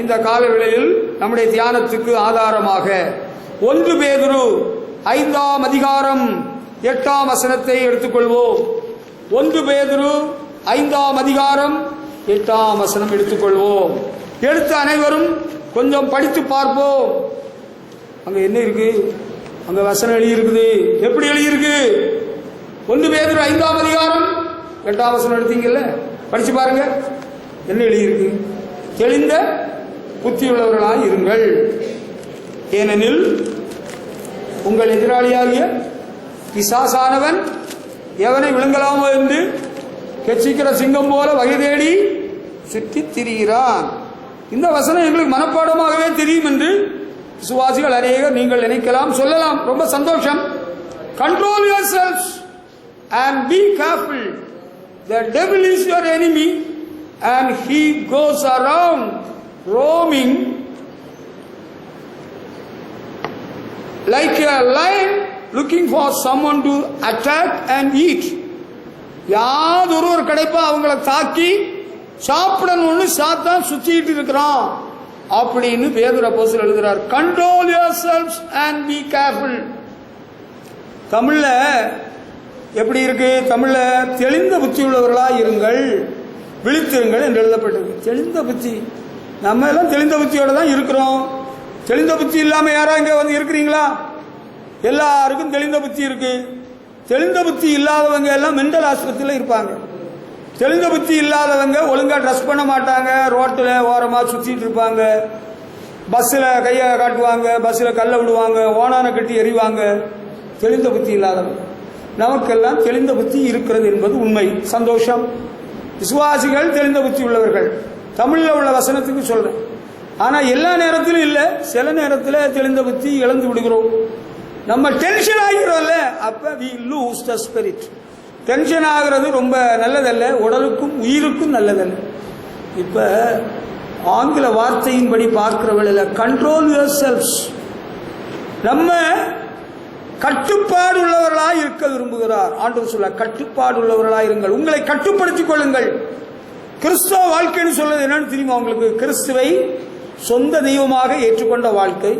இந்த காலவேளையில் நம்முடைய தியானத்துக்கு ஆதாரமாக 1 பேதுரு 5ஆம் அதிகாரம் 8ஆம் வசனத்தை எடுத்துக்கொள்வோம். 1 பேதுரு 5ஆம் அதிகாரம் 8ஆம் வசனம் எடுத்துக்கொள்வோம். எடுத்து அனைவரும் கொஞ்சம் படித்து பார்ப்போம். அங்க என்ன இருக்கு? அங்க வசனம் எழுதியிருக்குது. எப்படி எழுதியிருக்கு? 1 பேதுரு 5ஆம் அதிகாரம் 8ஆம் வசனம் எடுத்தீங்கல்ல, படிச்சு பாருங்க. என்ன எழுதியிருக்கு? தெளிந்த புத்தியுள்ளவர்களாய் இருங்கள், ஏனெனில் உங்கள் எதிராளியாகிய பிசாசானவன் எவனை விழுங்கலாமோ என்று கெச்சிக்கிற சிங்கம் போல வகை தேடி சுற்றி திரிகிறான். இந்த வசனம் எங்களுக்கு மனப்பாடமாகவே தெரியும் என்று விசுவாசிகள் அநேகர் நீங்கள் நினைக்கலாம், சொல்லலாம். ரொம்ப சந்தோஷம். Control your self and be careful. The devil is your enemy and he goes around roaming like a lion looking for someone to attack and eat. யாதொரு ஒரு கிடைப்பா அவங்கள தாக்கி சாப்பிடணும்னு சாத்தான் சுத்திட்டு இருக்கிறான் அப்படின்னு பேதுரு அப்போஸ்தலர் எழுதுறார். Control your self and be careful. தமிழ்ல எப்படி இருக்கு? தமிழ்ல தெளிந்த புத்தி உள்ளவர்களாக இருங்கள், விழித்திருங்கள் என்று எழுதப்பட்டிருக்கு. தெளிந்த புத்தி. நம்ம எல்லாம் தெளிந்த புத்தியோட தான் இருக்கிறோம். தெளிந்த புத்தி இல்லாம யாரா இங்க வந்து இருக்கிறீங்களா? எல்லாருக்கும் தெளிந்த புத்தி இருக்கு. தெளிந்த புத்தி இல்லாதவங்க எல்லாம் மென்டல் ஆஸ்பத்திரியில் இருப்பாங்க. தெளிந்த புத்தி இல்லாதவங்க ஒழுங்கா ட்ரெஸ் பண்ண மாட்டாங்க, ரோட்டில் ஓரமா சுத்திட்டு இருப்பாங்க, பஸ்ஸில் கையை காட்டுவாங்க, பஸ்ஸில் கல்ல விடுவாங்க, ஓனான கட்டி எறிவாங்க. தெளிந்த புத்தி இல்லாதவங்க. நமக்கெல்லாம் தெளிந்த புத்தி இருக்கிறது என்பது உண்மை. சந்தோஷம். விசுவாசிகள் தெளிந்த புத்தி உள்ளவர்கள். தமிழில் உள்ள வசனத்துக்கு சொல்றேன். ஆனா எல்லா நேரத்திலும் இல்லை, சில நேரத்தில் தெளிந்த புத்தி இழந்து விடுகிறோம். நம்ம டென்ஷன் ஆகிறோம்ல, அப்ப we lose the spirit. Tension ஆகிறது ரொம்ப நல்லதல்ல, உடலுக்கும் உயிருக்கும் நல்லதல்ல. இப்ப ஆங்கில வார்த்தையின்படி பார்க்கிற வேளையில கண்ட்ரோல் யுவர் செல்ஃப்ஸ். நம்ம கட்டுப்பாடு உள்ளவர்களாக இருக்க விரும்புகிறார் ஆண்டவர். சொல்ல கட்டுப்பாடு உள்ளவர்களாக இருங்கள், உங்களை கட்டுப்படுத்திக் கொள்ளுங்கள். கிறிஸ்தவ வாழ்க்கைன்னு சொல்றது என்னன்னு தெரியுமா உங்களுக்கு? கிறிஸ்துவை சொந்த தெய்வமாக ஏற்றுக்கொண்ட வாழ்க்கை,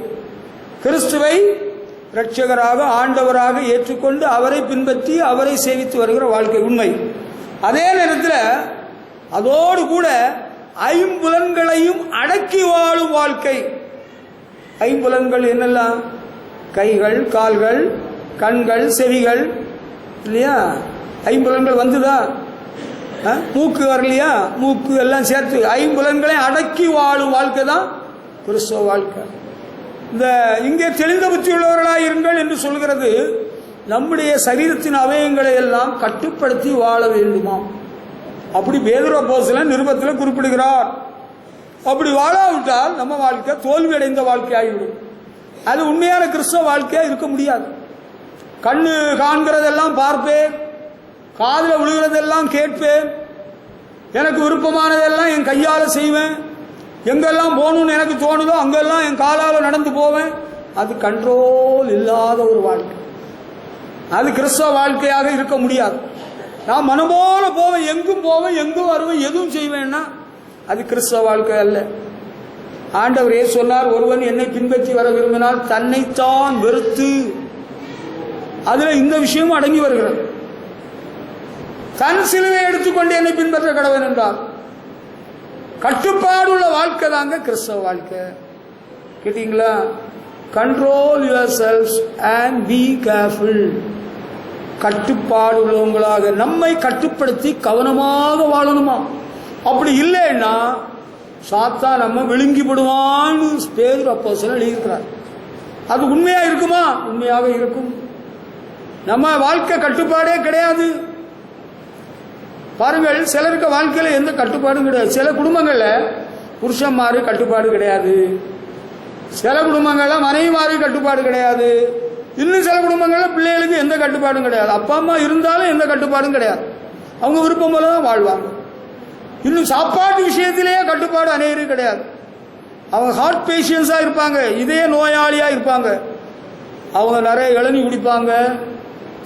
கிறிஸ்துவை இரட்சகராக ஆண்டவராக ஏற்றுக்கொண்டு அவரை பின்பற்றி அவரை சேவித்து வருகிற வாழ்க்கை உண்மை. அதே நேரத்தில் அதோடு கூட ஐம்புலன்களையும் அடக்கி வாழும் வாழ்க்கை. ஐம்புலன்கள் என்னெல்லாம்? கைகள், கால்கள், கண்கள், செவிகள், இல்லையா? ஐம்புலன்கள் வந்துதா? மூக்கு வரலையா? மூக்கு எல்லாம் சேர்த்து ஐம்புலன்களை அடக்கி வாழும் வாழ்க்கை தான் கிறிஸ்தவ வாழ்க்கை. இந்த இங்கே தெளிந்த புத்தி உள்ளவர்களாக இருங்கள் என்று சொல்கிறது நம்முடைய சரீரத்தின் அவயங்களை எல்லாம் கட்டுப்படுத்தி வாழ வேண்டுமாம். அப்படி பேதுரு அப்போஸ்தலன் நிருபத்தில் குறிப்பிடுகிறார். அப்படி வாழாவிட்டால் நம்ம வாழ்க்கை தோல்வி அடைந்த வாழ்க்கை ஆகிவிடும். அது உண்மையான கிறிஸ்தவ வாழ்க்கையா இருக்க முடியாது. கண்ணு காண்கிறதெல்லாம் பார்ப்பேன், காதில் விழுகிறதெல்லாம் கேட்பேன், எனக்கு விருப்பமானதெல்லாம் என் கையால் செய்வேன், எங்கெல்லாம் போகணும்னு எனக்கு தோணுதோ அங்கெல்லாம் என் காலால் நடந்து போவேன். அது கண்ட்ரோல் இல்லாத ஒரு வாழ்க்கை. அது கிறிஸ்தவ வாழ்க்கையாக இருக்க முடியாது. நான் மனமோல போவேன், எங்கும் போவேன், எங்கும் வருவேன், எதுவும் செய்வேன்னா அது கிறிஸ்தவ வாழ்க்கை அல்ல. ஆண்டவர் ஏன் சொன்னார்? ஒருவன் என்னை பின்பற்றி வர விரும்பினால் தன்னைத்தான் வெறுத்து. அதுல இந்த விஷயமும் அடங்கி வருகிறது. தன் சிலுவை எடுத்துக்கொண்டு என்னை பின்பற்ற கடவன் என்றார். கட்டுப்பாடு உள்ள வாழ்க்கை தாங்க கிறிஸ்தவ வாழ்க்கை. கேட்டீங்களா? Control your self and be careful. கட்டுப்பாடு உள்ளவங்களாக நம்மை கட்டுப்படுத்தி கவனமாக வாழணுமா? அப்படி இல்லைன்னா சாத்தா நம்ம விழுங்கி விடுவான்னு பேதுரு அப்போஸ்தலன் எழுதியிருக்கிறார். அது உண்மையா இருக்குமா? உண்மையாக இருக்கும். நம்ம வாழ்க்கை கட்டுப்பாடே கிடையாது. பாருங்கள், சிலருக்கு வாழ்க்கையில் எந்த கட்டுப்பாடும் கிடையாது. சில குடும்பங்கள்ல புருஷன்மாரு கட்டுப்பாடு கிடையாது, சில குடும்பங்கள்ல மனைவிமாரு கட்டுப்பாடு கிடையாது, இன்னும் சில குடும்பங்கள்ல பிள்ளைகளுக்கு எந்த கட்டுப்பாடும் கிடையாது. அப்பா அம்மா இருந்தாலும் எந்த கட்டுப்பாடும் கிடையாது, அவங்க விருப்பம் போல தான் வாழ்வாங்க. இன்னும் சாப்பாட்டு விஷயத்திலேயே கட்டுப்பாடு அநேகருக்கு கிடையாது. அவங்க ஹார்ட் பேஷியன்ஸா இருப்பாங்க, இதய நோயாளியா இருப்பாங்க. அவங்க நிறைய இளநீ குடிப்பாங்க,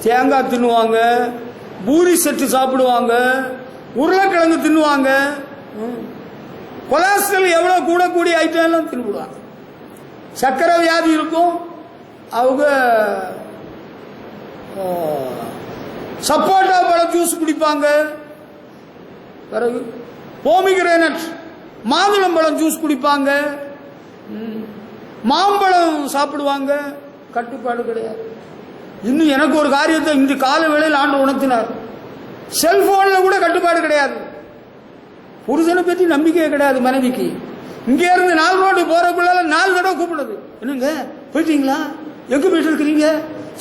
தேங்காய் தின்னுவாங்க, பூரி செட்டு சாப்பிடுவாங்க, உருளைக்கிழங்கு தின்னுவாங்க. கொலஸ்ட்ரால் எவ்வளவு கூடக்கூடிய ஐட்டம் எல்லாம் தின்னுடுவாங்க. சக்கரை வியாதி இருக்கும், அவங்க சப்போட்டா பழம் ஜூஸ் குடிப்பாங்க. பிறகு போமிகிரேனட் மாதுளம்பழம் ஜூஸ் குடிப்பாங்க, மாம்பழம் சாப்பிடுவாங்க. கட்டுப்பாடு கிடையாது. இன்னும் எனக்கு ஒரு காரியத்தை இன்று கால வேளையில் ஆண்டு உணர்த்தினார். செல்போன்ல கூட கட்டுப்பாடு கிடையாது. புருஷனை பற்றி நம்பிக்கையே கிடையாது மனைவிக்கு. இங்கே இருந்து 4 ரோடு போறதுக்குள்ள 4 தடவை கூப்பிடுது. என்னங்க போயிட்டீங்களா, எங்க போயிட்டு இருக்கிறீங்க,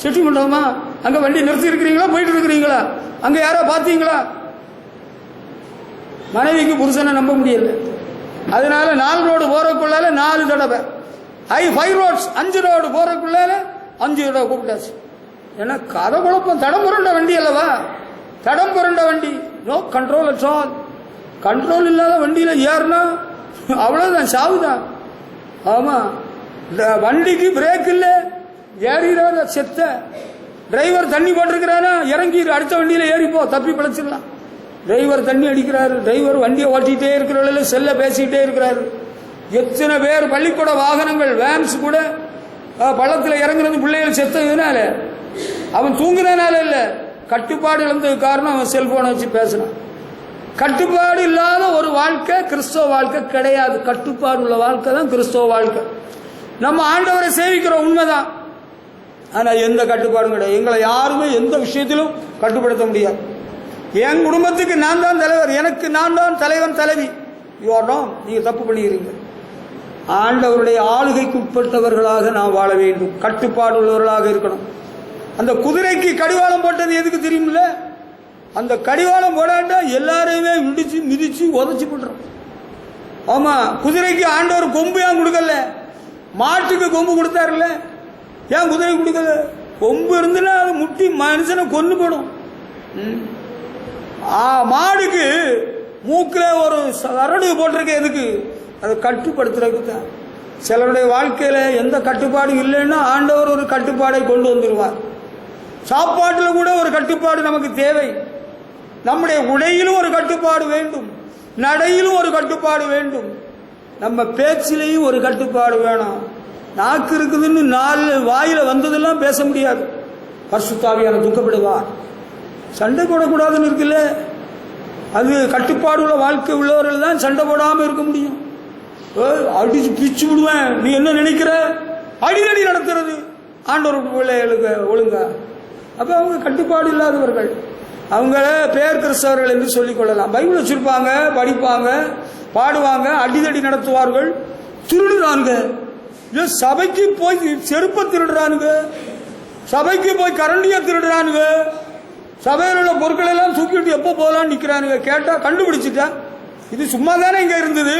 செட்டி மண்டபமா, அங்க வண்டி நிறுத்தி இருக்கிறீங்களா, போயிட்டு இருக்கிறீங்களா, அங்க யாரோ பாத்தீங்களா? மனைவிக்கு புருஷனை நம்ப முடியல. அதனால 4 ரோடு போறதுக்குள்ள 4 தடவை, 5 ரோட்ஸ் 5 ரோடு போறதுக்குள்ள 5 தடவை கூப்பிட்டாச்சு. ஏன்னா கதை குழப்பம். தடம் புரண்ட வண்டி அல்லவா, தடம் புரண்ட வண்டி. No control at all. Control இல்லாத வண்டியில ஏறினா அவ்வளவுதான், சாவுதான். ஆமா, வண்டிக்கு பிரேக் இல்லை, ஏறிடாத செத்த. டிரைவர் தண்ணி போட்டிருக்கிறானா, இறங்கி அடுத்த வண்டியில ஏறிப்போ, தப்பி பிழைச்சிடலாம். டிரைவர் தண்ணி அடிக்கிறாரு, டிரைவர் வண்டியை ஓட்டிகிட்டே இருக்கிறவங்கள செல்ல பேசிக்கிட்டே இருக்கிறாரு. எத்தனை பேர் பள்ளிக்கூட வாகனங்கள் வேன்ஸ் கூட பள்ளத்தில் இறங்குறது பிள்ளைகள் செத்ததுனால, அவன் தூங்குறதுனால இல்லை, கட்டுப்பாடு இழந்தது காரணம் அவன் செல்போனை வச்சு பேசினான். கட்டுப்பாடு இல்லாத ஒரு வாழ்க்கை கிறிஸ்தவ வாழ்க்கை கிடையாது. கட்டுப்பாடு உள்ள வாழ்க்கை தான் கிறிஸ்தவ வாழ்க்கை. நம்ம ஆண்டவரை சேவிக்கிறோம் உண்மைதான், ஆனா எந்த கட்டுப்பாடும் கிடையாது. எங்களை யாருமே எந்த விஷயத்திலும் கட்டுப்படுத்த முடியாது. என் குடும்பத்துக்கு நான் தான் தலைவர், எனக்கு நான் தான் தலைவன் தலைவி. நீங்க தப்பு பண்ணிக்கிறீங்க. ஆண்டவருடைய ஆளுகைக்கு உட்பட்டவர்களாக நாம் வாழ வேண்டும், கட்டுப்பாடு உள்ளவர்களாக இருக்கணும். அந்த குதிரைக்கு கடிவாளம் போட்டது எதுக்கு தெரியுமில்ல? அந்த கடிவாளம் போடாட்டா எல்லாரையுமே இடிச்சு மிதிச்சு உதச்சு போட்டுரும். ஆமா, குதிரைக்கு ஆண்டவர் கொம்பு ஏன் கொடுக்கல? மாட்டுக்கு கொம்பு கொடுத்தாருல்ல, ஏன் குதிரை கொடுக்கல? கொம்பு இருந்துன்னா அது முட்டி மனுஷனை கொண்டு போடும். மாடுக்கு மூக்கில் ஒரு கரடு போட்டிருக்க எதுக்கு? அதை கட்டுப்படுத்துறதுக்கு தான். சிலருடைய வாழ்க்கையில எந்த கட்டுப்பாடும் இல்லைன்னா ஆண்டவர் ஒரு கட்டுப்பாடை கொண்டு வந்துடுவார். சாப்பாட்டில் கூட ஒரு கட்டுப்பாடு நமக்கு தேவை. நம்முடைய உடையிலும் ஒரு கட்டுப்பாடு வேண்டும், நடையிலும் ஒரு கட்டுப்பாடு வேண்டும், நம்ம பேச்சிலையும் ஒரு கட்டுப்பாடு வேணும். நாக்கு இருக்குதுன்னு 4 வாயில வந்ததெல்லாம் பேச முடியாது. பரிசுத்தாவியான துக்கப்படுவார். சண்டை போடக்கூடாதுன்னு இருக்குல்ல, அது கட்டுப்பாடு உள்ள வாழ்க்கை உள்ளவர்கள் தான் சண்டை போடாமல் இருக்க முடியும். அடிச்சு பிச்சு விடுவேன், நீ என்ன நினைக்கிற? அடிக்கடி நடத்துறது ஆண்டவர் பிள்ளைகளுக்கு ஒழுங்கா. அப்ப அவங்க கட்டுப்பாடு இல்லாதவர்கள். அவங்கள பேர் கிறிஸ்தவர்கள் என்று சொல்லிக் கொள்ளலாம். பைபிள் வச்சிருப்பாங்க, படிப்பாங்க, பாடுவாங்க, அடிதடி நடத்துவார்கள். திருடுறாங்க, சபைக்கு போய் செருப்ப திருடுறானுங்க, சபைக்கு போய் கரண்டிய திருடுறானுங்க, சபையில் உள்ள பொருட்கள் எல்லாம் தூக்கிட்டு எப்போ போகலான்னு நிற்கிறானுங்க. கேட்டா கண்டுபிடிச்சிட்டா இது சும்மா தானே இங்க இருந்தது,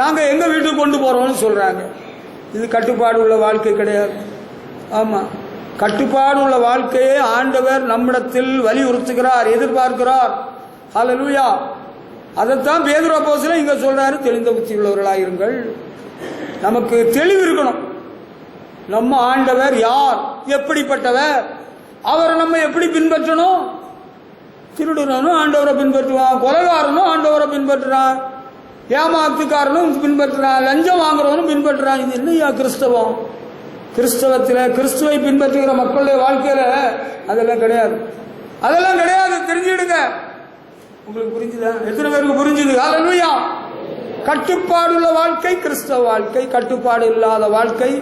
நாங்க எங்க வீட்டுக்கு கொண்டு போறோம்னு சொல்றாங்க. இது கட்டுப்பாடு உள்ள வாழ்க்கை கிடையாது. ஆமா, கட்டுப்பாடு உள்ள வாழ்க்கையை ஆண்டவர் நம்மிடத்தில் வலியுறுத்துகிறார், எதிர்பார்க்கிறார். ஹல்லேலூயா. அதைத்தான் பேதுரு அப்போஸ்தலன் இங்க சொல்றாரு, தெளிந்த புத்தி உள்ளவர்களாயிருங்கள். நமக்கு தெளிவு இருக்கணும். நம்ம ஆண்டவர் யார், எப்படிப்பட்டவர், அவரை நம்ம எப்படி பின்பற்றணும்? திருடுறனும் ஆண்டவரை பின்பற்றுவான், கொலைகாரனும் ஆண்டவரை பின்பற்றுறான், ஏமாத்துக்காரனும் பின்பற்றுறான், லஞ்சம் வாங்குறவனும் பின்பற்றுறான். இது என்னையா கிறிஸ்தவம்? கிறிஸ்தவத்தில் கிறிஸ்துவை பின்பற்றுகிற மக்களுடைய வாழ்க்கையில அதெல்லாம் கிடையாது, அதெல்லாம் கிடையாது. தெரிஞ்சுடுங்க. உங்களுக்கு புரிஞ்சுதா? எத்தனை பேருக்கு புரிஞ்சுது? ஹல்லேலூயா. கட்டுப்பாடு உள்ள வாழ்க்கை கிறிஸ்தவ வாழ்க்கை, கட்டுப்பாடு இல்லாத வாழ்க்கை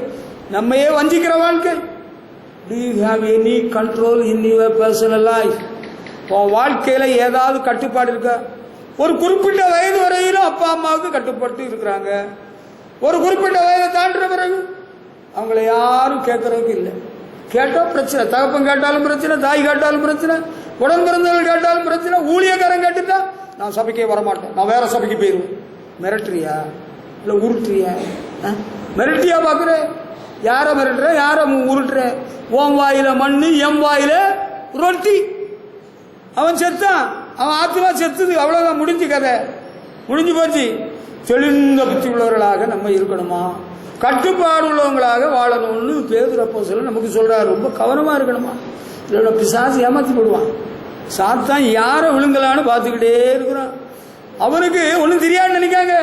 நம்மையே வஞ்சிக்கிற வாழ்க்கை. Do you have any control in your personal life? உன் வாழ்க்கையில ஏதாவது கட்டுப்பாடு இருக்கா? ஒரு குறிப்பிட்ட வயது வரையிலும் அப்பா அம்மாவுக்கு கட்டுப்பட்டு இருக்கிறாங்க. ஒரு குறிப்பிட்ட வயதை தாண்டுற பிறகு அவங்கள யாரும் கேட்கறதுக்கு இல்லை. கேட்டா பிரச்சனை, தகப்பன் கேட்டாலும் பிரச்சனை, தாய் கேட்டாலும் பிரச்சனை, உடன் பிறந்தவர்கள் கேட்டாலும் பிரச்சனை, ஊழியக்காரன் கேட்டுட்டா நான் சபைக்கே வரமாட்டேன், நான் வேற சபைக்கு போயிருவேன். மிரட்டுறியா இல்லை உருட்டுறியா? மிரட்டியா பாக்குற? யார மிரட்டுற, யார உருட்டுற? ஓம் வாயில மண்ணு, எம் வாயில ரொட்டி. அவன் செத்தான், அவன் ஆத்மா செத்துது, அவ்வளவுதான், முடிஞ்சு கதை, முடிஞ்சு போச்சு. தெளிந்த புத்தி உள்ளவர்களாக நம்ம இருக்கணுமா? கட்டுப்பாடு உள்ளவங்களாக வாழணும்னு பேதுரு அப்போஸ்தலன் நமக்கு சொல்றாரு. ரொம்ப கவனமா இருக்கணுமா? இதோட பிசாசு ஏமாத்தி போடுவான். சாத்தான் யாரை விழுங்கலான்னு பார்த்துக்கிட்டே இருக்கிறான். அவனுக்கு ஒன்றும் தெரியாதுன்னு நினைக்காங்க.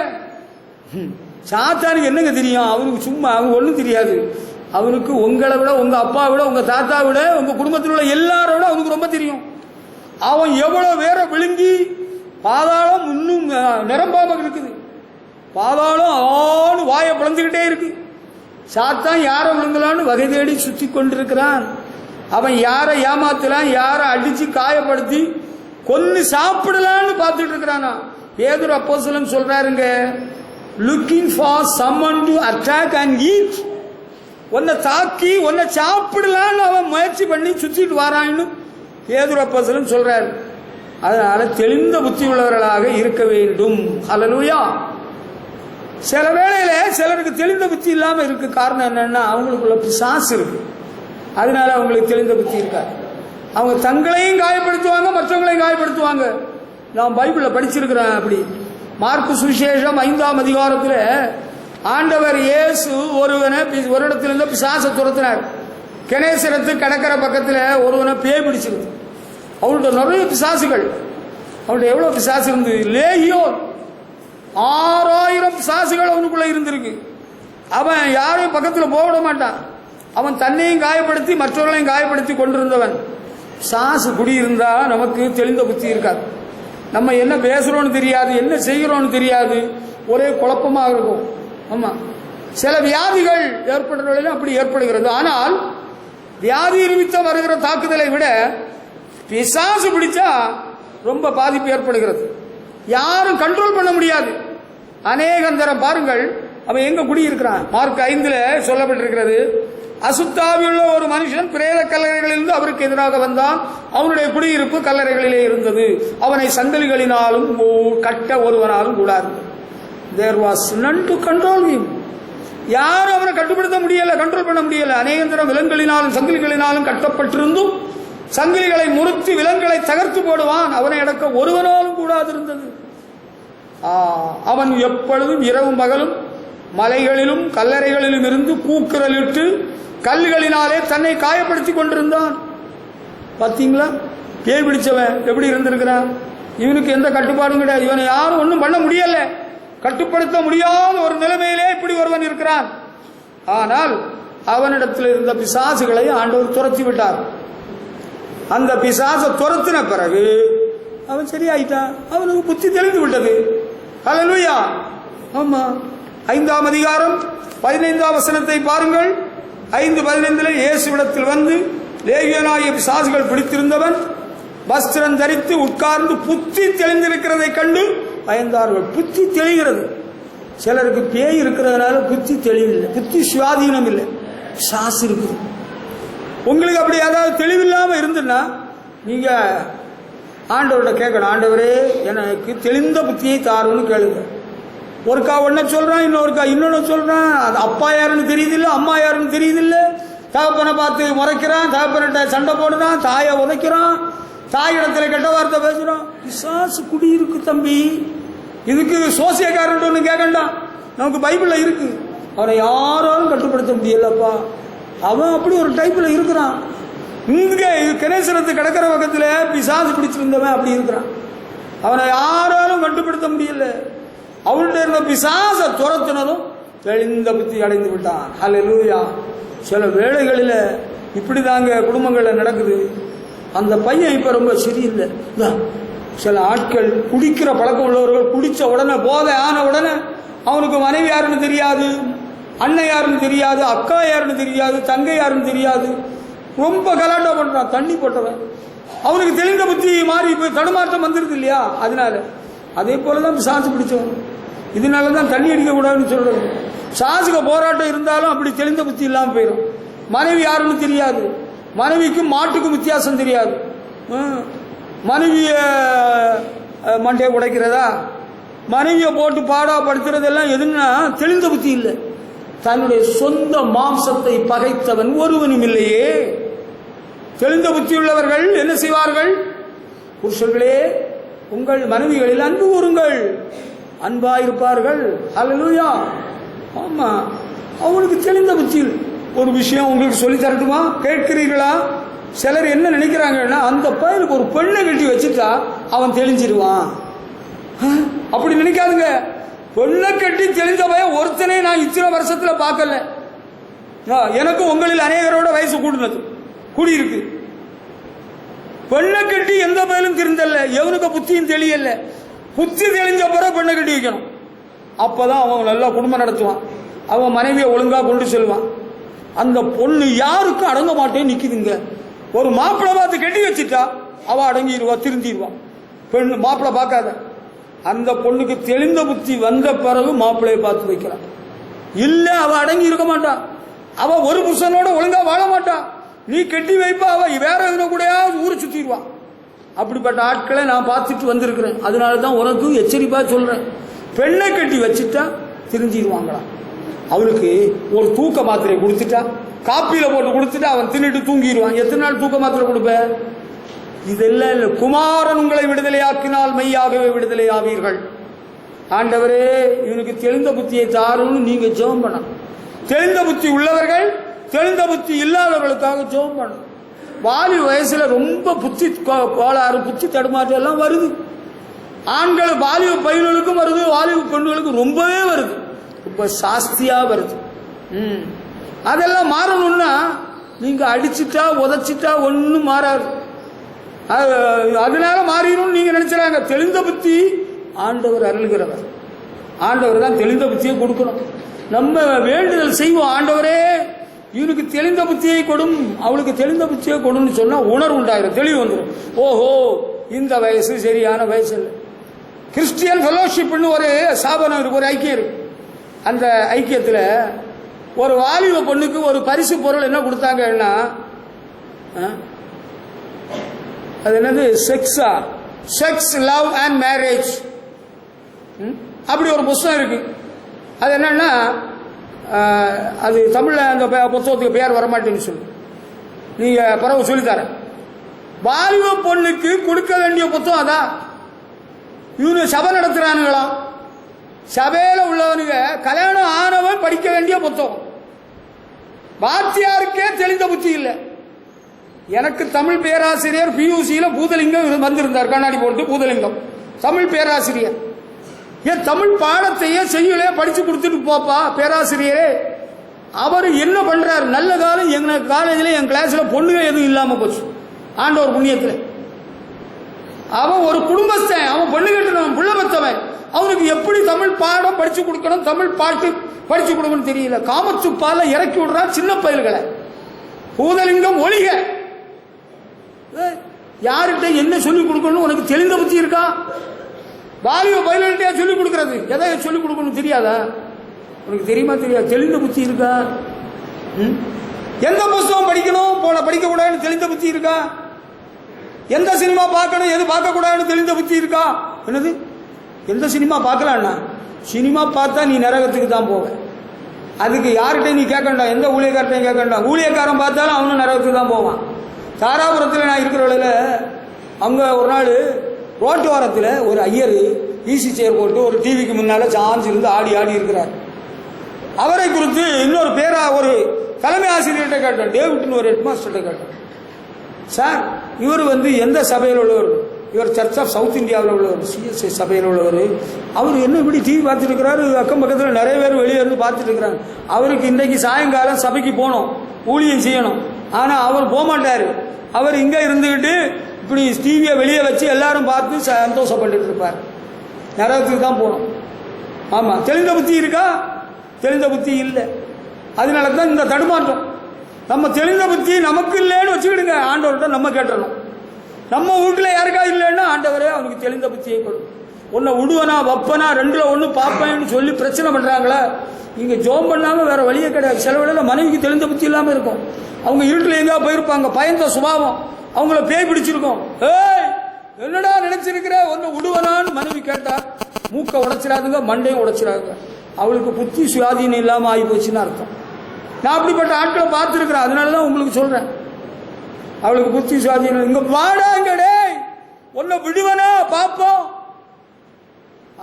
சாத்தானுக்கு என்னங்க தெரியும்? அவனுக்கு சும்மா அவன் ஒன்றும் தெரியாது. அவனுக்கு உங்களை விட, உங்க அப்பா விட, உங்க தாத்தா விட, உங்க குடும்பத்தில் உள்ள எல்லாரோட அவனுக்கு ரொம்ப தெரியும். அவன் எவ்வளவு பேரை விழுங்கி பாதாளம் இன்னும் நிரம்பாம இருக்குது. பாதாளம் ஆணு வாயை பிளந்துகிட்டே இருக்கு. சாத்தான் யாரை விழுங்கலான்னு வகை தேடி சுத்தி கொண்டிருக்கிறான். அவன் யாரை ஏமாத்தலாம், யாரை அடிச்சு காயப்படுத்தி கொன்னு சாப்பிடலான்னு பார்த்துட்டு இருக்கிறானா. பேதுரு அப்போஸ்தலன் சொல்றாருங்க, looking for someone to attack and eat. உன்னை தாக்கி உன்னை சாப்பிடலான்னு அவன் முயற்சி பண்ணி சுத்திட்டு வாரான்னு பேதுரு அப்போஸ்தலன் சொல்றாரு. அதனால தெளிந்த புத்தி உள்ளவர்களாக இருக்க வேண்டும். ஹல்லேலூயா. சில வேளையில சிலருக்கு தெளிந்த புத்தி இல்லாம இருக்கு. காரணம் என்னன்னா, அவங்களுக்குள்ள பிசாசு இருக்கு. அதனால அவங்களுக்கு தெளிந்த புத்தி இருக்காது. அவங்க தங்களையும் காயப்படுத்துவாங்க, மற்றவங்களையும் காயப்படுத்துவாங்க. நான் பைபிள்ல படிச்சிருக்கிறேன். அப்படி மார்க்கு சுவிசேஷம் 5ஆம் அதிகாரத்துல ஆண்டவர் இயேசு ஒரு இடத்திலிருந்து பிசாசை துரத்தினார். கெனேசரத்து கடற்கரை பக்கத்துல ஒருவனை பேய் பிடிச்சிருது. அவனுடைய நிறைய பிசாசுகள். அவனுடைய எவ்வளவு பிசாசு இருந்து, லேகியோன் 6000 பிசாசுகள் அவனுக்குள்ள இருந்திருக்கு. அவன் யாரையும் பக்கத்துல போக விட மாட்டான். அவன் தன்னையும் காயப்படுத்தி மற்றவர்களையும் காயப்படுத்தி கொண்டிருந்தவன். பிசாசு குடியிருந்தா நமக்கு தெளிந்த புத்தி இருக்காது. நம்ம என்ன பேசுறோம்னு தெரியாது, என்ன செய்கிறோம்னு தெரியாது, ஒரே குழப்பமாக இருக்கும். ஆமா, சில வியாதிகள் ஏற்படுறவர்களும் அப்படி ஏற்படுகிறது. ஆனால் வியாதி நிமித்தம் வருகிற தாக்குதலை விட பிசாசு பிடிச்சா ரொம்ப பாதிப்பு ஏற்படுகிறது. யாரும் கண்ட்ரோல் பண்ண முடியாது. அநேகந்தரம் பாருங்கள், அவன் எங்க குடியிருக்கிறான். மார்க் 5ல் சொல்லப்பட்டிருக்கிறது, அசுத்தாவியுள்ள ஒரு மனுஷன் பிரேத கல்லறைகளிலிருந்து அவருக்கு எதிராக வந்தான். அவனுடைய குடியிருப்பு கல்லறைகளிலே இருந்தது. அவனை சங்கிலிகளினாலும் கட்ட ஒருவனாலும் கூடாது. There was none to control him. யாரும் அவனை கட்டுப்படுத்த முடியல, கண்ட்ரோல் பண்ண முடியல. அநேகந்தரம் விலங்குகளினாலும் சங்கிலிகளினாலும் கட்டப்பட்டிருந்தும் சங்கிலிகளை முறித்து விலங்குகளை தகர்த்து போடுவான். அவனை அடக்க ஒருவனாலும் கூடாது இருந்தது. அவன் எப்பொழுதும் இரவும் பகலும் மலைகளிலும் கல்லறைகளிலும் இருந்து கூக்குரலிட்டு கல்லுகளினாலே தன்னை காயப்படுத்தி கொண்டிருந்தான். பாத்தீங்களா, பேய் பிடிச்சவன் எப்படி இருந்திருக்கிறான். இவனுக்கு எந்த கட்டுப்பாடும் கிடையாது. இவனை யாரும் ஒன்றும் பண்ண முடியல, கட்டுப்படுத்த முடியாத ஒரு நிலைமையிலே இப்படி ஒருவன் இருக்கிறான். ஆனால் அவனிடத்தில் இருந்த பிசாசுகளை ஆண்டவர் துரத்தி விட்டார். அந்த பிசாசை துரத்தின பிறகு அவன் சரியாயிட்டான். அவனுக்கு புத்தி தெளிந்து விட்டது. ஹல்லேலூயா. ஆமா, 5ஆம் அதிகாரம் 15ஆம் வசனத்தை பாருங்கள். 5:15 இயேசுவிடத்தில் வந்து லேகியோனாகிய பிசாசுகள் பிடித்திருந்தவன் வஸ்திரம் தரித்து உட்கார்ந்து புத்தி தெளிந்திருக்கிறதை கண்டு பயந்தார்கள். புத்தி தெளிகிறது. சிலருக்கு பேய் இருக்கிறதுனால புத்தி தெளிவில்லை, புத்தி சுவாதீனம் இல்லை, பிசாசு இருக்குது. உங்களுக்கு அப்படி ஏதாவது தெளிவில்லாம இருந்துன்னா நீங்க ஆண்டவர்கிட்ட கேட்கணும், ஆண்டவரே எனக்கு தெளிந்த புத்தியை தாருன்னு கேளுங்க. ஒருக்கா ஒன்ன சொல்றான், இன்னொருக்கா இன்னொன்னு சொல்றான். அது அப்பா யாருன்னு தெரியுதில்ல, அம்மா யாருன்னு தெரியுதில்ல. தகப்பனை பார்த்து முறைக்கிறான், தகப்பன்கிட்ட சண்டை போடுறான், தாயை உதைக்கிறான், தாயிடத்துல கெட்ட வார்த்தை பேசுறான். பிசாசு குடியிருக்கு தம்பி. இதுக்கு சோசியக்காரன் ஒண்ணு கேட்கண்டாம், நமக்கு பைபிள்ல இருக்கு. அவனை யாராலும் கட்டுப்படுத்த முடியலப்பா. அவன் அப்படி ஒரு டைப்ல இருக்கிறான். இங்க கணேசரத்து கடற்கரை பக்கத்துல பிசாசு பிடிச்சிருந்தவன் அப்படி இருக்கிறான். அவனை யாராலும் கட்டுப்படுத்த முடியல. அவனுடைய இருந்த பிசாசை துரத்தினதும் தெளிந்த புத்தி அடைந்து விட்டான். ஹல்லேலூயா. சில வேளைகளில் இப்படிதாங்க குடும்பங்கள்ல நடக்குது. அந்த பையன் இப்ப ரொம்ப சரியில்லை. சில ஆட்கள் குடிக்கிற பழக்கம் உள்ளவர்கள் குடிச்ச உடனே, போதை ஆன உடனே அவனுக்கு மனைவி யாருன்னு தெரியாது, அண்ணன் யாருன்னு தெரியாது, அக்கா யாருன்னு தெரியாது, தங்கை யாருன்னு தெரியாது. ரொம்ப கலாட்டா பண்றான். தண்ணி போட்டவன். அவனுக்கு தெளிந்த புத்தி மாறி போய் தடுமாற்றம் வந்துருது இல்லையா. அதனால அதே போலதான் பிசாசு பிடிச்சவன். இதனாலதான் தண்ணி அடிக்க கூடாதுன்னு சொல்றது. சாசுக போராட்டம் இருந்தாலும் அப்படி தெளிந்த புத்தி இல்லாம போயிடும். மனைவி யாருன்னு தெரியாது, மனைவிக்கும் மாட்டுக்கும் வித்தியாசம் தெரியாது. மனைவிய மண்டையை உடைக்கிறதா, மனைவியை போட்டு பாடாப்படுத்துறதெல்லாம் எதுன்னா தெளிந்த புத்தி இல்லை. தன்னுடைய சொந்த மாம்சத்தை பகைத்தவன் ஒருவனும் இல்லையே. தெளிந்த புத்தி உள்ளவர்கள் என்ன செய்வார்கள்? புருஷர்களே, உங்கள் மனைவிகளில் அன்பு கூறுங்கள், அன்பாயிருப்பார்கள். ஹல்லேலூயா. ஆமா, அவனுக்கு தெளிந்த புத்தியில் ஒரு விஷயம் உங்களுக்கு சொல்லி தரட்டுமா? கேட்கிறீர்களா? சிலர் என்ன நினைக்கிறாங்கன்னா, அந்த பையனுக்கு ஒரு பெண்ணை கட்டி வச்சுட்டா அவன் தெளிஞ்சிருவான். அப்படி நினைக்காதுங்க. பொண்ணை கட்டி தெளிந்த பையன் ஒருத்தனை நான் இத்தனை வருஷத்துல பார்க்கல. எனக்கு உங்களில் அநேகரோட வயசு கூடியிருக்கு. பெண்ணை கட்டி எந்த பயிலும் திருந்தல்ல, எவனுக்கு புத்தியும் தெளியல. புத்தி தெளிஞ்ச பிறகு பெண்ணை கட்டி வைக்கணும். அப்பதான் அவன் நல்லா குடும்பம் நடத்துவான், அவன் மனைவியை ஒழுங்கா கொண்டு செல்வான். அந்த பொண்ணு யாருக்கும் அடங்க மாட்டேன்னு நிக்குதுங்க. ஒரு மாப்பிள்ளை பார்த்து கட்டி வச்சுட்டா அவ அடங்கிடுவா, திருந்திடுவா. பெண்ணு மாப்பிள்ளை பார்க்காத. அந்த பொண்ணுக்கு தெளிந்த புத்தி வந்த பிறகு மாப்பிள்ளையை பார்த்து வைக்கிறான். இல்ல அவ அடங்கி இருக்க மாட்டா, அவ ஒரு புருஷனோட ஒழுங்கா வாழ மாட்டா. நீ கட்டி வைப்பா, அவ வேற எதுனா கூட ஊரை சுத்திடுவான். அப்படிப்பட்ட ஆட்களை நான் பார்த்துட்டு வந்திருக்கிறேன். அதனாலதான் உனக்கு எச்சரிப்பா சொல்றேன். பெண்ணை கட்டி வச்சுட்டா திருந்திடுவாங்களா. அவனுக்கு ஒரு தூக்க மாத்திரை கொடுத்துட்டா, காப்பியில போட்டு கொடுத்துட்டா அவன் தின்னுட்டு தூங்கிடுவான். எத்தனை நாள் தூக்க மாத்திரை கொடுப்ப? இதெல்லாம் இல்லை. குமாரன் உங்களை விடுதலையாக்கினால் மெய்யாகவே விடுதலை ஆவீர்கள். ஆண்டவரே இவனுக்கு தெளிந்த புத்தியை தாருன்னு நீங்க ஜெபம் பண்ணணும். தெளிந்த புத்தி உள்ளவர்கள் தெளிந்த புத்தி இல்லாதவர்களுக்காக ஜெபம் பண்ணணும். வாலி வயசுல ரொம்ப புத்தி கோளாறு, புத்தி தடுமாற்றம் எல்லாம் வருது. ஆண்கள் வாலிப பையன்களுக்கும் வருது, வாலிப பெண்களுக்கும் ரொம்பவே வருது. இப்ப சாஸ்தியா வருது. அதெல்லாம் மாறணும்னா நீங்க அடிச்சுட்டா உதச்சிட்டா ஒன்னும் மாறாது. அதனால மாறிடும் நீங்க நினைச்சாங்க. தெளிந்த புத்தி ஆண்டவர் அருள்கிறவர். ஆண்டவர் தான் தெளிந்த புத்தியை கொடுக்கணும். நம்ம வேண்டுதல் செய்வோம், ஆண்டவரே இவனுக்கு தெளிந்த புத்தியை கொடும், அவளுக்கு தெளிந்த புத்தியை கொடுன்னு சொன்னா உணர்வு உண்டாயிரும், தெளிவு வந்துடும். ஓஹோ இந்த வயசு சரியான வயசு இல்லை. கிறிஸ்டியன் ஃபெலோஷிப்னு ஒரு ஸ்தாபனம் இருக்கு, ஒரு ஐக்கியம் இருக்கு. அந்த ஐக்கியத்தில் ஒரு வாலிப பொண்ணுக்கு ஒரு பரிசு பொருள் என்ன கொடுத்தாங்கன்னா, அது என்னது, செக்ஸ் லவ் அண்ட் மேரேஜ், அப்படி ஒரு புத்தகம் இருக்கு. அது என்னன்னா, அது தமிழ்ல அந்த புத்தகத்துக்கு பேர் வரமாட்டேன்னு சொல்லு, நீங்க பிறகு சொல்லித்தரேன். வாலிப பொண்ணுக்கு கொடுக்க வேண்டிய புத்தகம் அதான். இவனு சபை நடத்துறானுங்களாம். சபையில உள்ளவனுங்க கல்யாணம் ஆனவன் படிக்க வேண்டிய புத்தகம். வாத்தியாருக்கே தெளிந்த புத்தி இல்லை. எனக்கு தமிழ் பேராசிரியர் பியூசியில பூதலிங்கம் வந்திருந்தார், கண்ணாடி போட்டு பூதலிங்கம், தமிழ் பேராசிரியர். ஏன் தமிழ் பாடத்தையே செய்யலையே படிச்சு கொடுத்துட்டு போப்பா பேராசிரியரே. அவர் என்ன பண்றாரு, நல்ல காலம் எங்க காலேஜில் என் கிளாஸ்ல பொண்ணுங்க எதுவும் இல்லாம போச்சு ஆண்டவர் புண்ணியத்தில். அவன் ஒரு குடும்பஸ்தன், அவன் பொண்ணு கட்டணும், புள்ள பத்தவன். அவனுக்கு எப்படி தமிழ் பாடம் படிச்சு கொடுக்கணும், தமிழ் பாட்டு படிச்சு கொடுக்கணும் தெரியல. காமத்துப்பால இறக்கி விடுறான் சின்ன பயல்களை. பூதலிங்கம் ஒழிக. யார்கிட்ட என்ன சொல்லிக் கொடுக்கணும் உனக்கு தெளிந்த புத்தி இருக்கா? வாலிப பயில்கிட்டே சொல்லிக் கொடுக்கறது, எதை சொல்லிக் கொடுக்கணும் தெரியாதா? உனக்கு தெரியுமா தெரியாது? தெளிந்த புத்தி இருக்கா? எந்த புத்தகம் படிக்கணும் போல படிக்க கூடாதுன்னு தெளிந்த புத்தி இருக்கா? எந்த சினிமா பார்க்கணும் எது பார்க்க கூடாதுன்னு தெளிந்த புத்தி இருக்கா? என்னது, எந்த சினிமா பார்க்கலாம்னா, சினிமா பார்த்தா நீ நரகத்துக்கு தான் போவ. அதுக்கு யார்கிட்ட நீ கேட்கண்டா, எந்த ஊழியக்காரத்தையும் கேட்கண்டா. ஊழியக்காரன் பார்த்தாலும் அவனும் நரகத்துக்கு தான் போவான். தாராபுரத்தில் நான் இருக்கிற வேளையில் அங்கே ஒரு நாள் ரோட்டு வாரத்தில் ஒரு ஐயர் ஈசி சேர் போட்டு ஒரு டிவிக்கு முன்னால் சாஞ்சிருந்து ஆடி இருக்கிறார். அவரை குறித்து இன்னொரு ஒரு தலைமை ஆசிரியர்கிட்ட கேட்டேன், டேவிட்னு ஒரு ஹெட்மாஸ்டர்கிட்ட கேட்டேன். சார் இவர் எந்த சபையில் உள்ளவர்? இவர் சர்ச் ஆஃப் சவுத் இந்தியாவில் உள்ளவர், சிஎஸ்ஐ சபையில் உள்ளவர். அவர் என்ன இப்படி டிவி பார்த்துட்டு இருக்கிறாரு, அக்கம் பக்கத்தில் நிறைய பேர் வெளியே இருந்து பார்த்துட்டு இருக்கிறாங்க. அவருக்கு இன்றைக்கு சாயங்காலம் சபைக்கு போகணும், ஊழியம் செய்யணும். ஆனால் அவர் போக மாட்டார். அவர் இங்கே இருந்துக்கிட்டு இப்படி டிவியை வெளியே வச்சு எல்லாரும் பார்த்து சந்தோஷப்பட்டு இருப்பார். நரகத்துக்கு தான் போகணும். ஆமாம், தெளிந்த புத்தி இருக்கா? தெளிந்த புத்தி இல்லை. அதனால தான் இந்த தடுமாற்றம். நம்ம தெளிந்த புத்தி நமக்கு இல்லைன்னு வச்சுக்கிடுங்க, ஆண்டவர்கிட்ட நம்ம கேட்டணும். நம்ம வீட்டில் யாருக்கா இல்லைன்னா ஆண்டவரே அவனுக்கு தெளிந்த புத்தியை கொடு. ஒன்றை விடுவனா வப்பனா ரெண்டுல ஒன்று பார்ப்பேன்னு சொல்லி பிரச்சனை பண்ணுறாங்களே. இங்கே ஜோம் பண்ணாமல் வேற வழியே கிடையாது. சில வேளையில மனைவிக்கு தெளிந்த புத்தி இல்லாமல் இருக்கும். அவங்க இருட்டில் எங்கேயா போயிருப்பாங்க, பயந்த சுபாவம், அவங்கள பேய் பிடிச்சிருக்கும். ஏய் என்னடா நினைச்சிருக்கிற, ஒன்னு விடுவனான்னு மனைவி கேட்டா மூக்க உடைச்சிடாதுங்க, மண்டையும் உடைச்சிடாதுங்க. அவளுக்கு புத்தி சுயாதீனம் இல்லாமல் ஆகி போச்சுன்னு அர்த்தம். நான் அப்படிப்பட்ட ஆட்களை பார்த்துருக்கிறேன், அதனாலதான் உங்களுக்கு சொல்றேன். அவளுக்கு புத்தி சுயாதீனம், இங்க வாடாங்கடே ஒன்ன விடுவனா பார்ப்போம்.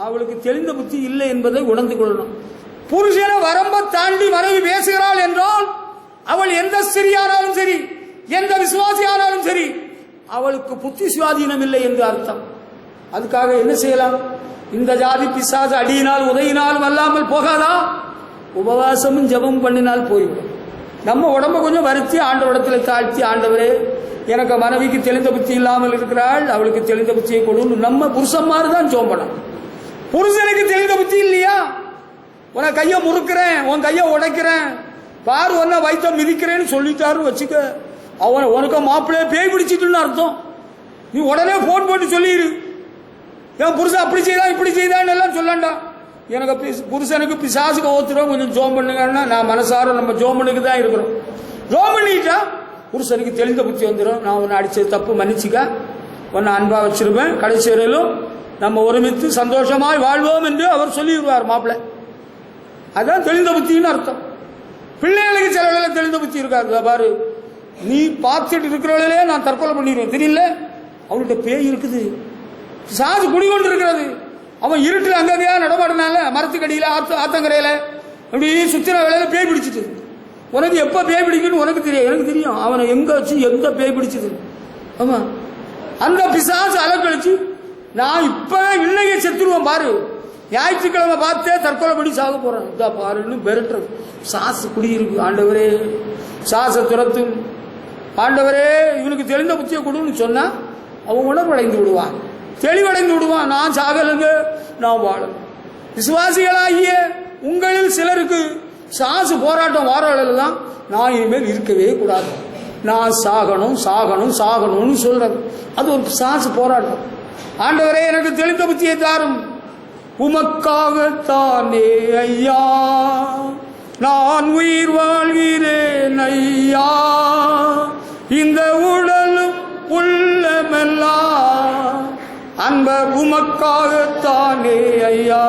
அவளுக்கு தெளிந்த புத்தி இல்லை என்பதை உணர்ந்து கொள்ளணும். புருஷனை வரம்ப தாண்டி மனைவி பேசுகிறாள் என்றால் அவள் எந்த ஸ்திரியானாலும் சரி, எந்த விசுவாசியானாலும் சரி, அவளுக்கு புத்தி சுவாதீனம் இல்லை என்று அர்த்தம். அதுக்காக என்ன செய்யலாம்? இந்த ஜாதி பிசாசு அடியினால் உதையினாலும் அல்லாமல் போகாதா? உபவாசமும் ஜெபம் பண்ணினால் போய்விடும். நம்ம உடம்ப கொஞ்சம் வருத்தி ஆண்டவரிடத்தில் தாழ்த்தி, ஆண்டவரே எனக்கு மனைவிக்கு தெளிந்த புத்தி இல்லாமல் இருக்கிறாள், அவளுக்கு தெளிந்த புத்தியை கொடுன்னு நம்ம புருஷன் மாதிரி தான் ஜெபம் பண்ணணும். புருஷனுக்கு தெளிந்த புத்தி இல்லையா? உன கையை முறுக்கிறேன், உன் கையை உடைக்கிறேன், பாரு ஒன்ன வைத்த மிதிக்கிறேன்னு சொல்லிட்டாரு வச்சுக்க, அவனை உனக்கு மாப்பிள்ளைய பேய் பிடிச்சிட்டுன்னு அர்த்தம். நீ உடனே போன் போட்டு சொல்லிடு, என் புருஷன் அப்படி செய்தான் இப்படி செய்தான்னு எல்லாம் சொல்லண்டா. எனக்கு புருஷனுக்கு பிசாசுக்கு ஓத்துறோம், கொஞ்சம் ஜோம் பண்ணுங்கன்னா நான் மனசார நம்ம ஜோம் பண்ணிக்கு தான் இருக்கிறோம். ஜோம் பண்ணிட்டா புருஷனுக்கு தெளிந்த புத்தி வந்துடும். நான் உன்னை அடிச்சது தப்பு, மன்னிச்சுக்க, உன்னை அன்பா வச்சிருப்பேன், கடைசி வரையிலும் நம்ம ஒருமித்து சந்தோஷமாய் வாழ்வோம் என்று அவர் சொல்லிடுவார் மாப்பிள்ளை. அதான் தெளிந்த புத்தின்னு அர்த்தம். பிள்ளைகளுக்கு சில வேலை தெளிந்த புத்தி இருக்காது. பாரு, நீ பார்த்துட்டு இருக்கிறவர்களே நான் தற்கொலை பண்ணிடுவேன் தெரியல, அவன்கிட்ட பேய் இருக்குது, சாது குடிகொண்டு இருக்கிறது, அவன் இருட்டில் அங்கங்கேயா நடமாடினால மரத்துக்கடியில் ஆத்தங்கரையில அப்படி சுத்தின வேலையில பேய் பிடிச்சிட்டு. உனக்கு எப்ப பேய் பிடிக்குன்னு உனக்கு தெரியும், எனக்கு தெரியும் அவனை எங்க வச்சு எந்த பேய் பிடிச்சது. ஆமா, அந்த பிசாசு அலக்கழிச்சு நான் இப்ப இன்னைக்கு செத்துருவேன் பாரு, ஞாயிற்றுக்கிழமை பார்த்தே தற்கொலை பண்ணி சாக போறேன் இதா பாருன்னு பெருட்டுறது. சாசு குடியிருக்கு. ஆண்டவரே சாச துரத்தும், ஆண்டவரே இவனுக்கு தெளிந்த புத்தியை கொடுன்னு சொன்னா அவன் உணர்வடைந்து விடுவான், தெளிவடைந்து விடுவான். நான் சாகலுங்க, நான் வாழ. விசுவாசிகளாகிய உங்களில் சிலருக்கு சாசு போராட்டம் வாரவர்கள் தான் நான் இனிமேல் இருக்கவே கூடாது, நான் சாகணும் சாகணும் சாகணும்னு சொல்றது. அது ஒரு சாசு போராட்டம். ஆண்டவரே எனக்கு தெளிந்த புத்தியை தாரும், உமக்காகத்தானே ஐயா நான் உயிர் வாழ்கிறேன் ஐயா, இந்த உடலும் உள்ளமெல்லாம் அன்ப உமக்காகத்தானே ஐயா.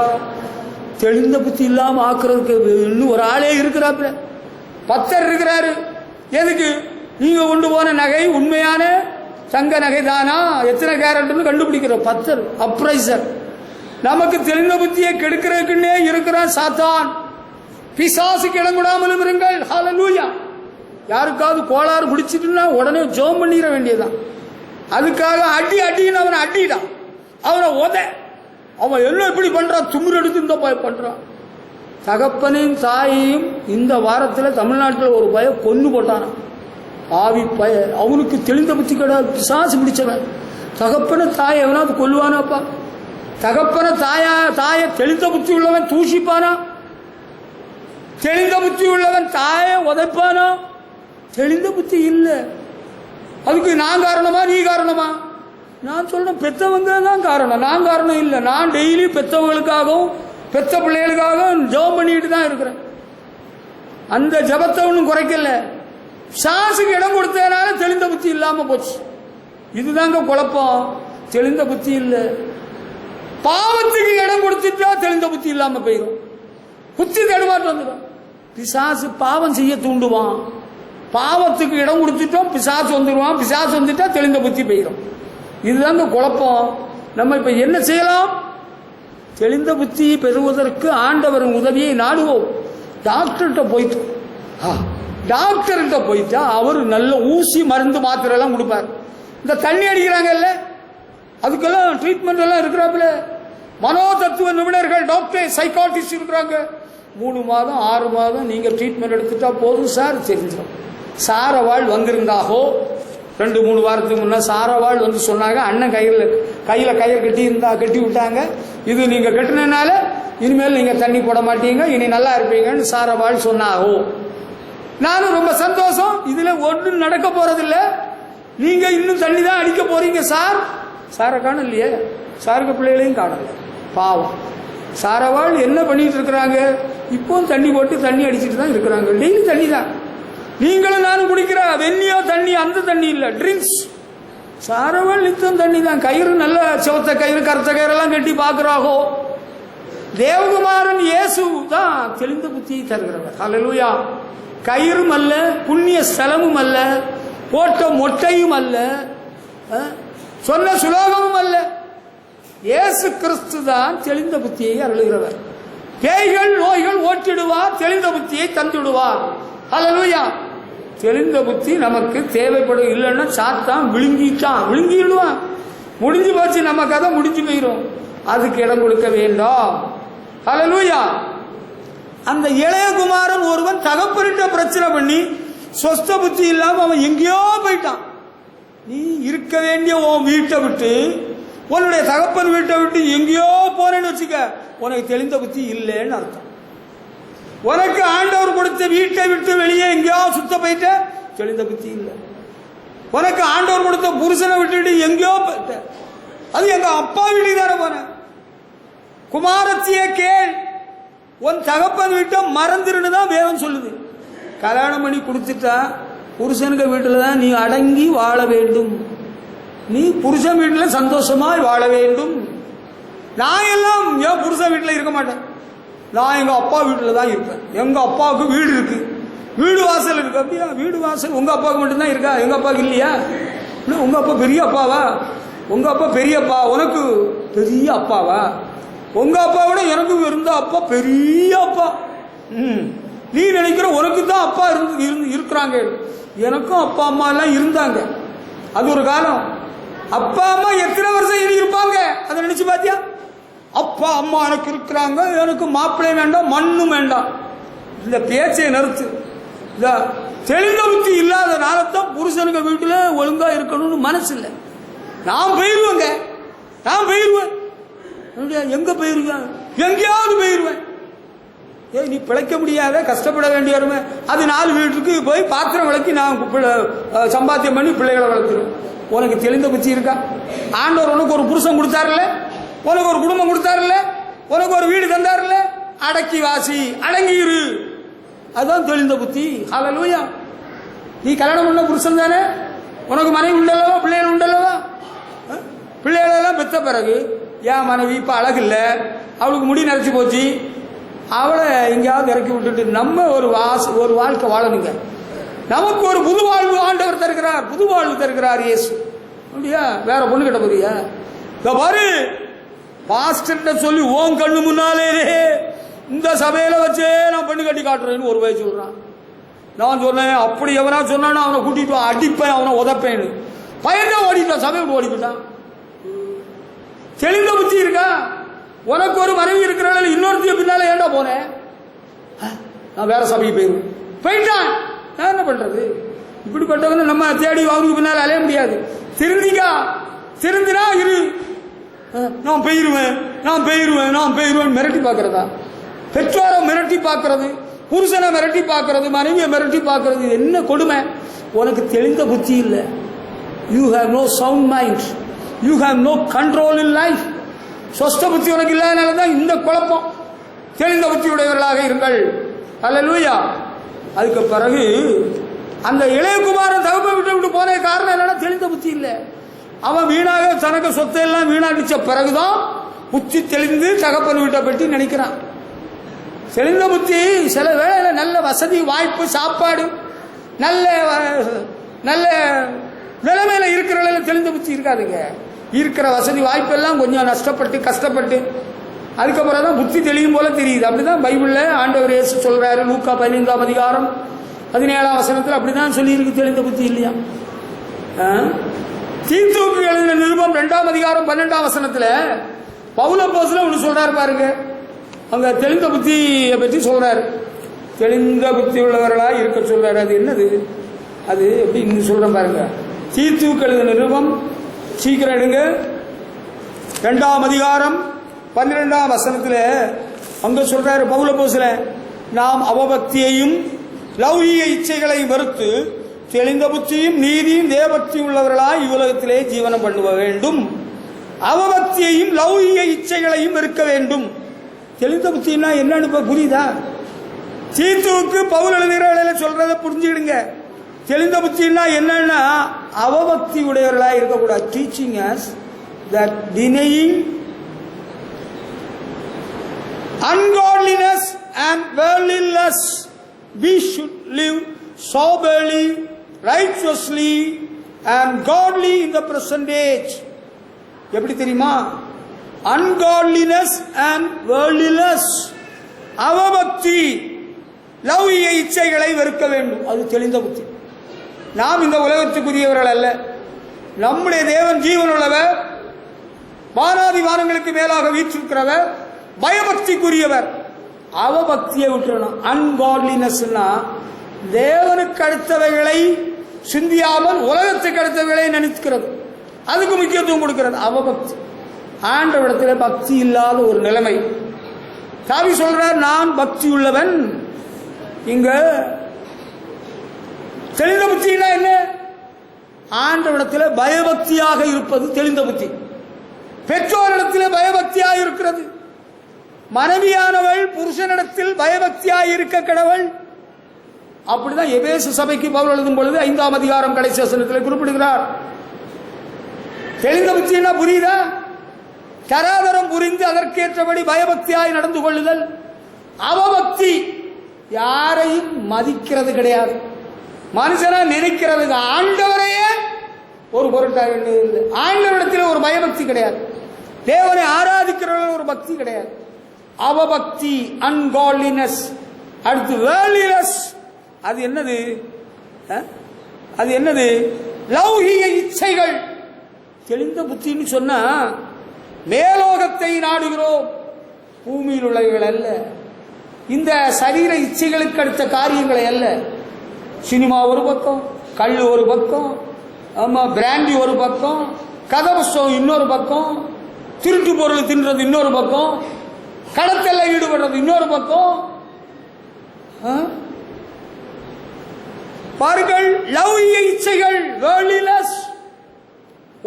தெளிந்த புத்தி இல்லாம ஆக்குறதுக்கு இன்னும் ஒரு ஆளே இருக்கிறாப்புல, பத்தர் இருக்கிறாரு. எதுக்கு? நீங்க கொண்டு போன நகை உண்மையான தங்க நகை தானா, எத்தனை கேரட்னு கண்டுபிடிக்கிற பத்தர் அப்ரைசர். நமக்கு தெளிந்த புத்தியை கெடுக்கிறதுக்குன்னே இருக்கிறான் சாத்தான். பிசாசுக்கு இடம் கொடாமலும் இருங்கள். ஹல்லேலூயா. யாருக்காவது கோளாறு பிடிச்சிட்டுன்னா உடனே ஜெபம் பண்ணிட வேண்டியதான். அதுக்காக அடி அடின்னு அவனை அடிடான், அவனை உத. அவன் என்ன இப்படி பண்றான், தும்முர் எடுத்து இந்த பண்றான். தகப்பனையும் தாயையும் இந்த வாரத்தில் தமிழ்நாட்டில் ஒரு பய கொன்னு போட்டானான். ஆவி பய, அவனுக்கு தெளிந்த புத்தி கிடையாது, பிசாசு பிடிச்சவன். தகப்பனை தாயை எவனாவது கொல்லுவானாப்பா? தகப்பன தாயை தெளிந்த புத்தி உள்ளவன் தூஷிப்பானா? தெளிந்த புத்தி உள்ளவன் தாயை உதைப்பானா? தெளிந்த புத்தி இல்லை. அதுக்கு நான் காரணமா நீ காரணமா? நான் சொல்றேன் பெத்தவங்க தான் காரணம், நான் காரணம் இல்லை. நான் டெய்லி பெத்தவங்களுக்காகவும் பெத்த பிள்ளைகளுக்காகவும் ஜெபம் பண்ணிட்டு தான் இருக்கிறேன். அந்த ஜெபத்தை ஒன்றும் குறைக்கல. சாசுக்கு இடம் கொடுத்ததுனால தெளிந்த புத்தி இல்லாம போச்சு. இதுதாங்க குழப்பம். தெளிந்த புத்தி இல்லை. பாவத்துக்கு இடம் கொடுத்துட்டா தெளிந்த புத்தி இல்லாம போயிடும், புத்தி தடுமாற்றம் வந்துடும். பிசாசு பாவம் செய்ய தூண்டுவான். பாவத்துக்கு இடம் கொடுத்துட்டோம் பிசாசு வந்துடுவான். பிசாசு வந்துட்டா தெளிந்த புத்தி போயிடும். இதுதாங்க குழப்பம். நம்ம இப்ப என்ன செய்யலாம்? தெளிந்த புத்தி பெறுவதற்கு ஆண்டவரின் உதவியை நாடுவோம். டாக்டர்கிட்ட போயிட்டா அவர் நல்ல ஊசி மருந்து மாத்திரை எல்லாம் கொடுப்பார். இந்த தண்ணி அடிக்கிறாங்கல்ல, அதுக்கெல்லாம் ட்ரீட்மெண்ட் எல்லாம் இருக்கிறாப்புல. மனோ தத்துவ நிபுணர்கள், டாக்டர், சைக்காட்டிஸ்ட் இருக்கிறாங்க. 3 மாதம் 6 மாதம் நீங்க ட்ரீட்மெண்ட் எடுத்துட்டா போதும் சார், தெரிஞ்சிடும். சாரவாள் வந்திருந்தாகோ 2-3 வாரத்துக்கு முன்னா சாரவாள் வந்து சொன்னாங்க, அண்ணன் கையில கயிறு கட்டி விட்டாங்க, இது நீங்க கட்டினால இனிமேல் நீங்க தண்ணி போட மாட்டீங்க, இனி நல்லா இருப்பீங்கன்னு சாரவாள் சொன்னாகோ. நானும் ரொம்ப சந்தோஷம், இதுல ஒன்றும் நடக்க போறதில்லை, நீங்க இன்னும் தண்ணி தான் அடிக்க போறீங்க சார். சாரை காண இல்லையே, சாருக்கு பிள்ளைகளையும் காணல. பாவம். சாரவாள் என்ன பண்ணிட்டு இருக்கிறாங்க? இப்போ தண்ணி போட்டு தண்ணி அடிச்சுட்டு தான் இருக்கிறாங்க. டெய்லி தண்ணி தான். நீங்களும் நானும் குடிக்கிற வெண்ணியோ தண்ணி, அந்த தண்ணி இல்லை, ட்ரிங்க்ஸ். சாரவாள் நித்தம் தண்ணி தான். கயிறு நல்ல சிவத்த கயிறு கருத்த கயிறெல்லாம் கட்டி பார்க்கிறாகோ. தேவகுமாரன் இயேசு தான் தெளிந்த புத்தியை தருகிறவர். ஹல்லேலூயா. கயிறும் அல்ல, புண்ணிய ஸ்தலமும் அல்ல, போட்ட மொட்டையும் அல்ல, சொன்ன சுலோகமும் அல்ல, இயேசு கிறிஸ்து தான் தெளிந்த புத்தியை அருளுகிறவர். பேய்கள் நோய்கள் ஓட்டிடுவார், தெளிந்த புத்தியை தந்துடுவார். ஹல்லேலூயா. தெளிந்த புத்தி நமக்கு தேவைப்படும். இல்லைன்னா சாத்தான் விழுங்கிடுவான். முடிஞ்சு போச்சு, நம்ம கதை முடிஞ்சு போயிடும். அதுக்கு இடம் கொடுக்க வேண்டாம். ஹல்லேலூயா. அந்த இளையகுமாரன் ஒருவன் தகப்பனிட்ட பிரச்சனை பண்ணி சொஸ்த புத்தி இல்லாம அவன் எங்கேயோ போயிட்டான். நீ இருக்க வேண்டிய உன் வீட்டை விட்டு, உன்னுடைய தகப்பன் வீட்டை விட்டு எங்கேயோ போறேன்னு வச்சுக்க, உனக்கு தெளிந்த புத்தி இல்லைன்னு அர்த்தம். உனக்கு ஆண்டவர் கொடுத்த வீட்டை விட்டு வெளியே எங்கேயோ சுத்த போயிட்ட, தெளிந்த புத்தி இல்லை. உனக்கு ஆண்டவர் கொடுத்த புருஷனை விட்டுட்டு எங்கேயோ போயிட்ட, அது எங்க அப்பா வீட்டுக்கு தானே போன. குமாரத்திய கேள், உன் தகப்பன் வீட்டை மறந்துருன்னு தான் வேதம் சொல்லுது. கல்யாணம் பண்ணி கொடுத்துட்டா புருஷனுக்கு வீட்டில் தான் நீ அடங்கி வாழ வேண்டும். நீ புருஷன் வீட்டில் சந்தோஷமாய் வாழ வேண்டும். நான் எல்லாம் என் புருஷன் வீட்டில் இருக்க மாட்டேன். நான் எங்க அப்பா வீட்டில் தான் இருப்பேன். எங்க அப்பாவுக்கு வீடு இருக்கு, வீடு வாசல் இருக்கு. அப்படியா? வீடு வாசல் உங்க அப்பாவுக்கு மட்டும்தான் இருக்கா? எங்க அப்பாவுக்கு இல்லையா? உங்க அப்பா பெரிய அப்பாவா? உங்க அப்பா பெரியப்பா, உனக்கு பெரிய அப்பாவா? உங்க அப்பாவோட எனக்கு இருந்த அப்பா பெரிய அப்பா. நீ நினைக்கிற உனக்கு தான் அப்பா இருக்கிறாங்க. எனக்கும் அப்பா அம்மா எல்லாம் இருந்தாங்க. அது ஒரு காலம். அப்பா அம்மா எத்தனை வருஷம் இனி இருப்பாங்க அதை நினைச்சு பாத்தியா? அப்பா அம்மா எனக்கு இருக்கிறாங்க, எனக்கு மாப்பிள்ளை வேண்டாம், மண்ணும் வேண்டாம். இந்த பேச்சை நிறுத்து. இந்த தெளிந்த புத்தி இல்லாதனால தான் புருஷனுக்கு வீட்டுல ஒழுங்கா இருக்கணும்னு மனசு இல்லை. நான் போயிருவேங்க, நான் போயிருவேன். எங்க போயிருவேன்? எங்கேயாவது போயிருவேன். நீ பிழைக்க முடியாத, கஷ்டப்பட வேண்டிய வருமே. அது 4 வீட்டுக்கு போய் பாத்திரம் விளக்கி நான் சம்பாத்தியம் பண்ணி பிள்ளைகளை வளர்த்துருவேன். உனக்கு தெளிந்த புத்தி இருக்கா? ஆண்டவர் உனக்கு ஒரு புருஷன் கொடுத்தாருல்ல, உனக்கு ஒரு குடும்பம் கொடுத்தாருல்ல, உனக்கு ஒரு வீடு தந்தாருல்ல, அடக்கி வாசி, அடங்கிரு. அதுதான் தெளிந்த புத்தி. ஹல்லேலூயா. நீ கல்யாணம் பண்ண புருஷன் தானே, உனக்கு மனைவி உண்டல்லவா, பிள்ளைகள் உண்டல்லவா? பிள்ளைகளெல்லாம் பெற்ற பிறகு என் மனைவி இப்ப அழகு இல்லை, அவளுக்கு முடி நரைச்சி போச்சு, அவளை எங்கேயாவது இறக்கி விட்டுட்டு நம்ம ஒரு வாழ்க்கை வாழணுங்க. நமக்கு ஒரு புது வாழ்வு ஆண்டவர் தருகிறார், புது வாழ்வு தருகிறார் இயேசு. அப்படியா? வேற பொண்ணு கிட்ட போறியா? பாரு, பாஸ்டர் சொல்லி ஓம் கண்ணு முன்னாலே இந்த சபையில வச்சே நான் பெண்ணு கட்டி காட்டுறேன்னு ஒரு வயசு சொல்றான். நான் சொன்னேன், அப்படி எவனா சொன்னான்னு அவனை கூட்டிட்டு அடிப்பேன், அவனை உதப்பேன்னு. பையன் ஓடிட்டான், சபை விட்டு ஓடி போயிட்டான். தெளிந்த புத்தி இருக்கா? உனக்கு ஒரு மனைவி இருக்கிறாள், இன்னொருத்திய பின்னால ஏண்டா போனேன்? நான் வேற சபைக்கு போயிட்டான். நான் என்ன பண்றது? இப்படிப்பட்டவங்க நம்ம தேடி அவருக்கு பின்னால அலைய முடியாது. திருந்திக்கா, திருந்தினா இரு. நான் போயிருவேன், நான் போயிருவேன், நான் போயிருவேன் மிரட்டி பார்க்கறதா? பெற்றோரை மிரட்டி பார்க்கறது, புருஷனை மிரட்டி பார்க்கறது, மனைவியை மிரட்டி பார்க்கறது, என்ன கொடுமை? உனக்கு தெளிந்த புத்தி இல்லை. You have no sound mind, you have no control in life. சொஸ்த புத்தி உனக்கு இல்லாதனால தான் இந்த குழப்பம். தெளிந்த புத்தி உடையவர்களாக இருங்கள். ஹல்லேலூயா. அதுக்கு பிறகு அந்த இளையகுமாரன் தகப்பை விட்டு போன காரணம் என்னன்னா, தெளிந்த புத்தி இல்லை. அவன் வீணாக தனக்கு சொத்தை எல்லாம் வீணாடிச்ச பிறகுதான் புத்தி தெளிந்து தகப்பன் வீட்டை பற்றி நினைக்கிறான். தெளிந்த புத்தி சில வேளையில நல்ல வசதி வாய்ப்பு சாப்பாடு நல்ல நல்ல நிலைமையில இருக்கிற தெளிந்த புத்தி இருக்காதுங்க. இருக்கிற வசதி வாய்ப்பெல்லாம் கொஞ்சம் நஷ்டப்பட்டு கஷ்டப்பட்டு அதுக்கப்புறம் தான் புத்தி தெளியும் போல தெரியுது. அப்படிதான் பைபிள்ல ஆண்டவர் இயேசு சொல்றாரு. லூக்கா 15ஆம் அதிகாரம் 17ஆம் வசனத்தில் அப்படிதான் சொல்லியிருக்கு. தெளிந்த புத்தி இல்லையா? தீத்துவுக்கு எழுதின நிருபம் 2ஆம் அதிகாரம் 12ஆம் வசனத்தில் பவுல் அப்போஸ்தலன் ஒன்று சொல்றாரு பாருங்க. அங்க தெளிந்த புத்தியை பற்றி சொல்றாரு. தெளிந்த புத்தி உள்ளவர்களா இருக்க சொல்றாரு. அது என்னது? அது எப்படி சொல்றேன் பாருங்க. தீத்துவுக்கு எழுதின நிருபம், சீக்கிரம் எடுங்க, 2ஆம் அதிகாரம் 12ஆம் வசனத்தில் அங்க சொல்றாரு பவுல் அப்போஸ்தலன், நாம் அவபக்தியையும் லௌகிக இச்சைகளை வெறுத்து தெளிந்த புத்தியும் நீதியும் தேவபக்தி உள்ளவர்களாய் இவ்வுலகத்திலே ஜீவனம் பண்ணுவ வேண்டும். அவபக்தியையும் லௌகிக இச்சைகளையும் வெறுக்க வேண்டும். தெளிந்த புத்தினா என்னன்னு புரியுதா? தீத்துவுக்கு பவுல் எழுதுகிற சொல்றதை புரிஞ்சுக்கிடுங்க. தெளிந்த புத்தினா என்னன்னா, அவபக்தி உடையவர்களாக இருக்கக்கூடாது. Teaching us that denying ungodliness and worldliness we should live soberly, righteously and godly in the present age. எப்படி தெரியுமா? ungodliness and worldliness, அவபக்தி லௌகிக இச்சைகளை வெறுக்க வேண்டும். அது தெளிந்த புத்தி. நாம் இந்த உலகத்துக்குரியவர்கள் அல்ல. நம்முடைய தேவன் ஜீவன் உள்ளவர். வானாதி வானங்களுக்கு மேலாக வீற்றிருக்கிறவர், பயபக்திக்குரியவர். அவபக்தியை விட்டுறணும். அன்காட்லினஸ்னா தேவனுக்கு அடுத்தவைகளை சிந்தியாமல் உலகத்துக்கு அடுத்தவைகளை நினைக்கிறது, அதுக்கு முக்கியத்துவம் கொடுக்கிறது. அவபக்தி, ஆண்டவரிடத்தில் பக்தி இல்லாத ஒரு நிலைமை. தாவி சொல்றார், நான் பக்தி உள்ளவன். இங்க தெளிந்த புத்தினா என்ன? ஆண்டவரிடத்தில் பயபக்தியாக இருப்பது தெளிந்த புத்தி. பெற்றோரிடத்தில் பயபக்தியாக இருக்கிறது. மனைவியானவள் புருஷனிடத்தில் பயபக்தியாக இருக்க கடவுள். அப்படிதான் எபேசு சபைக்கு பவுல் எழுதும் பொழுது 5ஆம் அதிகாரம் கடைசி வசனத்தில் குறிப்பிடுகிறார். தெளிந்த புத்தினா புரியுதா? தராதரம் புரிந்து அதற்கேற்றபடி பயபக்தியாய் நடந்து கொள்ளுதல். அவபக்தி யாரையும் மதிக்கிறது கிடையாது, மனுஷனா நினைக்கிறது. ஆண்டவரையே ஒரு பொருட்டாக இல்லை. ஆண்டவரிடத்தில் ஒரு பயபக்தி கிடையாது, தேவனை ஆராதிக்கிறவர்கள் ஒரு பக்தி கிடையாது. அவபக்தி, அன்காட்லினஸ். அடுத்து வேர்லினஸ். அது என்னது? அது என்னது? லௌகிக இச்சைகள். தெளிந்த புத்தின்னு சொன்னா மேலோகத்தை நாடுகிறோம், பூமியில் உள்ளவைகள் அல்ல. இந்த சரீர இச்சைகளுக்கு அடுத்த காரியங்களை அல்ல. சினிமா ஒரு பக்கம், கல் ஒரு பக்கம், ஆமா பிராண்டி ஒரு பக்கம், கதவசம் இன்னொரு பக்கம், திருட்டு பொருள் தின்றது இன்னொரு பக்கம், கடத்தல ஈடுபடுறது இன்னொரு பக்கம். பாருங்கள், லௌகிக இச்சைகள், வேர்லினஸ்,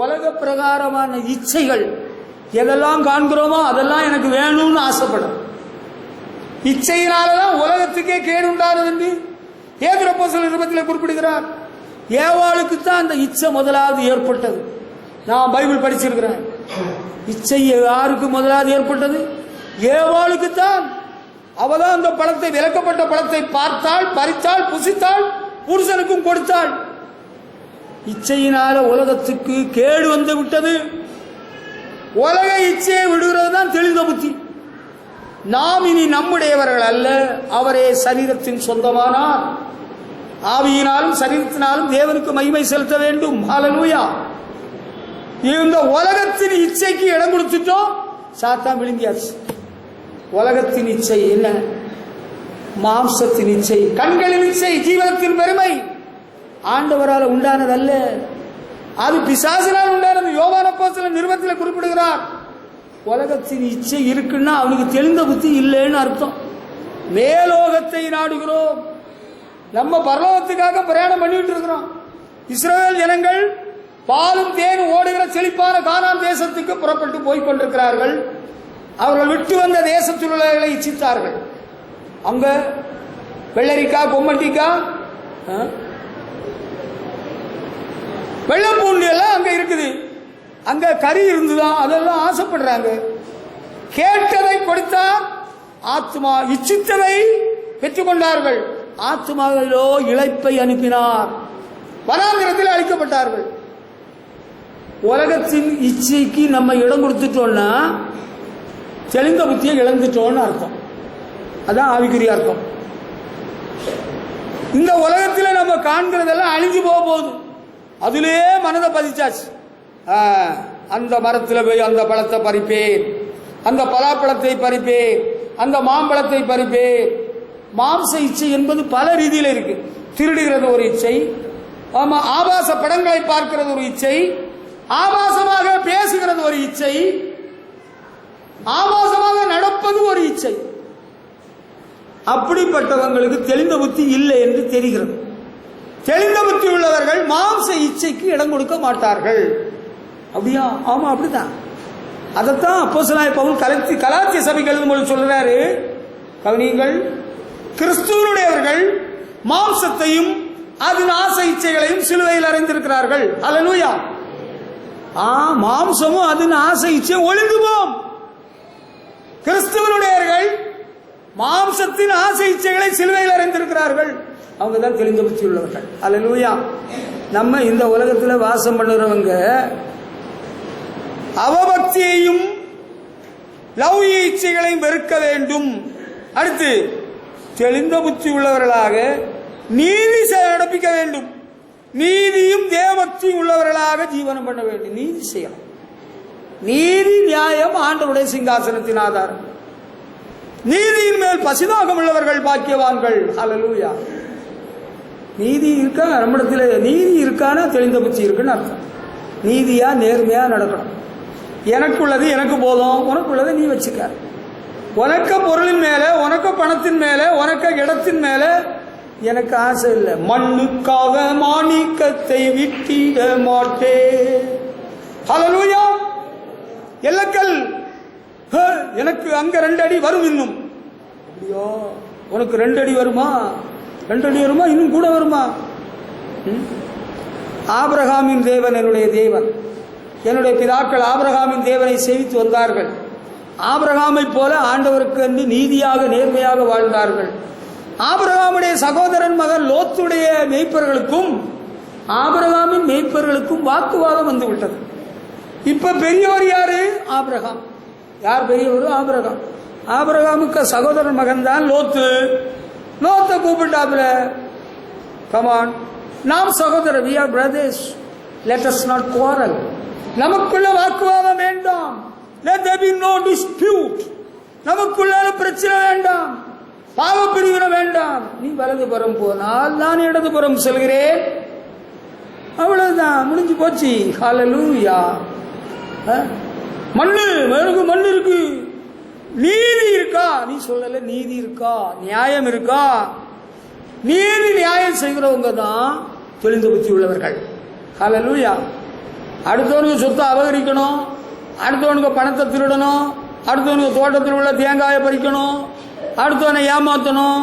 உலக பிரகாரமான இச்சைகள். எதெல்லாம் காண்கிறோமோ அதெல்லாம் எனக்கு வேணும்னு ஆசைப்படும். இச்சையினாலதான் உலகத்துக்கே கேடு உண்டானது என்று பேதுரு அப்போஸ்தலர் நிருபத்தில் குறிப்பிடுகிறார். ஏவாளுக்கு தான் அந்த இச்சை முதலாவது ஏற்பட்டது. நான் பைபிள் படிச்சிருக்கிறேன். இச்சை யாருக்கு முதலாவது ஏற்பட்டது? ஏவாளுக்கு தான். அவதான் அந்த பழத்தை, விலக்கப்பட்ட பழத்தை பார்த்தாள், பறித்தாள், புசித்தாள், புருஷனுக்கும் கொடுத்தாள். இச்சையினால உலகத்துக்கு கேடு வந்து விட்டது. உலக இச்சையை விடுகிறது தான் தெளிந்த புத்தி. நாம் இனி நம்முடையவர்கள் அல்ல, அவரே சரீரத்தின் சொந்தமானார். ஆவியினாலும் சரீரத்தினாலும் தேவனுக்கு மகிமை செலுத்த வேண்டும். ஹல்லேலூயா. இந்த உலகத்தின் இச்சைக்கு இடம் கொடுத்துட்டோம், சாத்தான் விழுங்கியாச்சு. உலகத்தின் இச்சை என்ன? மாம்சத்தின் இச்சை, கண்களின் இச்சை, ஜீவனத்தின் பெருமை ஆண்டவரால் உண்டானதல்ல, அது பிசாசினால் உண்டானது. யோவான் அப்போஸ்தலர் நிருபத்தில் குறிப்பிடுகிறார். உலகத்தின் இச்சை இருக்குன்னா அவனுக்கு தெளிந்த புத்தி இல்லைன்னு அர்த்தம். மேலோகத்தை நாடுகிறோம். நம்ம பரலோகத்துக்காக பிரயாணம் பண்ணிட்டு இருக்கிறோம். இஸ்ரவேல் ஜனங்கள் பாலும் தேனும் ஓடுகிற செழிப்பான கானான் தேசத்துக்கு புறப்பட்டு போய் கொண்டிருக்கிறார்கள். அவர்கள் விட்டு வந்த தேசத்தில் உள்ளவர்களை இச்சித்தார்கள். அங்க வெள்ளரிக்காய், கொம்மட்டிக்காய், வெள்ளப்பூண்டு எல்லாம் அங்க இருக்குது. அங்க கறி இருந்துதான், அதெல்லாம் ஆசைப்படுறாங்க. கேட்டதை கொடுத்தா ஆத்மா, இச்சித்ததை பெற்றுக் கொண்டார்கள். ஆத்மாவிலோ இளைப்பை அனுப்பினார், வனாந்திரத்தில் அழிக்கப்பட்டார்கள். உலகத்தின் இச்சைக்கு நம்ம இடம் கொடுத்துட்டோம்னா தெளிந்த புத்தியை இழந்துட்டோம்னு அர்த்தம். அதான் ஆவிக்குரிய அர்த்தம். இந்த உலகத்தில் நம்ம காண்கிறதெல்லாம் அழிஞ்சு போக போகுது. அதிலே மனதை பதிச்சாச்சு. அந்த மரத்தில் போய் அந்த பழத்தை பறிப்பேன், அந்த பலாப்பழத்தை பறிப்பேன், அந்த மாம்பழத்தை பறிப்பேன். மாம்ச இச்சை என்பது பல ரீதியில் இருக்கு. திருடுகிறது ஒரு இச்சை, ஆமா, ஆபாச படங்களை பார்க்கிறது ஒரு இச்சை, ஆபாசமாக பேசுகிறது ஒரு இச்சை, ஆபாசமாக நடப்பது ஒரு இச்சை. அப்படிப்பட்டவங்களுக்கு தெளிந்த புத்தி இல்லை என்று தெரிகிறது. தெளிந்த புத்தி உள்ளவர்கள் மாம்ச இச்சைக்கு இடம் கொடுக்க மாட்டார்கள். அப்படியா? ஆமா, அப்படித்தான். அதைத்தான் அப்போஸ்தலனாகிய பவுல் கலாத்திய சபைக்கு எழுதும்போது சொல்றாரு. கவனியுங்கள், கிறிஸ்துவனுடையவர்கள் மாம்சத்தையும் அதன் ஆசை இச்சைகளையும் சிலுவையில் அறைந்திருக்கிறார்கள். அல்லேலூயா. மாம்சமும் அதன் ஆசை இச்சையும் ஒளிந்து போம். கிறிஸ்துவனுடையவர்கள் மாம்சத்தின் ஆசை இச்சைகளை சிலுவையில் அறைந்திருக்கிறார்கள். அவங்க தான் தெளிந்த புத்தி உள்ளவர்கள். அல்லேலூயா. நம்ம இந்த உலகத்தில் வாசம் பண்ணுறவங்க அவபக்தியையும் லௌகிக இச்சைகளையும் வெறுக்க வேண்டும். அடுத்து தெளிந்த புத்தி உள்ளவர்களாக நீதி நடப்பிக்க வேண்டும். நீதியும் தேவபக்தியும் உள்ளவர்களாக ஜீவனம் பண்ண வேண்டும். நீதி செய்யணும். நீதி நியாயம் ஆண்டவருடைய சிங்காசனத்தின் ஆதாரம். நீதியின் மேல் பசிதாகம் உள்ளவர்கள் பாக்கியவான்கள். ஹல்லேலூயா. நீதி இருக்கா நம்மிடத்தில்? நீதி இருக்கானா தெளிந்த புத்தி இருக்குன்னு அர்த்தம். நீதியா நேர்மையா நடக்கணும். எனக்குள்ளது எனக்கு போதும், உனக்குள்ளதை நீ வச்சுக்க. உனக்க பொருளின் மேல, உனக்க பணத்தின் மேல, உனக்க இடத்தின் மேல எனக்கு ஆசை இல்லை. மண்ணுக்காக மாணிக்கத்தை விட்டிட மாட்டேன். ஹல்லேலூயா. எல்லக்கல் எனக்கு அங்க 2 அடி வரும். இன்னும் அப்படியோ உனக்கு 2 அடி வருமா? 2 அடி வருமா? இன்னும் கூட வருமா? ஆபிரகாமின் தேவன் என்னுடைய தேவன். என்னுடைய பிதாக்கள் ஆபிரகாமின் தேவனை சேவித்து வந்தார்கள். ஆபிரகாமை போல ஆண்டவருக்கு என்று நீதியாக நேர்மையாக வாழ்ந்தார்கள். ஆபிரகாமுடைய சகோதரன் மகன் லோத்துடைய மேய்ப்பர்களுக்கும் ஆபிரகாமின் மேய்ப்பர்களுக்கும் வாக்குவாதம் வந்து விட்டது. இப்ப பெரியவர் யாரு? ஆபிரகாம். யார் பெரியவர்? ஆபிரகாம். ஆபிரகாமுக்கு சகோதரன் மகன் தான் லோத்து. லோத்தை கூப்பிட்டாப்புல, கமான், நாம் சகோதரர், we are brothers, let us not quarrel. நமக்குள்ள வாக்குவாதம் வேண்டாம். let there be no dispute. நமக்குள்ள பிரச்சனை வேண்டாம், பாவ பிரிவினை வேண்டாம். நீ வலதுபுறம் போனால் நான் இடதுபுறம் செல்கிறேன். அவ்வளவுதான், முடிஞ்சு போச்சு. ஹல்லேலூயா. மண்ணு மண்ணு இருக்கு, நீதி இருக்கா? நீ சொல்லல. நீதி இருக்கா? நியாயம் இருக்கா? நீதி நியாயம் செய்கிறவங்க தான் தெளிந்த புத்தி உள்ளவர்கள். ஹல்லேலூயா. அடுத்தவனுக்கு சொத்தை அபகரிக்கணும், அடுத்தவனுக்கு பணத்தை திருடணும், அடுத்தவனுக்கு தோட்டத்தில் உள்ள தேங்காயை பறிக்கணும், அடுத்தவனை ஏமாத்தணும்.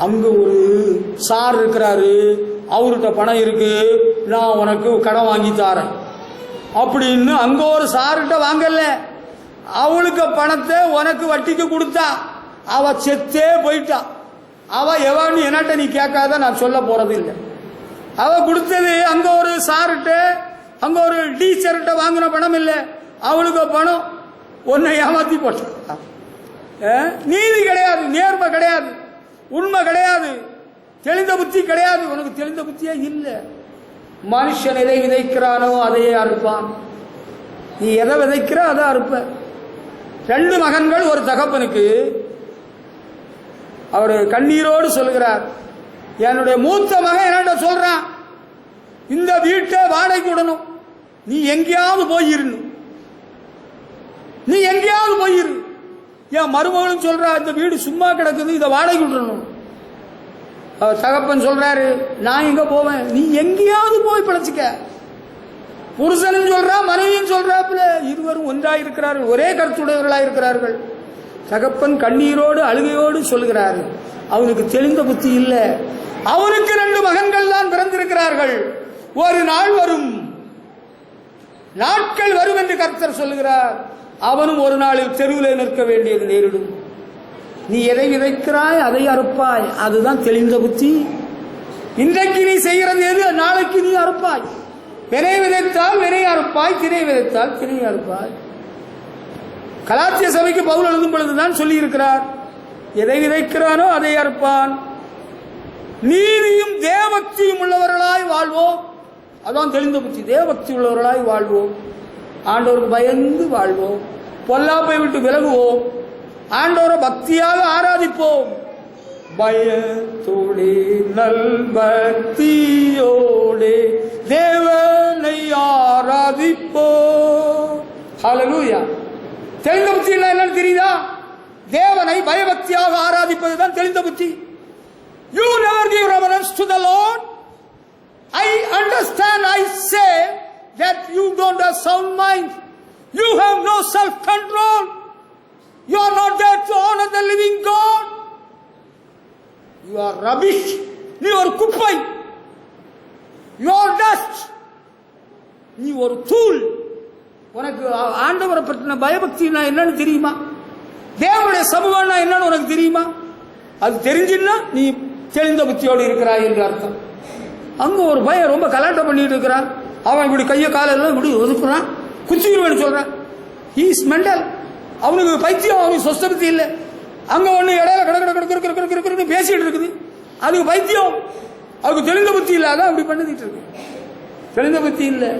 அங்க ஒரு சார் இருக்கிறாரு, அவர்கிட்ட பணம் இருக்கு, நான் உனக்கு கடன் வாங்கி தாரேன் அப்படின்னு அங்க ஒரு சார்கிட்ட வாங்கல, அவளுக்கு பணத்தை உனக்கு வட்டிக்கு கொடுத்தா, அவ செத்தே போயிட்டா. அவ எவன்னு என்னட்ட நீ கேட்காத, நான் சொல்ல போறது இல்லை. அவ கொடுத்தது அங்க ஒரு சார்கிட்ட, அங்க ஒரு டீச்சர்கிட்ட வாங்கின பணம் இல்லை, அவளுக்கு பணம், உன்னை ஏமாத்தி போட்டா. நீதி கிடையாது, நேர்மை கிடையாது, உண்மை கிடையாது, தெளிந்த புத்தி கிடையாது. உனக்கு தெளிந்த புத்தியே இல்லை. மனுஷன் எதை விதைக்கிறானோ அதையே அறுப்பான். நீ எதை விதைக்கிற அதை அறுப்ப. 2 மகன்கள் ஒரு தகப்பனுக்கு. அவர் கண்ணீரோடு சொல்கிறார், என்னுடைய மூத்த மகன் என்னோட சொல்றான், இந்த வீட்டை வாடகைக்கு விடணும், நீ எங்கேயாவது போயிரு, நீ எங்கேயாவது போயிரு. என் மருமகளும் சொல்றா, இந்த வீடு சும்மா கிடக்குது, இதை வாடகை விடணும். தகப்பன் சொல்றாரு, நான் எங்க போவேன், நீ எங்கேயாவது போய் பிழைச்சிக்க. புருஷனும் சொல்றா, மனைவியும் சொல்றாப்புல, இருவரும் ஒன்றாக இருக்கிறார்கள், ஒரே கருத்துடையவர்களாக இருக்கிறார்கள். தகப்பன் கண்ணீரோடு அழுகையோடு சொல்கிறாரு, அவனுக்கு தெளிந்த புத்தி இல்லை. அவனுக்கு 2 மகன்கள் தான் பிறந்திருக்கிறார்கள். ஒரு நாள் வரும், நாட்கள் வரும் என்று கர்த்தர் சொல்லுகிறார். அவனும் ஒரு நாளில் தெருவில் நிற்க வேண்டியது நேரிடும். நீ எதை விதைக்கிறாய் அதை அறுப்பாய். அதுதான் தெளிந்த புத்தி. இன்றைக்கு நீ செய்கிறது எது, நாளைக்கு நீ அறுப்பாய். வினை விதைத்தால் வினை அறுப்பாய், திணை விதைத்தால் திணை அறுப்பாய். கலாத்திய சபைக்கு பவுல் எழுதும் பொழுதுதான் சொல்லி இருக்கிறார், எதை விதைக்கிறானோ அதை அறுப்பான். நீதியும் தேவபக்தியும் உள்ளவர்களாய் வாழ்வோம். அதான் தெளிந்த புத்தி. தேவபக்தி உள்ளவர்களாய் வாழ்வோம், ஆண்டவருக்கு பயந்து வாழ்வோம், பொல்லாப்பை விட்டு விலகுவோம், ஆண்டவரை பக்தியாக ஆராதிப்போம். பயத்தோடே நல்பக்தியோடே தேவனை ஆராதிப்போம். ஹல்லேலூயா. தெளிந்த புத்தி என்னன்னு தெரியுதா? தேவனை பயபக்தியாக ஆராதிப்பதுதான் தெளிந்த புத்தி. You never give reverence to the Lord. I understand, I say that you don't have sound mind. You have no self-control. You are not there to honor the living God. You are rubbish. நீ ஒரு குப்பை. You are dust. நீ ஒரு தூள். உனக்கு ஆண்டவரை பற்றின பயபக்தினா என்னன்னு தெரியுமா? தேவனுடைய சமூகம்னா என்னன்னு உனக்கு தெரியுமா? அது தெரிஞ்சுன்னா நீ தெளிந்த புத்தியோடு இருக்கிறாய் என்று அர்த்தம். அங்க ஒரு பையன் ரொம்ப கலாட்டம் பண்ணிட்டு இருக்கிறான். அவன் இப்படி கையை காலையில் இப்படி ஒதுக்குறான், குச்சிடுவேன்னு சொல்றான். He is mental. அவனுக்கு பைத்தியம், அவனுக்கு சொஸ்த புத்தி இல்லை. அங்க ஒண்ணு இடையில கடற்கரை பேசிட்டு இருக்குது, அதுக்கு பைத்தியம். அதுக்கு தெளிந்த புத்தி இல்லாத அப்படி பண்ணிட்டு இருக்கு. தெளிந்த புத்தி இல்லை.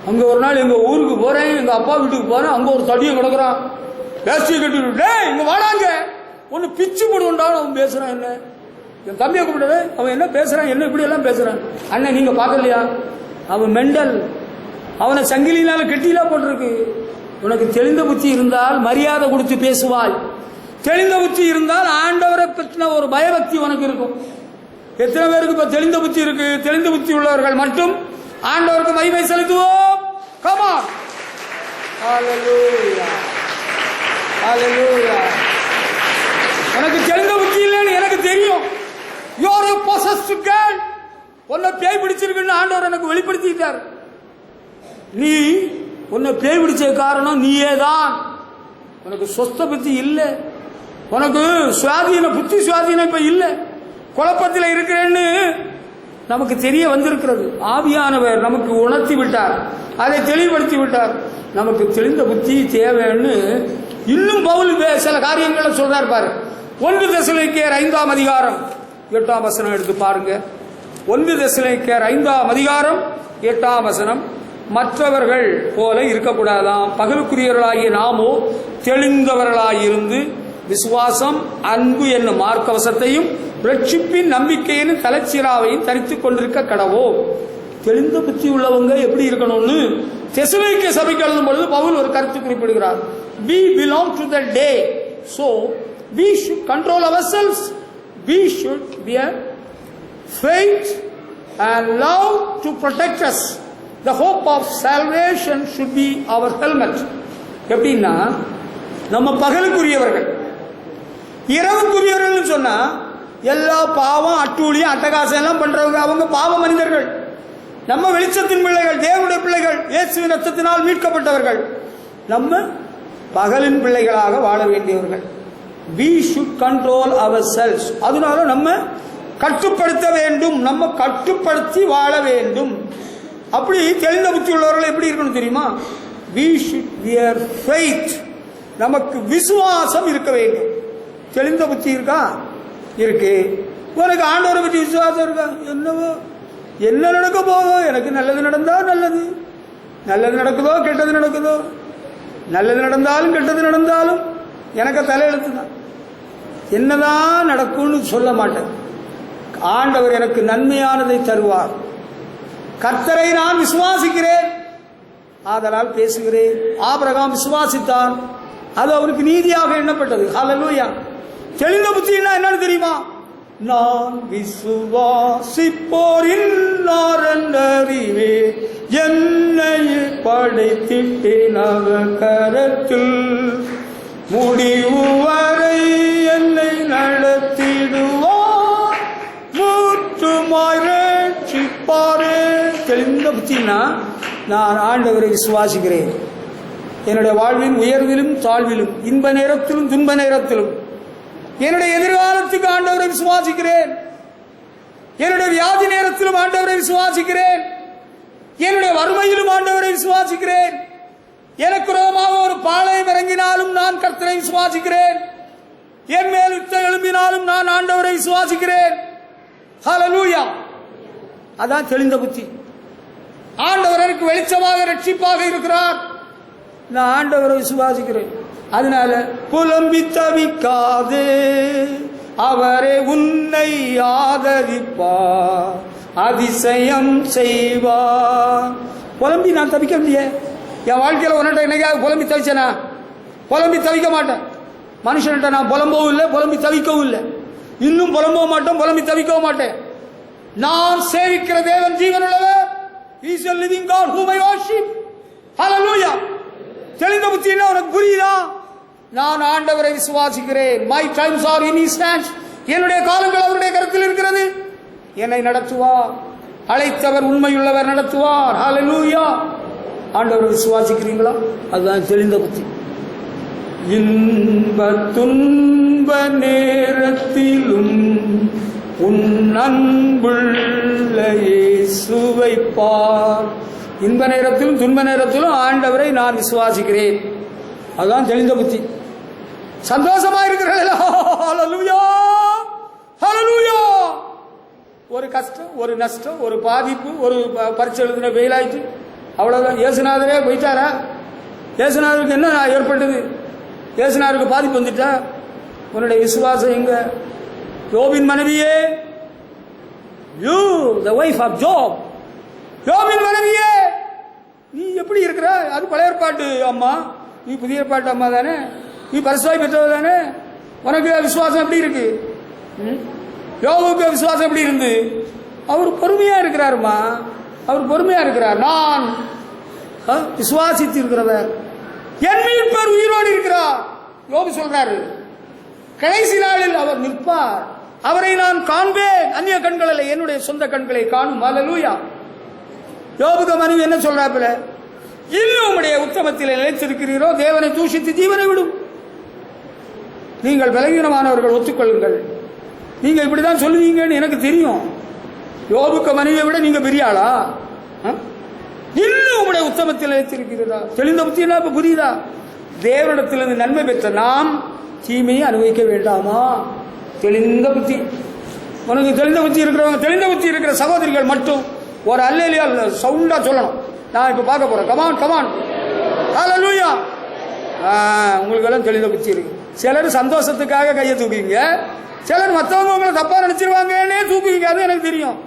அங்க ஒரு நாள் எங்க ஊருக்கு போறேன், எங்க அப்பா வீட்டுக்கு போறேன், அங்க ஒரு தடியை கிடக்குறான், வேஷ்டியை கட்டி, இங்க வாடாங்க ஒன்னு பிச்சு போடுவோண்டான்னு அவன் பேசுறான். என்ன என் தம்பியை கூப்பிட்டது, அவன் என்ன பேசுறான், என்ன இப்படி எல்லாம் பேசுறான். அண்ணன் நீங்க பாக்கலையா, அவன் மெண்டல், அவனை சங்கிலினால கெட்டிலாம் போட்டிருக்கு. உனக்கு தெளிந்த புத்தி இருந்தால் மரியாதை கொடுத்து பேசுவாய். தெளிந்த புத்தி இருந்தால் ஆண்டவரை பற்றின ஒரு பயபக்தி உனக்கு இருக்கும். எத்தனை பேருக்கு இப்ப தெளிந்த புத்தி இருக்கு? தெளிந்த புத்தி உள்ளவர்கள் மட்டும் ஆண்டவருக்கு மகிமை செலுத்துவோம். Come on. Hallelujah. Hallelujah. எனக்கு தெளிந்த புத்தி இல்லைன்னு எனக்கு தெரியும். You are a possessed girl. உன்னை பேய் பிடிச்சிருக்குன்னு ஆண்டவர் எனக்கு வெளிப்படுத்திட்டார். நீ உன்னை பேய் பிடிச்ச காரணம் நீயே தான். உனக்கு சொஸ்த புத்தி இல்லை, உனக்கு சுவாதீன புத்தி சுவாதீனம் இப்ப இல்லை, குழப்பத்தில் இருக்கிறேன்னு நமக்கு தெரிய வந்திருக்கிறது. ஆவியானவர் நமக்கு உணர்த்தி விட்டார், அதை தெளிவுபடுத்தி விட்டார். நமக்கு தெளிந்த புத்தி தேவைன்னு இன்னும் பவுல் சில காரியங்களை சொல்றார் பாரு. 1 தெசலோனிக்கேயர் 5ஆம் அதிகாரம் 8ஆம் வசனம் எடுத்து பாருங்க. 1 தெசலோனிக்கேயர் 5ஆம் அதிகாரம் 8ஆம் வசனம். மற்றவர்கள் போல இருக்கக்கூடாதாம், பகலுக்குரியவர்களாகிய நாமோ தெளிந்தவர்களாயிருந்து விசுவாசம், அன்பு என்னும் மார்க்கவசத்தையும் ரட்சிப்பின் நம்பிக்கையின் தலைச்சீராவையும் தரித்துக் கொண்டிருக்க கடவோம். தெளிந்த புத்தி உள்ளவங்க எப்படி இருக்கணும்னு தெசலோனிக்கே சபைக்கு எழுதும் பொழுது பவுல் ஒரு கருத்து குறிப்பிடுகிறார். We belong to the day, so we should control ourselves. We should bear faith and love to protect us. The hope of salvation should be our helmet. எப்படின்னா, நம்ம பகலுக்குரியவர்கள், இரவுக்குரியவர்கள் சொன்னா எல்லா பாவம் அட்டூழியம் அட்டகாசம் எல்லாம் பண்றவங்க அவங்க பாவ மனிதர்கள். நம்ம வெளிச்சத்தின் பிள்ளைகள், தேவனுடைய பிள்ளைகள், இயேசுவின் ரத்தத்தினால் மீட்கப்பட்டவர்கள். நம்ம பகலின் பிள்ளைகளாக வாழ வேண்டியவர்கள். We should control ourselves. அதனால நம்ம கட்டுப்படுத்த வேண்டும், நம்ம கட்டுப்படுத்தி வாழ வேண்டும். அப்படி தெளிந்த புத்தி உள்ளவர்கள் எப்படி இருக்கணும் தெரியுமா? We should bear faith. நமக்கு விசுவாசம் இருக்க வேண்டும். தெளிந்த புத்தி இருக்கா? இருக்கு. உனக்கு ஆண்டவரை பற்றி விசுவாசம் இருக்கா? என்னவோ என்ன நடக்க போகும், எனக்கு நல்லது நடந்தா நல்லது, நல்லது நடக்குதோ கெட்டது நடக்குதோ, நல்லது நடந்தாலும் கெட்டது நடந்தாலும் எனக்கு தலையெழுத்து தான், என்னதான் நடக்கும்னு சொல்ல மாட்டேன். ஆண்டவர் எனக்கு நன்மையானதை தருவார். கர்த்தரை நான் விசுவாசிக்கிறேன், ஆதலால் பேசுகிறேன். ஆபிரகாம் விசுவாசித்தான், அது அவருக்கு நீதியாக எண்ணப்பட்டது. ஹல்லேலூயா. தெளிந்த புத்தினா என்னன்னு தெரியுமா? நான் விசுவாசிப்போரின் அறிவே, என்னை படைத்திட்டேன் அவர் கரத்தில், முடிவு வரை என்னை நடத்திடுவார், மூற்றுமாய் ரட்சிப்பாரே. தெளிந்த புத்தினா நான் ஆண்டவரை விசுவாசிக்கிறேன். என்னுடைய வாழ்வின் உயர்விலும் தாழ்விலும், இன்ப நேரத்திலும் துன்ப நேரத்திலும், என்னுடைய எதிர்காலத்துக்கு ஆண்டவரை விசுவாசிக்கிறேன். என்னுடைய வியாதி நேரத்திலும் ஆண்டவரை விசுவாசிக்கிறேன். என்னுடைய வறுமையிலும் ஆண்டவரை விசுவாசிக்கிறேன். எனக்கு ரோமாக ஒரு பாளையம் இறங்கினாலும் நான் கர்த்தரை விசுவாசிக்கிறேன். என் மேல் யுத்தம் எழும்பினாலும் நான் ஆண்டவரை விசுவாசிக்கிறேன். ஹல்லேலூயா. அதான் தெளிந்த புத்தி. ஆண்டவர் எனக்கு வெளிச்சமாக ரட்சிப்பாக இருக்கிறார், நான் ஆண்டவரை விசுவாசிக்கிறேன். அதனால புலம்பி தவிக்காதே, அவரே உன்னை ஆதரிப்பார், அதிசயம் செய்வார். புலம்பி நான் தவிக்க முடியே. என் வாழ்க்கையில் உன்னிட்ட என்னைக்காவது புலம்பி தவிச்சனா? புலம்பி தவிக்க மாட்டேன். மனுஷன்கிட்ட நான் புலம்பவும் இல்லை, புலம்பி தவிக்கவும் இல்லை. இன்னும் புலம்பவும் மாட்டேன், புலம்பி தவிக்கவும் மாட்டேன். நான் சேவிக்கிற தேவன் ஜீவனுள்ளவர். He is a living God whom I worship. Hallelujah. தெளிந்த புத்தினா உனக்கு புரியுதா? நான் ஆண்டவரை விசுவாசிக்கிறேன். My times are in his hands. என்னுடைய காலங்கள் அவருடைய கரத்தில் இருக்கிறது. என்னை நடத்துவார், அழைத்தவர் உண்மையுள்ளவர் நடத்துவார். ஹல்லேலூயா. ஆண்டவரை விசுவாசிக்கிறீங்களா? அதுதான் தெளிந்த புத்தி. இன்ப துன்ப நேரத்திலும் உன் அன்புள்ள இயேசுவை பார். இன்ப நேரத்திலும் துன்ப நேரத்திலும் ஆண்டவரை நான் விசுவாசிக்கிறேன். அதுதான் தெளிந்த புத்தி. சந்தோஷமா இருக்கிறீர்களா? ஹல்லேலூயா, ஹல்லேலூயா. ஒரு கஷ்டம், ஒரு நஷ்டம், ஒரு பாதிப்பு, ஒரு பரீட்சை எழுதின ஃபெயில் ஆயிடுச்சு, அவ்வளவுதான். இயேசுநாதரே போயிட்டாரா? இயேசுநாதருக்கு என்ன ஏற்பட்டது? இயேசுநாதருக்கு பாதிப்பு வந்துட்டா? உன்னுடைய விசுவாசம் எங்க? யோபின் மனைவியே, you the wife of Job, யோபின் மனைவியே நீ எப்படி இருக்கிற? அது பழைய ஏற்பாட்டு அம்மா, நீ புதிய ஏற்பாட்டு அம்மா தானே, நீ பரிசுத்தாய் பெற்றவ தானே, உனக்கு விசுவாசம் எப்படி இருக்கு? யோபுக்கு விசுவாசம் எப்படி இருந்து? அவர் பொறுமையா இருக்கிறாருமா, அவர் பொறுமையா இருக்கிறார். நான் விசுவாசித்து இருக்கிறவர், என் மீட்பர் உயிரோடு இருக்கிறார் யோபு சொல்றாரு. கடைசி நாளில் அவர் நிற்பார், அவரை நான் காண்பேன், அந்நிய கண்கள் அல்ல, என்னுடைய சொந்த கண்களை காணும். அல்லேலூயா. யோபுக்கு மனைவி என்ன சொல்றாப்புல? இன்னும் உம்முடைய உத்தமத்தில் நிலைத்திருக்கிறீரோ, தேவனை தூஷித்து ஜீவனை விடும். நீங்கள் பலவீனமானவர்கள், ஒத்துக்கொள்ளுங்கள். நீங்க இப்படிதான் சொல்லுவீங்கன்னு எனக்கு தெரியும். யோபுக்கு மனைவியை விட நீங்க பெரிய ஆளா? இன்னும் உம்முடைய உத்தமத்தில் நிலைத்திருக்கிறதா? தெளிந்த புத்தி என்ன இப்ப புரியுதா? தேவனிடத்திலிருந்து நன்மை பெற்ற நாம் தீமையை அனுபவிக்க வேண்டாமா? தெளிந்த புத்தி. உனக்கு தெளிந்த புத்தி இருக்கிறவங்க, தெளிந்த புத்தி இருக்கிற சகோதரிகள் மட்டும் ஒரு அல்லேலியா சவுண்டா சொல்லணும். நான் இப்ப பார்க்க போறேன். கமான் கமான், ஹல்லேலூயா. உங்களுக்கு எல்லாம் தெளிந்த புத்தி இருக்கு. சிலர் சந்தோஷத்துக்காக கையை தூக்குவீங்க, சிலர் மற்றவங்க உங்களை தப்பா நினைச்சிருவாங்கன்னே தூக்குவீங்க. அது எனக்கு தெரியும்.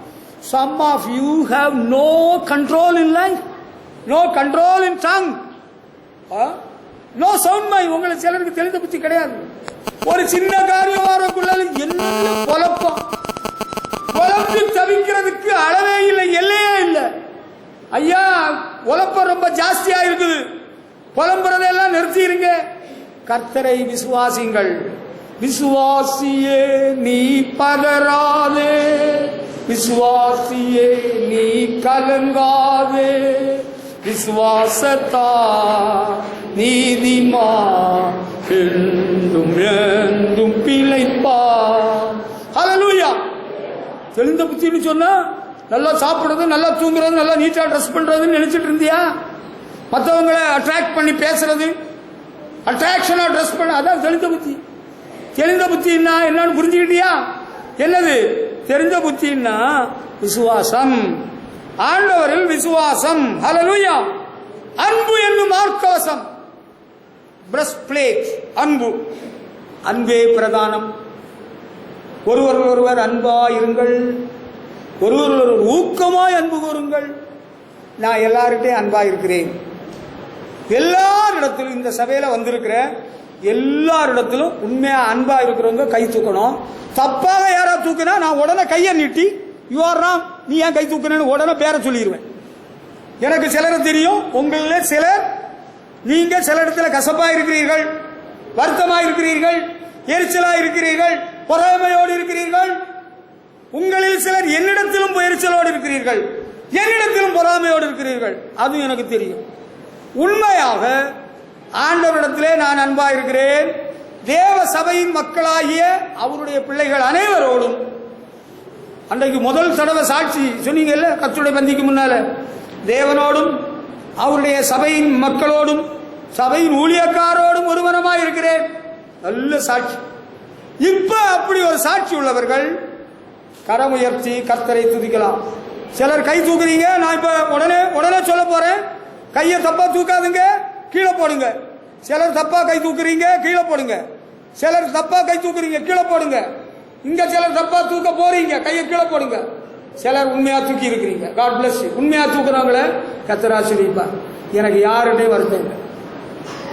Some of you have no control in life, no control in tongue, no sound mind. உங்களுக்கு சிலருக்கு தெளிந்த புத்தி கிடையாது. ஒரு சின்ன காரியம் வரக்குள்ள என்ன குழப்பம், குழப்பி தவிக்கிறதுக்கு அளவே இல்லை, எல்லையே இல்லை. ஐயா, குழப்பம் ரொம்ப ஜாஸ்தியா இருக்குது, புலம்புறதெல்லாம் நிறுத்திடுங்க. கர்த்தரை விசுவாசிங்கள். விசுவாசியே நீ பதறாதே, விசுவாசியே நீ கலங்காதே, விசுவாசத்தா நீதிமா என்றும் என்றும் பிழைப்பா. ஹல்லேலூயா. தெளிந்த புத்தின்னு சொன்னா நல்லா சாப்பிடுறது, நல்லா தூங்குறது, நல்லா நீட்டா ட்ரெஸ் பண்றதுன்னு நினைச்சிட்டு இருந்தியா? மற்றவங்களை அட்ராக்ட் பண்ணி பேசுறது, அட்ராக்ஷனா ட்ரெஸ் பண்ண, அதான் தெளிந்த புத்தி. தெளிந்த புத்தின்னா என்னன்னு புரிஞ்சுக்கிட்டியா? என்னது தெரிந்த புத்தின்னா? விசுவாசம், ஆண்டவரில் விசுவாசம். ஹல்லேலூயா. அன்பு என்னும் மார்க்கவசம், பிரஸ்ட் பிளேட், அன்பு. அன்பே பிரதானம். ஒருவர் அன்பா இருங்கள், ஒருவர் ஊக்கமாய் அன்பு கூறுங்கள். நான் எல்லார்கிட்டையும் அன்பா இருக்கிறேன். எல்லாரிடத்திலும், இந்த சபையில வந்திருக்கிற எல்லாரிடத்திலும் உண்மையா அன்பா இருக்கிறவங்க கை தூக்கணும். தப்பாக யாரா தூக்கினா நான் உடனே கையை நீட்டி, யூ ஆர் ராங், நீ ஏன் கை தூக்கினு உடனே பேரை சொல்லிடுவேன். எனக்கு சிலரை தெரியும். உங்கள சிலர், நீங்க சில இடத்துல கசப்பா இருக்கிறீர்கள், வருத்தமா இருக்கிறீர்கள், எரிச்சலா இருக்கிறீர்கள், பொறாமையோடு இருக்கிறீர்கள். உங்களில் சிலர் என்னிடத்திலும் எரிச்சலோடு இருக்கிறீர்கள், என்னிடத்திலும் பொறாமையோடு இருக்கிறீர்கள். அதுவும் எனக்கு தெரியும். உண்மையாக ஆண்டவரிடத்திலே நான் அன்பா இருக்கிறேன். தேவ சபையின் மக்களாகிய அவருடைய பிள்ளைகள் அனைவரோடும், அன்றைக்கு முதல் தடவை சாட்சி சொன்னீங்கல்ல கர்த்தருடைய பந்திக்கு முன்னால, தேவனோடும் அவருடைய சபையின் மக்களோடும் சபையின் ஊழியக்காரோடும் ஒருவனமாய் இருக்கிறேன். நல்ல சாட்சி. இப்ப அப்படி ஒரு சாட்சி உள்ளவர்கள் கரம் உயர்த்தி கர்த்தரை துதிக்கலாம். சிலர் கை தூக்குறீங்க, நான் இப்ப உடனே சொல்ல போறேன். கையை தப்பா தூக்காதுங்க, கீழே போடுங்க. சிலர் தப்பா கை தூக்குறீங்க, கீழே போடுங்க. சிலர் தப்பா கை தூக்குறீங்க, கீழே போடுங்க. இங்க சிலர் தப்பா தூக்க போறீங்க, கையை கீழே போடுங்க. சிலர் உண்மையா தூக்கி இருக்கிறீங்க. God bless you. உண்மையா தூக்குறவங்கள கர்த்தர் ஆசீர்வதிப்பார். எனக்கு யாருடையும் வருத்தம் இல்லை.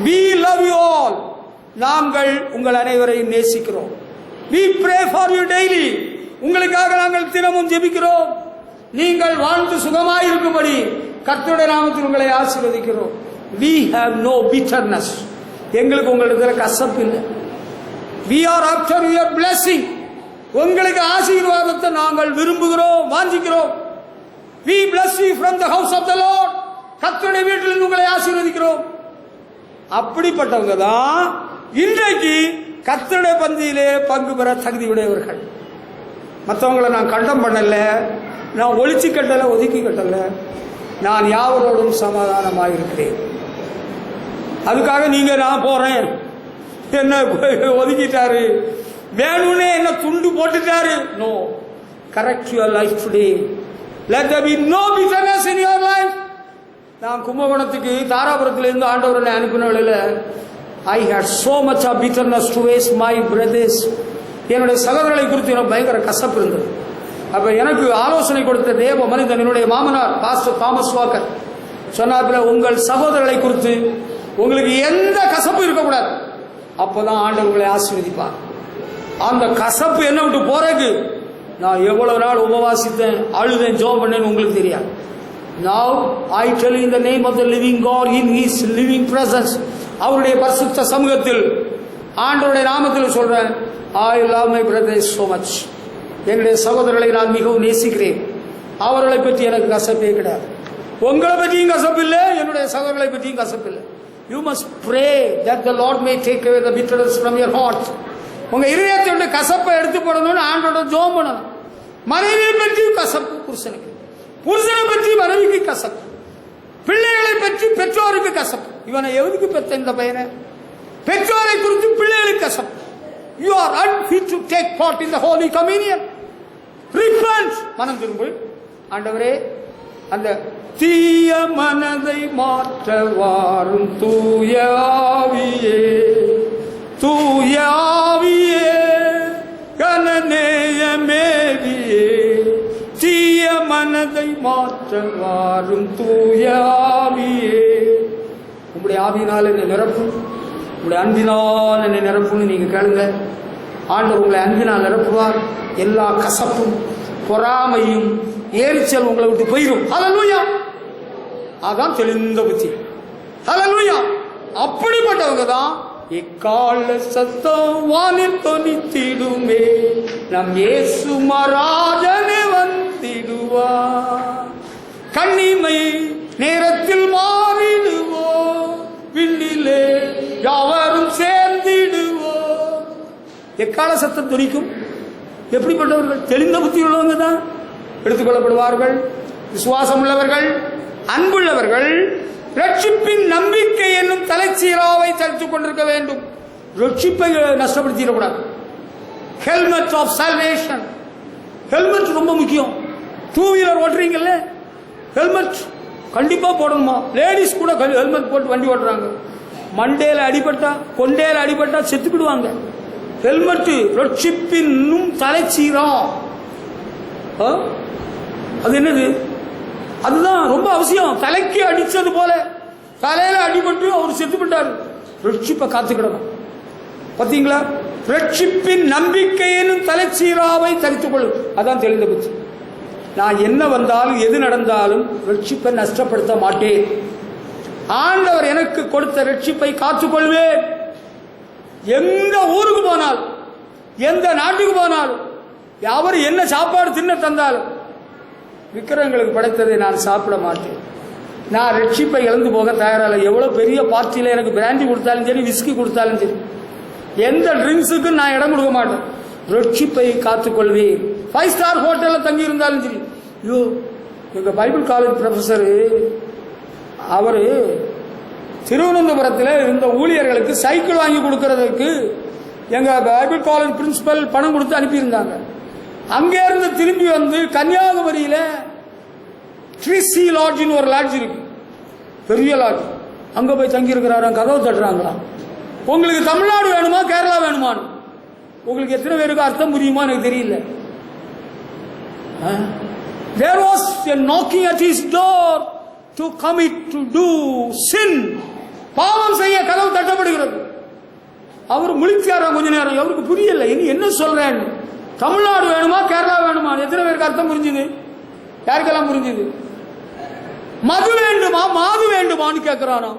we love you all. நாங்கள் உங்கள் அனைவரையும் நேசிக்கிறோம். we pray for you daily. உங்களுக்காக நாங்கள் தினமும் ஜெபிக்கிறோம். நீங்கள் வாழ்ந்து சுகமாய் இருக்கும்படி கர்த்தருடைய நாமத்தில் உங்களை ஆசீர்வதிக்கிறோம். we have no bitterness. எங்களுக்கு உங்களிடத்துல கசப்பு இல்லை. we are after your blessing. உங்களுக்கு ஆசீர்வாதத்தை நாங்கள் விரும்புகிறோம், வாஞ்சிக்கிறோம். we bless you from the house of the Lord. கர்த்தருடைய வீட்டில் உங்களை ஆசீர்வதிக்கிறோம். அப்படிப்பட்டவங்க தான் இன்றைக்கு கர்த்தருடைய பந்தியிலே பங்கு பெற தகுதியுடையவர்கள். மற்றவங்களை நான் கண்டம் பண்ணல, நான் ஒழிச்சு கட்டல, ஒதுக்கி கட்டல. நான் யாவரோடும் சமாதானமாக இருக்கிறேன். அதுக்காக நீங்க நான் போறேன் என்ன ஒதுக்கிட்டாரு, வேணும்னே என்ன துண்டு போட்டுட்டாரு. No, correct your life today. Let there be no bitterness in your life. நான் கும்பகோணத்துக்கு தாராபுரத்திலிருந்து ஆண்டவரை அனுப்பின வேளையில் I had so much of bitterness towards my brothers. என்னுடைய சகோதரர்களை குறித்து எனக்கு பயங்கர கசப்பு இருந்தது. அப்ப எனக்கு ஆலோசனை கொடுத்த தேவ மனிதன் என்னுடைய மாமனார் பாஸ்டர் தாமஸ் வாக்கர் சொன்னாப்புல, உங்கள் சகோதரர்களை குறித்து உங்களுக்கு எந்த கசப்பு இருக்கக்கூடாது, அப்பதான் ஆண்டவர் உங்களை ஆசீர்வதிப்பார். அந்த கசப்பு என்ன விட்டு போறதுக்கு நான் எவ்வளவு நாள் உபவாசித்தேன், அழுதேன், ஜெபம் பண்ணேன்னு உங்களுக்கு தெரியாது. Now I tell you in the name of the living God, in His living presence, அவருடைய பரிசுத்த சமூகத்தில் ஆண்டவருடைய நாமத்தில் சொல்றேன், I love my brothers so much. என்னுடைய சகோதரர்களை நான் மிகவும் நேசிக்கிறேன். அவர்களை பற்றி எனக்கு கசப்பே கிடையாது. உங்களை பற்றியும் கசப்பு இல்லை, என்னுடைய சகோதரர்களை பற்றியும் கசப்பு இல்லை. You must pray that the Lord may take away the bitterness from your heart. உங்க இருதயத்தை விட்டு கசப்பை எடுத்து போடணும்னு ஆண்டவரோட ஜெபம் பண்ணணும். மனைவியை பற்றி கசப்பு புருஷனுக்கு, புருஷனை பற்றி மனைவிக்கு கசப்பு, பிள்ளைகளை பற்றி பெற்றோருக்கு கசப்பு. இவனை எவனுக்கு பெற்ற இந்த பையனை, பெற்றோரை குறித்து பிள்ளைகளுக்கு கசப்பு. You are unfit to take part in the Holy Communion. Repent. மனம் திரும்பு. ஆண்டவரே, அந்த தீய மனதை மாற்ற வாரும் தூய ஆவியே, தூய ஆவியே, கனநேய மேவியே, தீய மனதை மாற்ற வாரும் தூய ஆவியே. உங்களுடைய ஆவியினால் என்னை நிரப்பும், உங்களுடைய அன்பினால் என்னை நிரப்பும்னு நீங்க கேளுங்க. ஆண்டவர் உங்களை அன்பினால் நிரப்புவார். எல்லா கசப்பும் பொறாமையும் எரிச்சல் உங்களை விட்டு போயிடும். ஹல்லேலூயா. அதான் தெளிந்த புத்தி. ஹல்லேலூயா. அப்படிப்பட்டவங்க தான் எக்கால சத்தம் வானில் தொனித்திடுமே, நம் இயேசு மகாராஜனே வந்திடுவார். கண்ணிமை நேரத்தில் மாறிடுவோம், விண்ணிலே யாவரும் சேர்ந்திடுவோம். எக்கால சத்தம் துணிக்கும். எப்படிப்பட்டவர்கள்? தெளிந்த புத்தி உள்ளவங்க தான் எடுத்துக்கொள்ளப்படுவார்கள். விசுவாசம் உள்ளவர்கள், அன்புள்ளவர்கள், ரட்சிப்பின் நம்பிக்கை என்னும் தலைச்சீராவை தடுத்துக் கொண்டிருக்க வேண்டும். ரட்சிப்பை நஷ்டப்படுத்திடக்கூடாது. Helmet of salvation. ஹெல்மெட் ரொம்ப முக்கியம். டூ வீலர் ஓட்டுறீங்கல்ல, ஹெல்மெட் கண்டிப்பா போடணுமா? லேடிஸ் கூட ஹெல்மெட் போட்டு வண்டி ஓட்டுறாங்க. மண்டேல அடிபட்டா, கொண்டேல அடிபட்டா செத்துக்கிடுவாங்க. ஹெல்மெட் ரட்சிப்பின் தலைச்சீரா. அது என்னது? அதுதான் ரொம்ப அவசியம். தலைக்கு அடிச்சது போல தலையில அடிபட்டு அவர் செத்து விட்டார். ரட்சிப்பை காத்துக்கிடணும். பாத்தீங்களா? ரட்சிப்பின் நம்பிக்கையினும் தலைச்சீராவை தரித்துக் கொள்ளும். அதான் தெளிந்த புத்தி. நான் என்ன வந்தாலும் எது நடந்தாலும் ரட்சிப்பை நஷ்டப்படுத்த மாட்டேன். ஆண்டவர் எனக்கு கொடுத்த ரட்சிப்பை காத்துக்கொள்வேன். எந்த ஊருக்கு போனாலும், எந்த நாட்டுக்கு போனாலும், அவர் என்ன சாப்பாடு தின்ன தந்தாலும் விக்கிரகங்களுக்கு படைத்ததை நான் சாப்பிட மாட்டேன். நான் ரட்சிப்பை இழந்து போக தயாராக. எவ்வளவு பெரிய பார்ட்டியில எனக்கு பிராண்டி கொடுத்தாலும் சரி, விஸ்கி கொடுத்தாலும் சரி, எந்த ட்ரிங்க்ஸுக்கும் நான் இடம் கொடுக்க மாட்டேன். ரட்சிப்பை காத்துக்கொள்வேன். 5 ஸ்டார் ஹோட்டல்ல தங்கி இருந்தாலும் சரி. ஐயோ, எங்க பைபிள் காலேஜ் ப்ரொஃபஸர் அவரு திருவனந்தபுரத்தில் இருந்த ஊழியர்களுக்கு சைக்கிள் வாங்கி கொடுக்கறதுக்கு எங்க பைபிள் காலேஜ் பிரின்சிபல் பணம் கொடுத்து அனுப்பியிருந்தாங்க. அங்கே இருந்து திரும்பி வந்து கன்னியாகுமரியில ட்ரிசி லாட்ஜின்னு ஒரு லாட்ஜ் இருக்கு, பெரிய லாட்ஜ். அங்க போய் தங்கி இருக்கிறாராம். கதவு தட்டுறாங்களாம். உங்களுக்கு தமிழ்நாடு வேணுமா கேரளா வேணுமான்னு. உங்களுக்கு எத்தனை பேருக்கு அர்த்தம் புரியுமா எனக்கு தெரியல. There was a knocking at his door to commit to do sin. பாவம் செய்ய கதவு தட்டப்படுகிறது. அவர் முழிச்சாராம் கொஞ்ச நேரம். அவருக்கு புரியல, இனி என்ன சொல்றேன். தமிழ்நாடு வேணுமா கேரளா வேணுமா? எத்தனை பேருக்கு அர்த்தம் புரிஞ்சுது? யாருக்கெல்லாம் புரிஞ்சுது? மது வேண்டுமா மாது வேண்டுமான்னு கேட்கிறாராம்.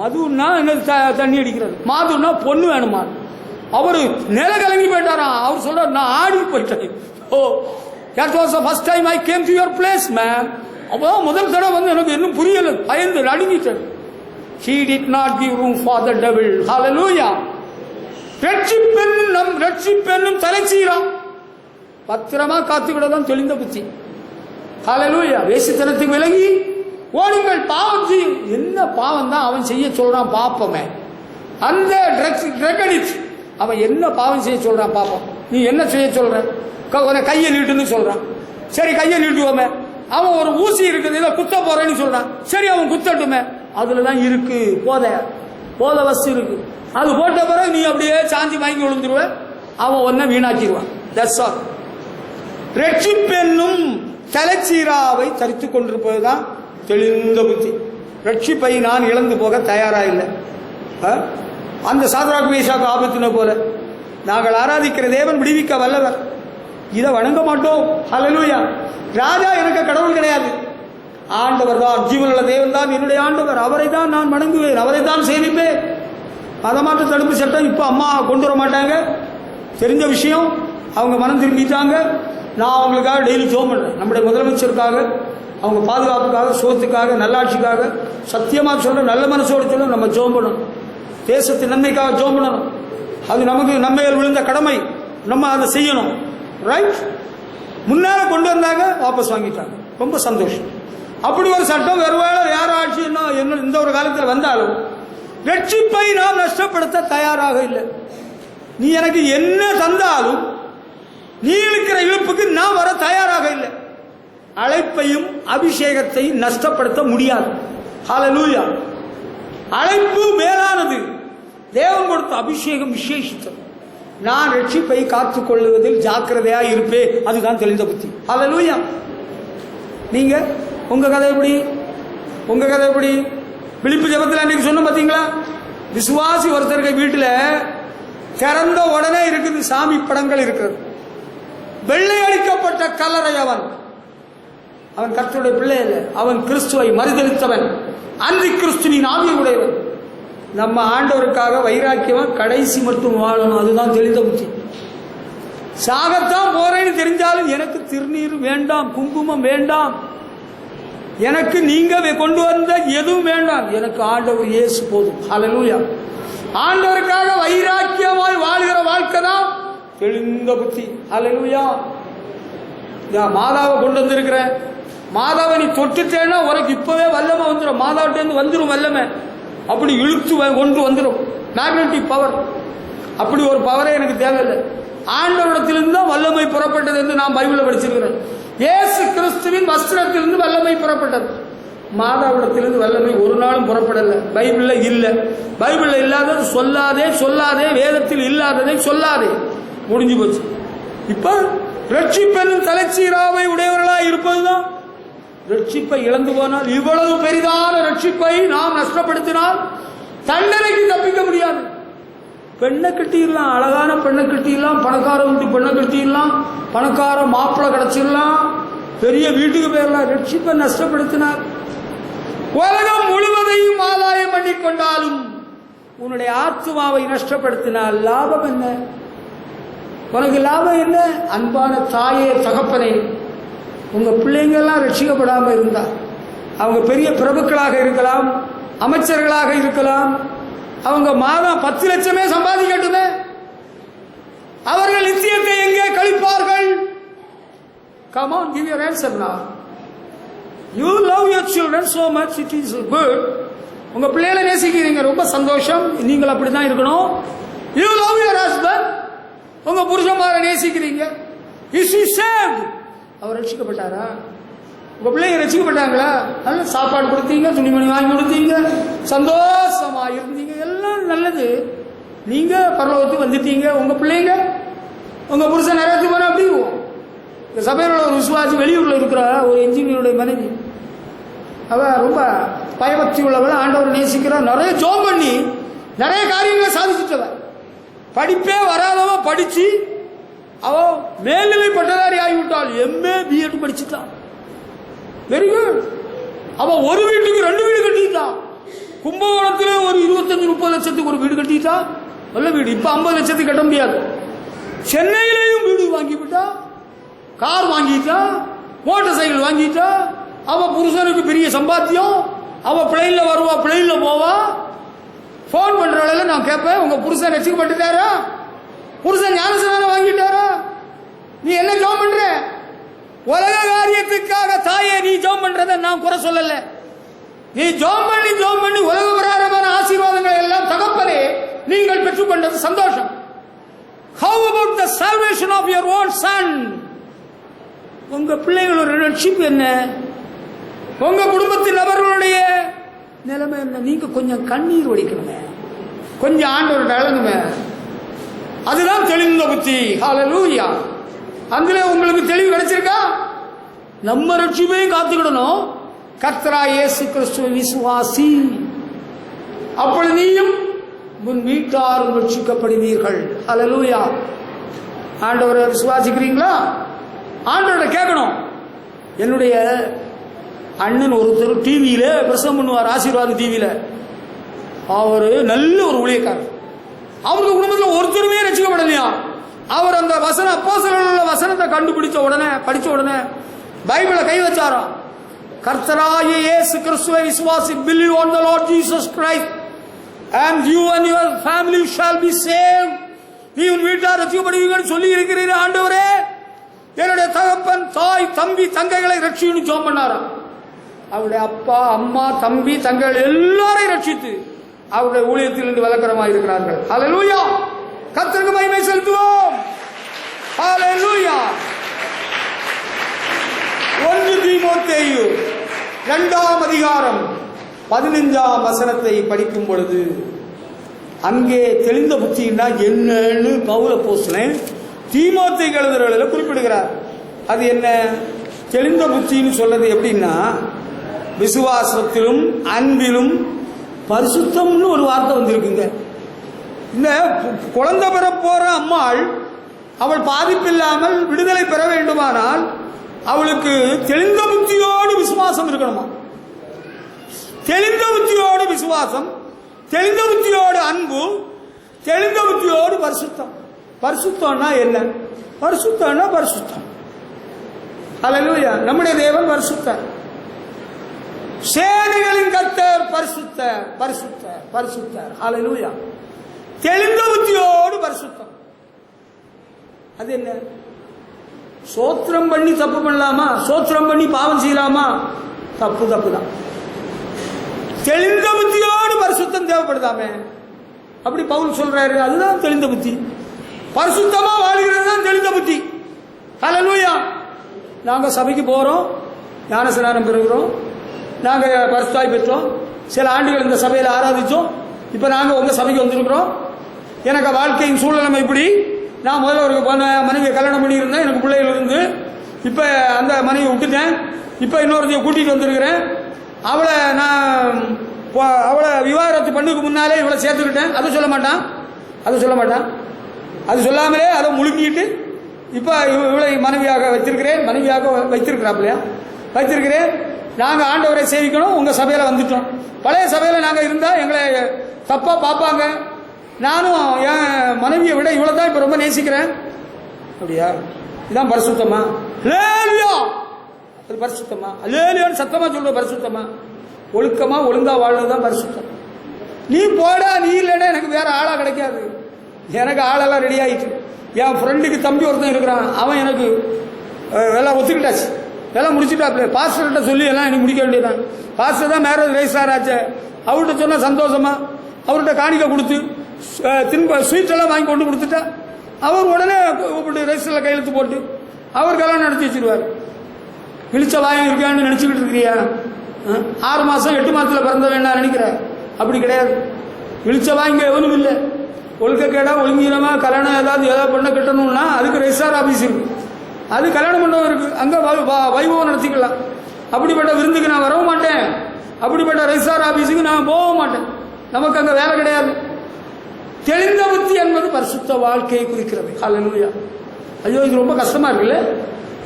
மதுன்னா என்ன தண்ணி அடிக்கிறது, மாதுன்னா பொண்ணு வேணுமா? அவரு நில கலங்கி போயிட்டாராம். அவர் சொல்ற, நான் ஆடி போயிட்டேன். ஓ, that was the first time I came to your place, man. அப்போ முதல் தடவை வந்து எனக்கு இன்னும் புரியல, பயந்து நடுங்கிட்டேன். He did not give room for the devil. Hallelujah. ரட்சிப்பென்னும் தலைச்சீரா பத்திரமா காத்துக்கிடதான் தெளிந்த புத்தி. ஹல்லேலூயா. வேசித்தனத்துக்கு விலகி ஓடுங்கள். பாவம் செய்யும். என்ன பாவம் தான் அவன் செய்ய சொல்றான் பாப்பமே. அந்த ட்ரக் அடிக்ட் அவன் என்ன பாவம் செய்ய சொல்றான் பாப்போம். நீ என்ன செய்ய சொல்ற? கையை நீட்டுன்னு சொல்றான். சரி, கையை நீட்டுவோமே. அவன் ஒரு ஊசி இருக்குது இதை குத்த போறேன்னு சொல்றான். சரி அவன் குத்தட்டுமே, அதுலதான் இருக்கு போத வஸ்து இருக்கு. அது போட்ட பிறகு நீ அப்படியே சாந்தி வாங்கி விழுந்துருவ, அவன் ஒன்ன வீணாக்கிடுவான். That's all. ரட்சிப்பென்னும் தலைச்சீராவை தரித்துக் கொண்டிருப்பதுதான் தெளிந்த புத்தி. ரட்சிப்பை நான் இழந்து போக தயாரா இல்லை. அந்த சாத்ராக் மேஷாக் ஆபத்தின போல நாங்கள் ஆராதிக்கிற தேவன் விடுவிக்க வல்லவர். இதை வணங்க மாட்டோம். ஹல்லேலூயா. ராஜா எனக்கு கடவுள் கிடையாது, ஆண்டவர் தான், ஜீவனுள்ள தேவன் தான் என்னுடைய ஆண்டவர். அவரை தான் நான் வணங்குவேன், அவரை தான் சேவிப்பேன். மதமாற்ற தடுப்பு சட்டம் இப்போ அம்மா கொண்டு வர மாட்டாங்க, தெரிஞ்ச விஷயம். அவங்க மனம் திரும்பிட்டாங்க. நான் அவங்களுக்காக டெய்லி ஜெபம் பண்ணுறேன். நம்முடைய முதலமைச்சருக்காக, அவங்க பாதுகாப்புக்காக, சுகத்துக்காக, நல்லாட்சிக்காக. சத்தியமாக சொல்கிறேன், நல்ல மனசோடு சொல்ல நம்ம ஜெபம் பண்ணணும். தேசத்தின் நன்மைக்காக ஜெபம் பண்ணணும். அது நமக்கு நம்மையில் விழுந்த கடமை, நம்ம அதை செய்யணும். ரைட். முன்னால கொண்டு வந்தாங்க, வாபஸ் வாங்கிட்டாங்க. ரொம்ப சந்தோஷம். அப்படி ஒரு சட்டம் ஒருவேளை யார் ஆட்சி என்ன இந்த ஒரு காலத்தில் வந்தாலும் ரட்சிப்பை நாம் நஷ்டப்படுத்த தயாராக இல்லை. நீ எனக்கு என்ன தந்தாலும் நீ இழுக்கிற இழுப்புக்கு நான் வர தயாராக இல்லை. அழைப்பையும் அபிஷேகத்தை நஷ்டப்படுத்த முடியாது. ஹல்லேலூயா. அழைப்பு மேலானது, தேவன் கொடுத்த அபிஷேகம் விசேஷித்தது. நான் ரட்சிப்பை காத்துக் கொள்வதில் ஜாக்கிரதையா இருப்பேன். அதுதான் தெளிந்த புத்தி. ஹல்லேலூயா. நீங்க உங்க கதை எப்படி? விழிப்பு ஜபத்தில் அன்னைக்கு சொன்ன பார்த்தீங்களா? விசுவாசி ஒருத்தருக்கு வீட்டில் திறந்த உடனே இருக்குது சாமி படங்கள் இருக்கிறது. வெள்ளை அடிக்கப்பட்ட கல்லறை. அவன் கர்த்தருடைய பிள்ளை இல்லை, அவன் கிறிஸ்துவை மறுதலித்தவன், அன்றி கிறிஸ்துவின் ஆவியை உடையவன். நம்ம ஆண்டவருக்காக வைராக்கியமா கடைசி மட்டும் வாழணும். அதுதான் தெளிந்த புத்தி. சாகத்தான் போறேன்னு தெரிஞ்சாலும் எனக்கு திருநீர் வேண்டாம், குங்குமம் வேண்டாம், எனக்கு நீங்க கொண்டு வந்த எதுவும் வேண்டாம், எனக்கு ஆண்டவர் இயேசு போதும். ஹல்லேலூயா. ஆண்டவருக்காக வைராக்கியமாய் வாழ்கிற வாழ்க்கை தான் தெளிந்த புத்தி. ஹல்லேலூயா. மாதாவை கொண்டு வந்திருக்கிற, மாதாவை நீ தொட்டுட்டேன்னா உனக்கு இப்பவே வல்லமை வந்துடும். மாதாவிட்டேருந்து வந்துடும் வல்லமை. அப்படி இழுத்து கொண்டு வந்துடும் மேக்னட்டிக் பவர். அப்படி ஒரு பவரே எனக்கு தேவையில்லை. ஆண்டவரிடத்திலிருந்து தான் வல்லமை புறப்பட்டது என்று நான் பைபிளில் படிச்சிருக்கிறேன். இயேசு கிறிஸ்துவின் வஸ்திரத்திலிருந்து வல்லமை புறப்பட்டது. மாதாவிடத்திலிருந்து வல்லமை ஒரு நாளும் புறப்படலை. பைபிளில் இல்லை. பைபிளில் இல்லாதது சொல்லாதே, வேதத்தில் இல்லாததை சொல்லாதே. முடிஞ்சு போச்சு. இப்ப ரட்சிப்பெனும் தலைச்சீராவை உடையவர்களாக இருப்பதுதான். ரட்சிப்பை இழந்து போனால், இவ்வளவு பெரிதான ரட்சிப்பை நாம் நஷ்டப்படுத்தினால் தண்டனைக்கு தப்பிக்க முடியாது. பெண்ணை கட்டிடலாம், அழகான பெண்ணை கட்டிடலாம், பணக்கார வீட்டு பெண்ணை கட்டிடலாம், பணக்கார மாப்பிள்ளை கிடைச்சிடலாம், பெரிய வீட்டுக்கு போயிடலாம். ரட்சிப்பை நஷ்டப்படுத்தினார். உலகம் முழுவதையும் ஆதாயம் பண்ணி கொண்டாலும் உன்னுடைய ஆத்மாவை நஷ்டப்படுத்தினால் லாபம் என்ன? உனக்கு லாபம் என்ன? அன்பான தாயே, தகப்பனே, உங்க பிள்ளைங்க எல்லாம் ரட்சிக்கப்படாம இருந்தா, அவங்க பெரிய பிரபுக்களாக இருக்கலாம், அமைச்சர்களாக இருக்கலாம், அவங்க மாதம் 10 லட்சமே சம்பாதிக்கட்டுமே, அவர்கள் நித்தியத்தை எங்கே கழிப்பார்கள்? Come on, give your answer now. You love your children so much, it is good. உங்க பிள்ளைகளை நேசிக்கிறீங்க, ரொம்ப சந்தோஷம். நீங்கள் அப்படிதான் இருக்கணும். You love your husband. உங்க புருஷன்மாரை நேசிக்கிறீங்க. Is he saved? அவர் ரட்சிக்கப்பட்டாரா? உங்க பிள்ளைங்க ரட்சிக்கப்பட்டாங்களா? நல்ல சாப்பாடு கொடுத்தீங்க, துணிமணி வாங்கி கொடுத்தீங்க, சந்தோஷமா இருந்தீங்க, எல்லாம் நல்லது. நீங்க பரலோகத்துக்கு வந்துட்டீங்க. உங்க பிள்ளைங்க, உங்க புருஷன் நிறைய போனா அப்படி இருக்கும். இந்த சபையோட ஒரு விசுவாசி வெளியூர்ல இருக்கிற ஒரு இன்ஜினியருடைய மனைவி, அவ ரொம்ப பயபக்தி உள்ளவள், ஆண்டவர் நேசிக்கிறா, நிறைய ஜோம் பண்ணி நிறைய காரியங்களை சாதிச்சுட்டவ. படிப்பே வராதவ படிச்சு அவ மேல்நிலை பட்டதாரி ஆகிவிட்டாள். MA BEd படிச்சுட்டான். Very good. அவ ஒரு வீட்டுக்கு 2 வீடு கட்டிட்டான். கும்பகோணத்துல ஒரு 25-30 லட்சத்துக்கு ஒரு வீடு கட்டிட்டா, நல்ல வீடு. இப்ப 50 லட்சத்துக்கு கட்ட முடியாது. சென்னையிலையும் வீடு வாங்கிவிட்டா, கார் வாங்கிட்டா, மோட்டார் சைக்கிள் வாங்கிட்டா. அவ புருஷனுக்கு பெரிய சம்பாத்தியம். அவ பிளைன்ல வருவா, பிளைன்ல போவா. போன் பண்ற வேளையில நான் கேட்பேன், உங்க புருஷன் ரட்சிக்கப்பட்டுட்டாரா? புருஷன் ஞானஸ்நானம் வாங்கிட்டாரா? நீ என்ன ஜெபம் பண்ற? உலக காரியத்துக்காக தாயே நீ ஜெபம் பண்றத நான் குறை சொல்லல. நீ ஜெபம் பண்ணி உலக பிரகாரமான ஆசீர்வாதங்கள் எல்லாம் தகப்பனே நீங்கள் பெற்றுக்கொண்டது சந்தோஷம். How about the salvation of your own son? உங்க பிள்ளைகளோட ரட்சிப்பு என்ன? உங்க குடும்பத்தின் நபர்களுடைய நிலைமை என்ன? நீங்க கொஞ்சம் கண்ணீர் வடிக்கணுங்க, கொஞ்சம் ஆண்டவர்கிட்ட அழகுங்க. அதுதான் தெளிந்த புத்தி. ஹல்லேலூயா. அதுல உங்களுக்கு தெளிவு கிடைச்சிருக்கா? நம்ம ரட்சிப்பையும் காத்துக்கிடணும். கர்த்தராகிய இயேசு கிறிஸ்துவை விசுவாசி, அப்பொழுது நீயும் உன் வீட்டாரும் ரட்சிக்கப்படுவீர்கள். ஹல்லேலூயா. ஆண்டவரை விசுவாசிக்கிறீங்களா? ஆண்டவரை கேட்கணும். என்னுடைய அண்ணன் ஒருத்தர் டிவியில பிரசவம் பண்ணுவார், ஆசீர்வாத டிவியில. அவர் நல்ல ஒரு ஊழியக்காரர். அவருக்கு குடும்பத்தில் ஒருத்தருமே ரட்சிக்கப்படலையா. அவர் அந்த வசனம், அப்போஸ்தலர்களுடைய வசனத்தை கண்டுபிடிச்ச உடனே, படிச்ச உடனே பைபிளை கை வச்சாராம். கர்த்தராகிய இயேசு கிறிஸ்துவை விசுவாசி, believe on the Lord Jesus Christ and you and your family shall be saved. நீ உன் வீட்டார் ரட்சிக்கப்படுவீங்கன்னு சொல்லி இருக்கிறீர்கள் ஆண்டவரே. என்னுடைய தகப்பன், தாய், தம்பி, தங்கைகளை ரட்சிக்கணும்னு ஜெபம் பண்ணாராம். அவருடைய அப்பா, அம்மா, தம்பி, தங்கைகள் எல்லாரையும் ரட்சித்து அவருடைய ஊழியத்தில் இருந்து விலக்கரமாக இருக்கிறார்கள். ஹல்லேலூயா. கர்த்தருக்கு மகிமை செலுத்துவோம். ஹல்லேலூயா. 1 தீமோத்தேயு 2ஆம் அதிகாரம் 15ஆம் வசனத்தை படிக்கும் பொழுது அங்கே தெளிந்த புத்தின்னா என்னன்னு பவுல் அப்போஸ்தலன் தீமோத்தேயுக்கு எழுதுறதுல குறிப்பிடுகிறார். அது என்ன தெளிந்த புத்தின்னு சொல்றது? எப்படின்னா, விசுவாசத்திலும் அன்பிலும் பரிசுத்தம்னு ஒரு வார்த்தை வந்திருக்குங்க. இந்த குழந்தை பெற போற அம்மாள் அவள் பாதிப்பில்லாமல் விடுதலை பெற வேண்டுமானால் அவளுக்கு தெளிந்த புத்தியோடு விசுவாசம் இருக்கணுமா. தெளிந்த புத்தியோடு விசுவாசம், தெளிந்த புத்தியோடு அன்பு, தெளிந்த புத்தியோடு பரிசுத்தம். பரிசுத்தம்னா என்ன? பரிசுத்தம்னா பரிசுத்தம். ஹல்லேலூயா. நம்முடைய தேவன் பரிசுத்தர். சேனைகளின் கர்த்தர் பரிசுத்தர், பரிசுத்தர், பரிசுத்தர். ஹல்லேலூயா. தெளிந்த புத்தியோடு பரிசுத்தம். அது என்ன? சோத்திரம் பண்ணி தப்பு பண்ணலாமா? சோத்திரம் பண்ணி பாவம் செய்யலாமா? தப்பு, தப்பு தான். தெளிந்த புத்தியோடு பரிசுத்தம் தேவைப்படுதாமே. அப்படி பவுல் சொல்றாரு. அதுதான் தெளிந்த புத்தி. பரிசுத்தமா வாழ்கிறது தான் தெளிந்த புத்தி. ஹல்லேலூயா. நாங்க சபைக்கு போறோம், ஞானஸ்நானம் பெறுகிறோம், நாங்க பரிசுத்தாய் பெற்றோம், சில ஆண்டுகள் இந்த சபையில் ஆராதிச்சோம், இப்ப நாங்க உங்க சபைக்கு வந்திருக்கிறோம். எனக்கு வாழ்க்கையின் சூழ்நிலை இப்படி, நான் முதல்ல ஒரு மனைவியை கல்யாணம் பண்ணியிருந்தேன், எனக்கு பிள்ளைகள் இருந்து, இப்ப அந்த மனைவியை விட்டுட்டேன், இப்ப இன்னொருத்தைய கூட்டிட்டு வந்திருக்கிறேன், அவளை விவாகரத்து பண்ணுக்கு முன்னாலே இவளை சேர்த்துக்கிட்டேன். அதை சொல்ல மாட்டான், அது சொல்ல மாட்டான். அது சொல்லாமலே அதை முழுங்கிட்டு இப்ப இவளை மனைவியாக வைத்திருக்கிறேன், மனைவியாக வைத்திருக்கிறாப்லையா வைத்திருக்கிறேன். நாங்க ஆண்டவரை சேவிக்கணும், உங்க சபையில வந்துட்டோம். பழைய சபையில நாங்க இருந்தா எங்களை தப்பா பார்ப்பாங்க. நானும் என் மனைவியை விட இவ்வளவு தான் இப்ப ரொம்ப நேசிக்கிறேன். அப்படியா? இதுதான் பரிசுத்தமா? அல்லேலூயா. அது பரிசுத்தமா? அல்லேலூயான்னு சத்தமா சொல்ற பரிசுத்தமா? ஒழுக்கமா ஒழுங்கா வாழ்றதுதான் பரிசுத்தம். நீ போடா, நீ இல்லைன்னா எனக்கு வேற ஆளா கிடைக்காது. எனக்கு ஆளெல்லாம் ரெடி ஆயிடுச்சு. என் ஃப்ரெண்டுக்கு தம்பி ஒருத்தன் இருக்கிறான், அவன் எனக்கு எல்லாம் ஒத்துக்கிட்டாச்சு, எல்லாம் முடிச்சுட்டாப்ல. பாஸ்டர்கிட்ட சொல்லி எல்லாம் எனக்கு முடிக்க வேண்டியதான். பாஸ்டர் தான் மேரேஜ் ரெஜிஸ்டர் ஆச்சு. அவர்கிட்ட சொன்ன சந்தோஷமா அவர்கிட்ட காணிக்க கொடுத்து திரும்ப ஸ்வீட் எல்லாம் வாங்கி கொண்டு கொடுத்துட்டா அவர் உடனே ரெஜிஸ்டர்ல கையெழுத்து போட்டு அவர் கல்யாணம் நடத்தி வச்சிருவார். இழிச்ச வாயம் இருக்கான்னு நினைச்சுக்கிட்டு இருக்கிறியா? 6 மாசம் 8 மாசத்துல பிறந்த வேண்டாம் நினைக்கிற? அப்படி கிடையாது. இழிச்ச வாங்க எவனும் இல்லை. ஒழுக்கக்கேடா ஒழுங்கீனமா கல்யாணம் ஏதாவது பண்ண கட்டணும்னா அதுக்கு ரெஜிஸ்டார் ஆபீஸ் இருக்கு, அது கல்யாணம் மண்டபம் இருக்கு, அங்க வைபவம் நடத்திக்கலாம். அப்படிப்பட்ட விருந்துக்கு நான் வரவும் மாட்டேன், அப்படிப்பட்ட ரெஜிஸ்டார் ஆபீஸுக்கு நான் போக மாட்டேன். நமக்கு அங்க வேலை கிடையாது. தெளிந்த புத்தி என்பது பரிசுத்த வாழ்க்கையை குறிக்கிறது. ஹல்லேலூயா. ஐயோ, இது ரொம்ப கஷ்டமா இருக்குல்ல?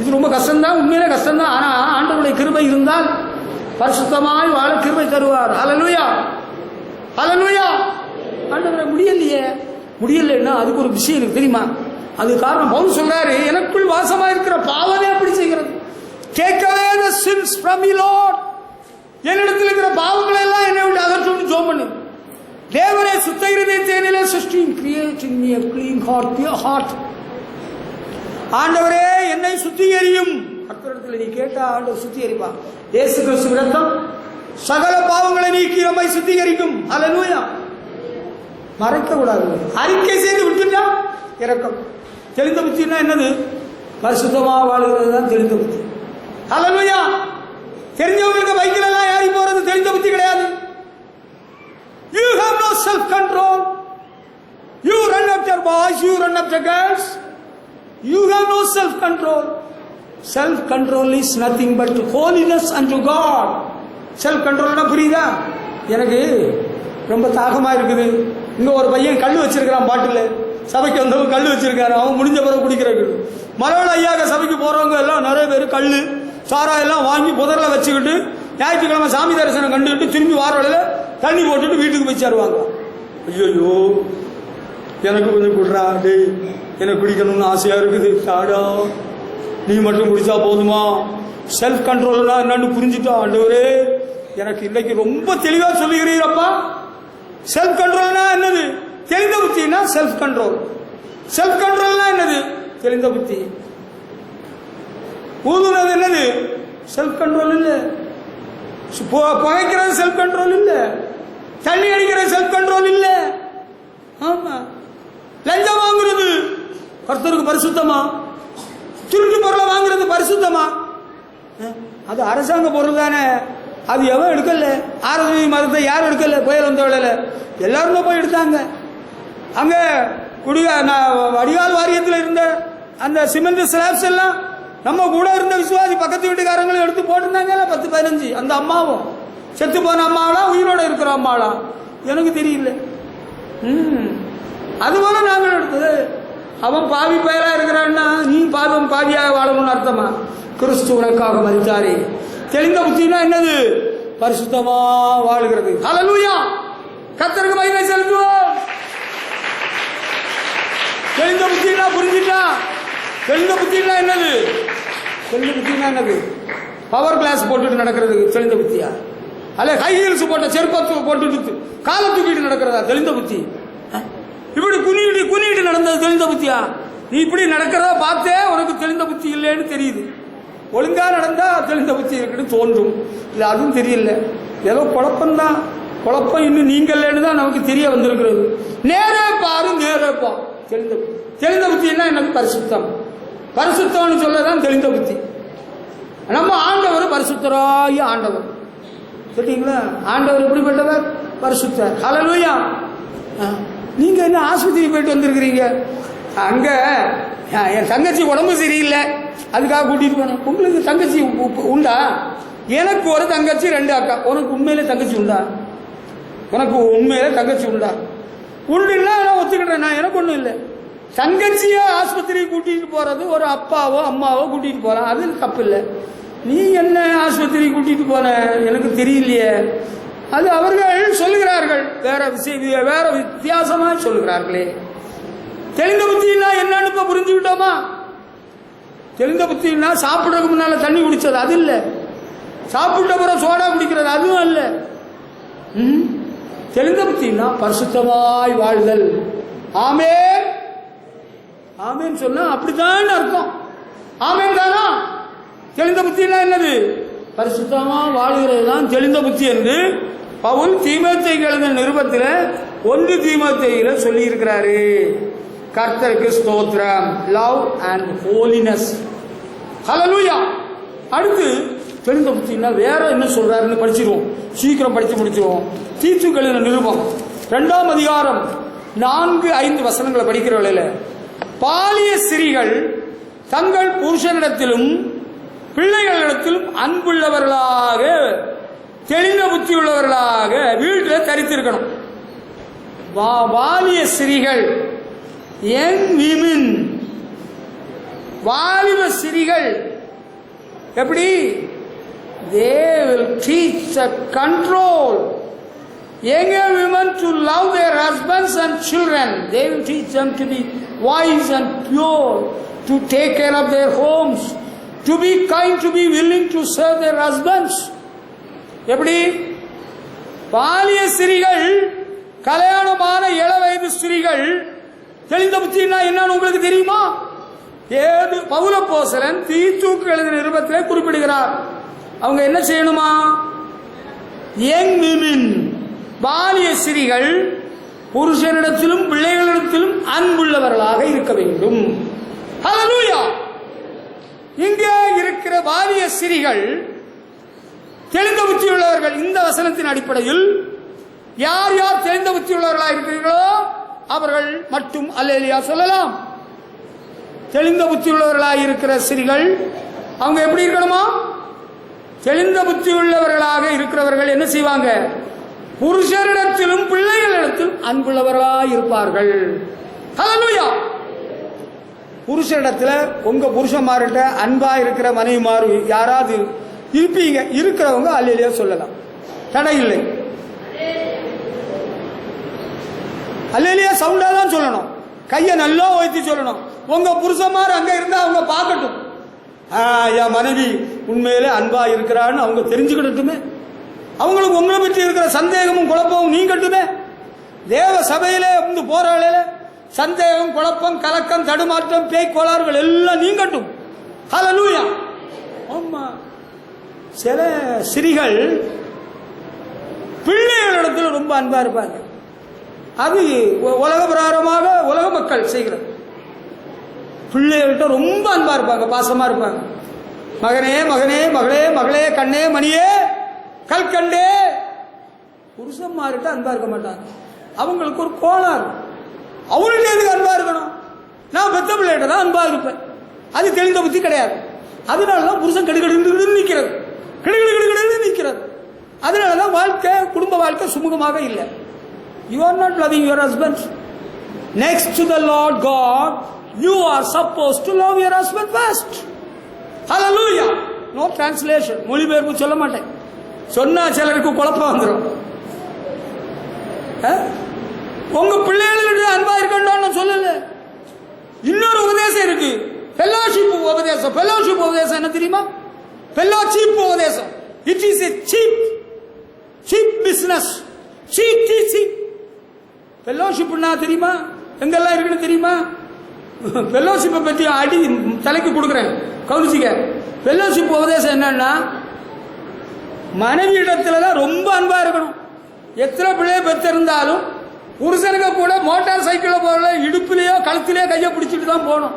இது ரொம்ப கஷ்டம்தான், உண்மையிலே கஷ்டம்தான். ஆனா ஆண்டவருடைய கிருபை இருந்தால் பரிசுத்தமாய் வாழ கிருபை தருவார். ஹல்லேலூயா, ஹல்லேலூயா. ஆண்டவரை முடியலையே, முடியலைன்னா அதுக்கு ஒரு விஷயம் இருக்கு தெரியுமா? அது காரணம் பவுல் சொல்றாரு, எனக்குள் வாசமா இருக்கிற பாவமே அப்படி செய்கிறது. Take away the sins from me, Lord. என்னிடத்தில் இருக்கிற பாவங்களை எல்லாம் என்னை விட்டு அகற்றணும்னு ஜெபம் பண்ணு. தேவனே, சுத்த இருதயத்திலே சிருஷ்டியும், create in me a clean heart, pure heart. ஆண்டவரே, என்னை சுத்திகரியும். கர்த்தரிடத்தில் நீ கேட்டா ஆண்டவர் சுத்திகரிப்பா. இயேசு கிறிஸ்து இரத்தம் சகல பாவங்களை நீக்கி நம்மை சுத்திகரிக்கும். ஹல்லேலூயா. மறைக்க கூடாது, அறிக்கை செய்து விட்டுட்டா இரக்கம். தெளிந்த புத்தினா என்னது? பரிசுத்தமா வாழுகிறது தான் தெளிந்த புத்தி. ஹல்லேலூயா. தெரிஞ்சவங்களுக்கு பைக்கில் எல்லாம் ஏறி போறது தெளிந்த புத்தி கிடையாது. You have no self control. You run after boys, you run after girls. You have no self control. Self control is nothing but holiness unto God. Self control na புரியுதா? எனக்கு ரொம்ப தாகமா இருக்குது. இங்க ஒரு பையன் கல்லு வச்சிருக்கான், பாட்டில் சபைக்கு வந்தவங்க கல்லு வச்சிருக்காரு. அவன் முடிஞ்ச பிறகு குடிக்கிறாங்க. மரவள ஐயாக சபைக்கு போறவங்க எல்லாம் நிறைய பேர் கல்லு சாரா எல்லாம் வாங்கி புதர்ல வச்சுக்கிட்டு ஞாயிற்றுக்கிழமை சாமி தரிசனம் கண்டுகிட்டு திரும்பி வாரவழில தண்ணி போட்டுட்டு வீட்டுக்கு போய் சேருவாங்க. ஐயோ எனக்கு கொஞ்சம் குடுறா, டேய் எனக்கு குடிக்கணும்னு ஆசையா இருக்குது, தாடா நீ மட்டும் குடிச்சா போதுமா? செல்ஃப் கண்ட்ரோல்னா என்னன்னு புரிஞ்சுட்டா ஆண்டவரே, எனக்கு இன்னைக்கு ரொம்ப தெளிவா சொல்லுகிறீரப்பா. செல்ஃப் கண்ட்ரோல்னா என்னது? தெளிந்த புத்தினா செல்ஃப் கண்ட்ரோல். செல்ஃப் கண்ட்ரோல்னா என்னது? தெளிந்த புத்தி. ஊதுனது என்னது? செல்ஃப் கண்ட்ரோல் இல்ல. புகைக்கிறது செல்ஃப் கண்ட்ரோல் இல்ல. தண்ணி அடிக்கிறது செல்ஃப் கண்ட்ரோல் இல்ல. ஆமா. லஞ்சம் வாங்குறது கர்த்தருக்கு பரிசுத்தமா? திருட்டு பொருளை வாங்குறது பரிசுத்தமா? அது அரசாங்க பொருள் தானே, அது எவன் எடுக்கல? ஆரோக்கிய மதத்தை யாரும் எடுக்கல. புயல் வந்த வேளையில எல்லாருமே போய் எடுத்தாங்க. அங்க வடிகால் வாரியத்தில் இருந்த அந்த சிமெண்ட் ஸ்லாப்ஸ் எல்லாம் நம்ம கூட இருந்த விசுவாசி பக்கத்து வீட்டுக்காரங்களும் எடுத்து போட்டிருந்தாங்க. 10-15. அந்த அம்மாவும் செத்து போன அம்மாவளா உயிரோட இருக்கிற அம்மாவளா எனக்கு தெரியல. அதுபோல நாங்கள் எடுத்தது. அவன் பாவி பயலா இருக்கிறான்னா நீ பாவியாக வாழணும்னு அர்த்தமா? கிறிஸ்து உனக்காக மரித்தாரே. தெளிந்த புத்தினா என்னது? பரிசுத்தமா வாழுகிறது. ஹல்லேலூயா. கர்த்தருக்கு மகிமை செலுத்துவோம். தெளிந்த புத்தினா புரிஞ்சுட்டா? தெளிந்த புத்தினா என்னது? தெளிந்த புத்தினா என்னது? பவர் கிளாஸ் போட்டுட்டு நடக்கிறது தெளிந்த புத்தியா? அல்ல ஹை ஹீல்ஸ் போட்ட செருப்பத்து போட்டுட்டு காலை தூக்கிட்டு நடக்கிறதா தெளிந்த புத்தி? இப்படி குனிட்டு நடந்தது தெளிந்த புத்தியா? நீ இப்படி நடக்கிறத பார்த்தே உனக்கு தெளிந்த புத்தி இல்லைன்னு தெரியுது. ஒழுங்கா நடந்தா தெளிந்த புத்தி இருக்குன்னு தோன்றும். இல்ல அதுவும் தெரியல, ஏதோ குழப்பம்தான். குழப்பம் இன்னும் நீங்கள்லன்னு தான் நமக்கு தெரிய வந்திருக்கிறது. நேரே பாரு, நேரே பா. தெளிந்த புத்தின்னா எனக்கு பரிசுத்தம். பரிசுத்தம்னு சொல்லதான் தெளிந்த புத்தி. நம்ம ஆண்டவர் பரிசுத்தராய ஆண்டவர். சரிங்களா? ஆண்டவர் எப்படிப்பட்டவர்? பரிசுத்தர். ஹல்லேலூயா. நீங்க என்ன ஆஸ்பத்திரி போயிட்டு வந்திருக்கிறீங்க? அங்க என் தங்கச்சி உடம்பு சரியில்லை, அதுக்காக கூட்டிட்டு போனேன். உங்களுக்கு தங்கச்சி உண்டா? எனக்கு ஒரு தங்கச்சி 2 அக்கா. உனக்கு உண்மையிலே தங்கச்சி உண்டா? உனக்கு உண்மையிலே தங்கச்சி உண்டா? உண்டுன்னா நான் ஒத்துக்கிட்டேன். நான் எனக்கு ஒன்றும் இல்லை. தங்கச்சியை ஆஸ்பத்திரி கூட்டிட்டு போறது ஒரு அப்பாவோ அம்மாவோ கூட்டிட்டு போறான், அது தப்பு இல்லை. நீ என்ன ஆஸ்பத்திரி கூட்டிட்டு போன எனக்கு தெரியலையே. அது அவர்கள் சொல்லுகிறார்கள், வேற வித்தியாசமா சொல்லுகிறார்களே. தெளிந்த புத்தினா என்னன்னு இப்ப புரிஞ்சுக்கிட்டோமா? தெளிந்த புத்தினா சாப்பிடறதுக்கு முன்னால தண்ணி குடிச்சது அது இல்ல. சாப்பிட்ட பிறகு சோடா குடிக்கிறது அதுவும் அல்ல. தெளிந்த புத்தினா பரிசுத்தமாய் வாழ்தல். ஆமென். ஆமென் சொன்னா அப்படித்தான் அர்த்தம். ஆமென் தானா? தெளிந்த புத்தினா என்னது? பரிசுத்தமா வாழ்கிறது தான் தெளிந்த புத்தி என்று பவுல் தீமோத்தேயுக்கு எழுதின நிருபத்தில் 1 தீமோத்தேயுல சொல்லி இருக்கிறாரு. கர்த்தருக்கு ஸ்தோத்திரம். Love and holiness. ஹல்லேலூயா. அடுத்து தெளிந்த புத்தினா வேற என்ன சொல்றாருன்னு படிச்சிருவோம். சீக்கிரம் படிச்சு முடிச்சிருவோம். தீத்துக்கு எழுதின நிருபம் 2ஆம் அதிகாரம் 4-5 வசனங்களை படிக்கிற வேளையில, பாலிய ஸ்திரீகள் தங்கள் புருஷனிடத்திலும் பிள்ளைகளிடத்திலும் அன்புள்ளவர்களாக தெளிந்த புத்தி உள்ளவர்களாக வீட்டில் தரித்திருக்கணும். வாலிய ஸ்திரீகள், யங் விமென், வாலிப ஸ்திரீகள் எப்படி? they will teach the control younger women to love their husbands and children. They will teach them to be wise and pure, to take care of their homes, to be kind, to be willing to serve their husbands. எப்படி? பாலிய ஸ்திரீகள், கல்யாணமான இளவயது ஸ்திரீகள் தெளிந்த புத்தினா என்னன்னு உங்களுக்கு தெரியுமா? ஏது பவுலப்போஸ்தலன் தீத்துக்கு எழுதின நிருபத்திலே குறிப்பிடுகிறார். அவங்க என்ன செய்யணுமா? யங் விமென், பாலிய ஸ்திரீகள் புருஷனிடத்திலும் பிள்ளைகளிடத்திலும் அன்புள்ளவர்களாக இருக்க வேண்டும். ஹல்லேலூயா. இங்கே இருக்கிற வாலிய சிறிகள் தெளிந்த புத்தியுள்ளவர்கள். இந்த வசனத்தின் அடிப்படையில் யார் யார் தெளிந்த புத்தியுள்ளவர்களாக இருக்கிறீர்களோ அவர்கள் மட்டும் அல்லேலூயா சொல்லலாம். தெளிந்த புத்தியுள்ளவர்களாக இருக்கிற சிறிகள் அவங்க எப்படி இருக்கணுமா? தெளிந்த புத்தியுள்ளவர்களாக இருக்கிறவர்கள் என்ன செய்வாங்க? புருஷரிடத்திலும் பிள்ளைகளிடத்திலும் அன்புள்ளவர்களாக இருப்பார்கள். ஹல்லேலூயா. புருஷரிடத்துல உங்க புருஷன்மார்கிட்ட அன்பா இருக்கிற மனைவிமார் யாராவது இருப்பீங்க, இருக்கிறவங்க அல்லேலூயா சொல்லலாம், தடை இல்லை. அல்லேலூயா சவுண்டா தான் சொல்லணும், கையை நல்லா உயர்த்தி சொல்லணும். உங்க புருஷன்மார் அங்க இருந்தா அவங்க பார்க்கட்டும், என் மனைவி உண்மையிலே அன்பா இருக்கிறான்னு அவங்க தெரிஞ்சுக்கிட்டுமே. அவங்களுக்கு உங்களை பற்றி இருக்கிற சந்தேகமும் குழப்பமும் நீங்கட்டுமே. தேவ சபையிலே வந்து போராளையில சந்தேகம், குழப்பம், கலக்கம், தடுமாற்றம், பேய் கோளாறுகள் எல்லாம் நீங்கட்டும். ஹல்லேலூயா. ஆமா, சில ஸ்திரீகள் பிள்ளைகளிடத்தில் ரொம்ப அன்பா இருப்பாங்க. அது உலக பிரகாரமாக உலக மக்கள் செய்கிறது. பிள்ளைகள்கிட்ட ரொம்ப அன்பா இருப்பாங்க, பாசமா இருப்பாங்க. மகனே மகனே, மகளே மகளே, கண்ணே மணியே, கல்கண்டே. புருஷன்மார்கிட்ட அன்பா இருக்க மாட்டாங்க. அவங்களுக்கு ஒரு கோளாறு. அவங்கள்ட்ட எதுக்கு அன்பா இருக்கணும்? நான் பெத்த பிள்ளைகிட்ட தான் அன்பா இருப்பேன். அது தெளிந்த புத்தி கிடையாது. அதனாலதான் புருஷன் கெடுக்கெடுன்னு நிற்கிறது, கெடுக்கெடுக்கெடுன்னு நிற்கிறது. அதனாலதான் வாழ்க்கை, குடும்ப வாழ்க்கை சுமூகமாக இல்லை. You are not loving your husband. Next to the Lord God, you are supposed to love your husband first. Hallelujah. No translation. மொழிபெயர்ப்பு சொல்ல மாட்டேன். சொன்னா சிலருக்கு குழப்பம் வந்துடும். உங்க பிள்ளைகளுக்கு அன்பா இருக்கணும்னு சொல்லல. இன்னொரு உபதேசம் இருக்கு, ஃபெல்லோஷிப் உபதேசம். ஃபெல்லோஷிப் உபதேசம் என்ன தெரியுமா? ஃபெல்லோஷிப் உபதேசம். It is a cheap business, cheap teaching. ஃபெல்லோஷிப்னா தெரியுமா? எங்கெல்லாம் இருக்குன்னு தெரியுமா? ஃபெல்லோஷிப்பை பற்றி அடி தலைக்கு கொடுக்குறேன், கவனிச்சிக்க. ஃபெல்லோஷிப் உபதேசம் என்னன்னா, மனைவி இடத்துல தான் ரொம்ப அன்பா இருக்கணும். எத்தனை பிள்ளைய பெற்றிருந்தாலும் புருஷனுக்கு கூட மோட்டார் சைக்கிளில் போகல, இடுப்புலையோ கழுத்திலேயோ கையை பிடிச்சிட்டு தான் போகணும்.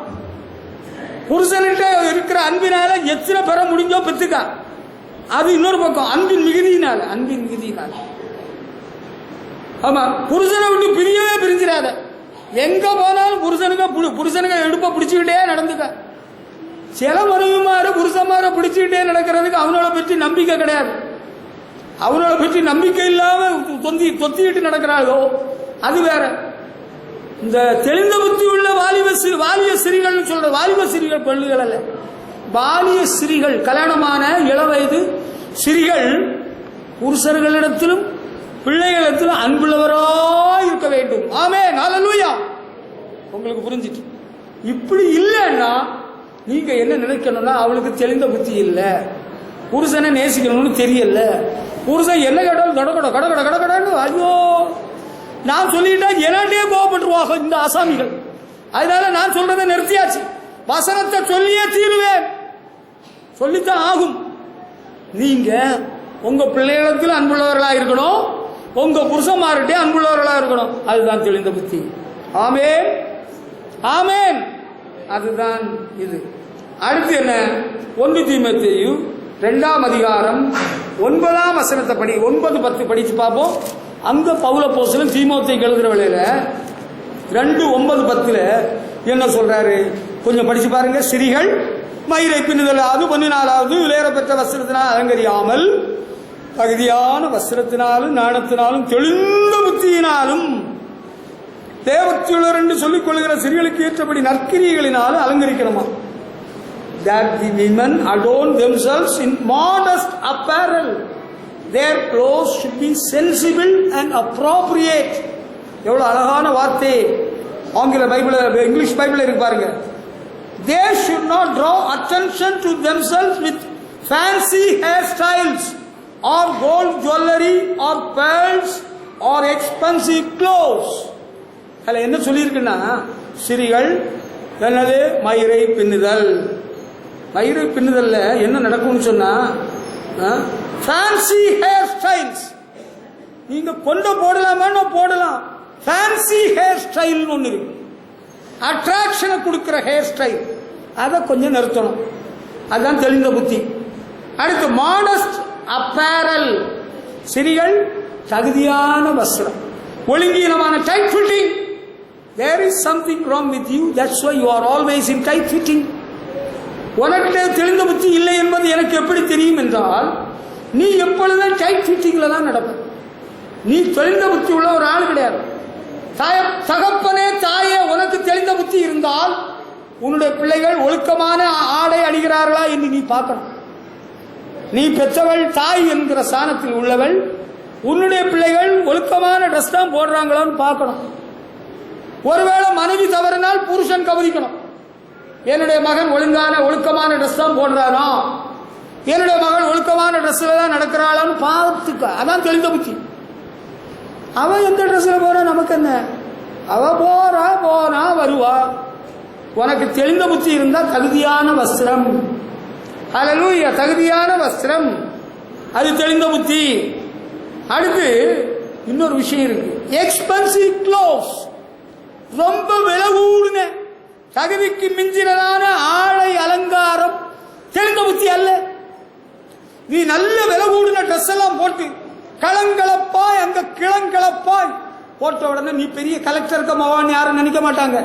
புருஷன்கிட்ட இருக்கிற அன்பினால எத்தனை பெற முடிஞ்சோ பெற்றுக்கா. அது இன்னொரு பக்கம், அன்பின் மிகுதியினால. ஆமா, புருஷனை விட்டு பிரியவே பிரிஞ்சிடாத. எங்க போனாலும் புருஷனுக்கு இடுப்பை பிடிச்சுக்கிட்டே நடந்துக்க. சில மனைவிமாரு புருஷன்மாரை பிடிச்சுக்கிட்டே நடக்கிறதுக்கு அவனோட பற்றி நம்பிக்கை கிடையாது. அவனோட பற்றி நம்பிக்கை இல்லாம தொத்திக்கிட்டு நடக்கிறாளோ அது வேற. இந்த தெளிந்த புத்தி உள்ள வாலிய சிறிகள் சொல்ற, வாலிப சிறிகள் பெண்கள் அல்ல, வாலிய சிறிகள், கல்யாணமான இளவயது சிறிகள் புருஷர்களிடத்திலும் பிள்ளைகளிடத்திலும் அன்புள்ளவராய் இருக்க வேண்டும். ஆமென், ஹல்லேலூயா. உங்களுக்கு புரிஞ்சிட்டு? இப்படி இல்லைன்னா நீங்க என்ன நினைக்கணும்னா, அவளுக்கு தெளிந்த புத்தி இல்லை, புருஷனை நேசிக்கணும்னு தெரியல. புருஷன் என்ன கேட்டாலும் கடகடன்னு ஐயோ நான் சொல்லிட்டா என்னட்டே கோவப்பட்டுருவாங்க இந்த ஆசாமிகள். அதனால நான் சொல்றதை நிறுத்தியாச்சு. வசனத்தை சொல்லியே தீருவேன், சொல்லித்தான் ஆகும். நீங்க உங்க பிள்ளைகளுக்கு அன்புள்ளவர்களா இருக்கணும், உங்க புருஷன்மார்கிட்டே அன்புள்ளவர்களா இருக்கணும். அதுதான் தெளிந்த புத்தி. ஆமென், ஆமென். அதுதான் இது. அடுத்து என்ன? 1 தீமோத்தேயு 2ஆம் அதிகாரம் 9ஆம் வசனத்தை 9-10 படிச்சு பார்ப்போம். அங்க பவுல் அப்போஸ்தலன் தீமோத்தேயுக்கு எழுதுற வேளையில 2:9-10 என்ன சொல்றாரு கொஞ்சம் படிச்சு பாருங்க. சிறிகள் மயிரை பின்னுதல், அது 14வது விலையேற பெற்ற வஸ்திரத்தினால் அலங்கரியாமல் தகுதியான வஸ்திரத்தினாலும் நாணத்தினாலும் தெளிந்த புத்தியினாலும் தேவத்தியுள்ளவர் என்று சொல்லிக் கொள்கிற சிறிகளுக்கு ஏற்றபடி நற்கிரியைகளினாலும் அலங்கரிக்கணுமா. That the women adorn themselves in modest apparel. Their clothes should be sensible and appropriate. எவ்வளவு அழகான வார்த்தை. ஆங்கில பைபிள், இங்கிலீஷ் பைபிள் இருக்கு பாருங்க. They should not draw attention to themselves with fancy hairstyles or gold jewelry or pearls or expensive clothes. அதுல என்ன சொல்லியிருக்குன்னா, சிறிகள் என்னது மயிரை பின்னுதல். மயிரை பின்னுதல்ல என்ன நடக்கும்னு சொன்னா, ஃபேன்சி ஹேர் ஸ்டைல்ஸ். நீங்க கொண்ட போடலாமா? போடலாம். ஃபேன்சி ஹேர் ஸ்டைல் ஒன்று இருக்கு, அட்ராக்ஷனை கொடுக்கிற ஹேர் ஸ்டைல். அதை கொஞ்சம் நிறுத்தணும். அதுதான் தெளிந்த புத்தி. அடுத்து மாடஸ்ட் அப்பேரல், ஸ்திரீகள் தகுதியான வஸ்திரம். ஒழுங்கீனமான tight fitting, there is something wrong with you, that's why you are always in tight fitting. உனக்கு தெளிந்த புத்தி இல்லை என்பது எனக்கு எப்படி தெரியும் என்றால், நீ எப்பொழுதும் டைட் ஃபிட்டிங்ல தான் நடப்ப. நீ தெளிந்த புத்தி உள்ள ஒரு ஆள் கிடையாது. தகப்பனே தாயே, உனக்கு தெளிந்த புத்தி இருந்தால் உன்னுடைய பிள்ளைகள் ஒழுக்கமான ஆடை அணிகிறார்களா என்று நீ பார்க்கணும். நீ பெற்றவள் தாய் என்கிற ஸ்தானத்தில் உள்ளவள், உன்னுடைய பிள்ளைகள் ஒழுக்கமான ட்ரெஸ் தான் போடுறாங்களான்னு பார்க்கணும். ஒருவேளை மனைவி தவறினால் புருஷன் கவனிக்கணும். என்னுடைய மகன் ஒழுக்கமான ட்ரெஸ் தான் போடுறாரா, என்னுடைய மகள் ஒழுக்கமான ட்ரெஸ்ல தான் நடக்கிறாளான்னு பார்த்துக்க. அதான் தெளிந்த புத்தி. அவன் எந்த ட்ரெஸ்ல போறா நமக்கு என்ன, அவ போனா வருவா. உனக்கு தெளிந்த புத்தி இருந்தா தகுதியான வஸ்திரம். ஹல்லேலூயா, தகுதியான வஸ்திரம், அது தெளிந்த புத்தி. அடுத்து இன்னொரு விஷயம் இருக்கு, எக்ஸ்பென்சிவ் க்ளோத்ஸ், ரொம்ப விலை கூடுன தகுதிக்கு மிஞ்சினதான ஆடை அலங்காரம் தெளிந்த புத்தி அல்ல. நீ நல்ல விலை கூடுன ட்ரெஸ் எல்லாம் போட்டு களங்கலப்பாய், அங்க கிளங்கலப்பாய் போட்ட உடனே நீ பெரிய கலெக்டருக்கு மவான்னு யாரும் நினைக்க மாட்டாங்க.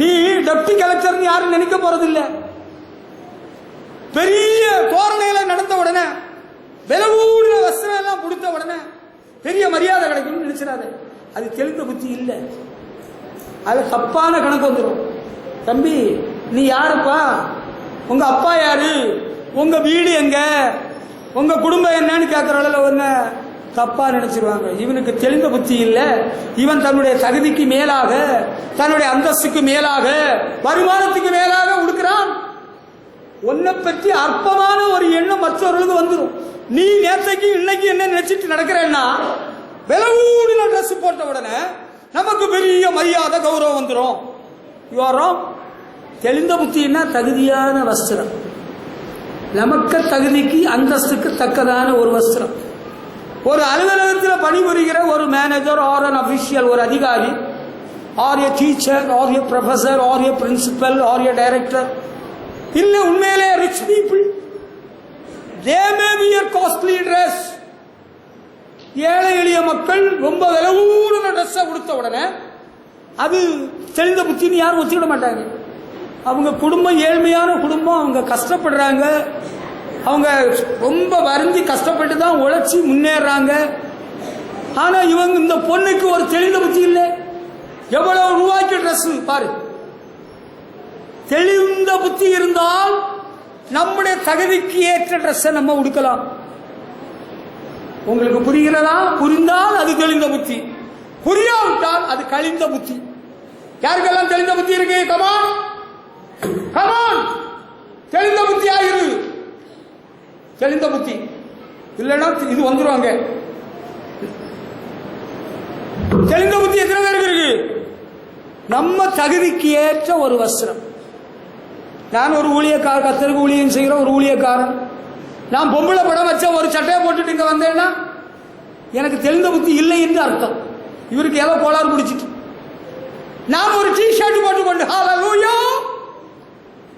நீ டெப்டி கலெக்டர் யாரும் நினைக்க போறதில்லை. பெரிய தோரணையில நடந்த உடனே விலை கூடின வஸ்திரம் எல்லாம் கொடுத்த உடனே பெரிய மரியாதை கிடைக்கும் நினைச்சிடாத. அது தெளிந்த புத்தி இல்லை. அது தப்பான கணக்கு வந்துடும். தம்பி, நீ யாருப்பா, உங்க அப்பா யாரு, உங்க வீடு எங்க, உங்க குடும்பம் என்னன்னு கேட்கறாள். ஒன்னு தப்பா நினைச்சிருவாங்க. இவனுக்கு தெளிந்த புத்தி இல்லை. இவன் தன்னுடைய தகுதிக்கு மேலாக, தன்னுடைய அந்தஸ்துக்கு மேலாக, வருமானத்துக்கு மேலாக உடுக்கிறான். உன்னை பற்றி அற்பமான ஒரு எண்ணம் மற்றவர்களுக்கு வந்துடும். நீ நேற்றைக்கு இன்னைக்கு என்ன நினைச்சிட்டு நடக்கிறேன்னா, விலை கூடின ட்ரெஸ் போட்ட உடனே நமக்கு பெரிய மரியாதை கௌரவம் வந்துடும். தெளிந்த புத்தின்னா தகுதியான வஸ்திரம், நமக்கு தகுதிக்கு அந்தஸ்துக்கு தக்கதான ஒரு வஸ்திரம். ஒரு அலுவலகத்தில் பணிபுரிகிற ஒரு மேனேஜர் ஆர் an official, ஒரு அதிகாரி or a teacher or a professor or a principal or a director, இல்ல உண்மையிலே rich people, they may wear costly dress. ஏழை எளிய மக்கள் ரொம்ப விலை கூடின ட்ரெஸ்ஸை கொடுத்த உடனே அது தெளிந்த புத்தின்னு யாரும் ஒத்துக்கிட மாட்டாங்க. அவங்க குடும்பம் ஏழ்மையான குடும்பம், அவங்க கஷ்டப்படுறாங்க, அவங்க ரொம்ப வருந்தி கஷ்டப்பட்டு தான் உழைச்சி முன்னேறாங்க. ஆனா இவங்க இந்த பொண்ணுக்கு ஒரு தெளிந்த புத்தி இல்லை. எவ்வளவு ரூபாய்க்கு ட்ரெஸ் பாரு. தெளிந்த புத்தி இருந்தால் நம்முடைய தகுதிக்கு ஏற்ற ட்ரெஸ்ஸை நம்ம உடுக்கலாம். உங்களுக்கு புரிகிறதா? புரிந்தால் அது தெளிந்த புத்தி, புரியாவிட்டால் அது கழிந்த புத்தி. யாருக்கெல்லாம் தெளிந்த புத்தி இருக்கு? கமான் கமான், தெளிந்த புத்தி ஆகிரு. தெளிந்த புத்தி இல்லைன்னா இது வந்துருவாங்க. தெளிந்த புத்தி எத்தனை பேருக்கு இருக்கு? நம்ம தகுதிக்கு ஏற்ற ஒரு வஸ்திரம். நான் ஒரு ஊழியக்காரர், கர்த்தருக்கு ஊழியம் செய்கிற ஒரு ஊழியக்காரன், நான் பொம்பளை படம் வச்ச ஒரு சட்டையை போட்டுட்டு இங்க வந்தேன்னா எனக்கு தெளிந்த புத்தி இல்லை என்று அர்த்தம். இவருக்கு ஏதோ கோளாறு பிடிச்சிட்டு. நான் ஒரு டி ஷர்ட் போட்டுக்கொண்டு ஹல்லேலூயா,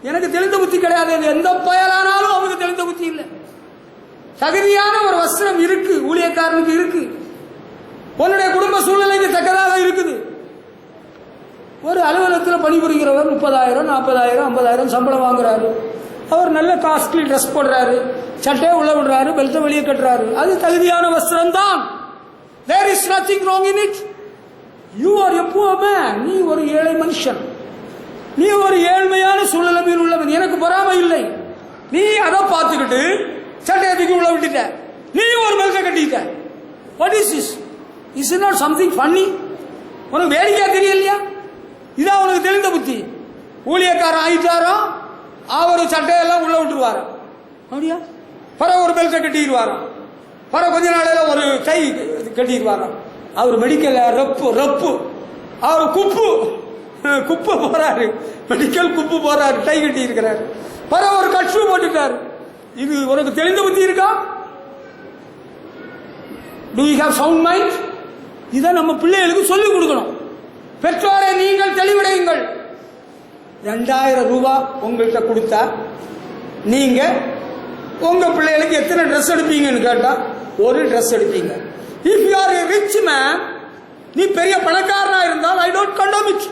எனக்கு தெளிந்த புத்தி கிடையாது. எந்த பயலானாலும் அவருக்கு தெளிந்த புத்தி இல்லை. தகுதியான ஒரு வஸ்திரம் இருக்கு, ஊழியக்காரனுக்கு இருக்கு, உன்னுடைய குடும்ப சூழ்நிலைக்கு தக்கதாக இருக்குது. ஒரு அலுவலகத்தில் பணிபுரிகிறவர் 30,000 40,000 50,000 சம்பளம் வாங்குறாரு. அவர் நல்ல காஸ்ட்லி ட்ரெஸ் போடுறாரு, சட்டையை உள்ள விடுறாரு, பெல்ட்டை வெளியே கட்டுறாரு. அது தகுதியான வஸ்திரம் தான். There is nothing wrong in it. You are a poor man. நீ ஒரு ஏழை மனுஷன், நீ ஒரு ஏழ்மையான சூழ்நிலையில் உள்ளவன். எனக்கு பொறாமை இல்லை. நீ அதை பார்த்துக்கிட்டு சட்டையை தூக்கி உள்ள விட்டுட்ட, நீ ஒரு பெல்ட்டை கட்டிட்ட. What is this? Is it not something funny? உனக்கு வேடிக்கையா தெரியலையா? இதான் உனக்கு தெளிந்த புத்தி. ஊழியக்காரன் ஆயிட்டாரோ அவர் சட்டையெல்லாம் உள்ள விட்டுருவாராம். அப்படியா? பிறகு ஒரு பெல்ட்டை கட்டிடுவாராம். பிறகு கொஞ்ச நாளையில ஒரு கை கட்டிடுவாராம். அவர் மெடிக்கல் ரப்பு அவர் குப்பு போறாரு, மெடிக்கல் குப்பு போறாரு, டை கட்டி இருக்கிறாரு. பிறகு ஒரு கட்சு போட்டுட்டாரு. இது உனக்கு தெளிந்த புத்தி இருக்கா? Do you have sound mind? இதை நம்ம பிள்ளைகளுக்கு சொல்லிக் கொடுக்கணும். பெற்றோரை நீங்கள் தெளிவடையுங்கள். 2000 ரூபாய் உங்கள்கிட்ட கொடுத்தா நீங்க உங்க பிள்ளைகளுக்கு எத்தனை ட்ரெஸ் எடுப்பீங்கன்னு கேட்டா ஒரு ட்ரெஸ் எடுப்பீங்க. If you are a rich man, நீ பெரிய பணக்காரனா இருந்தால் ஐ டோன்ட் கண்டோம் இட்.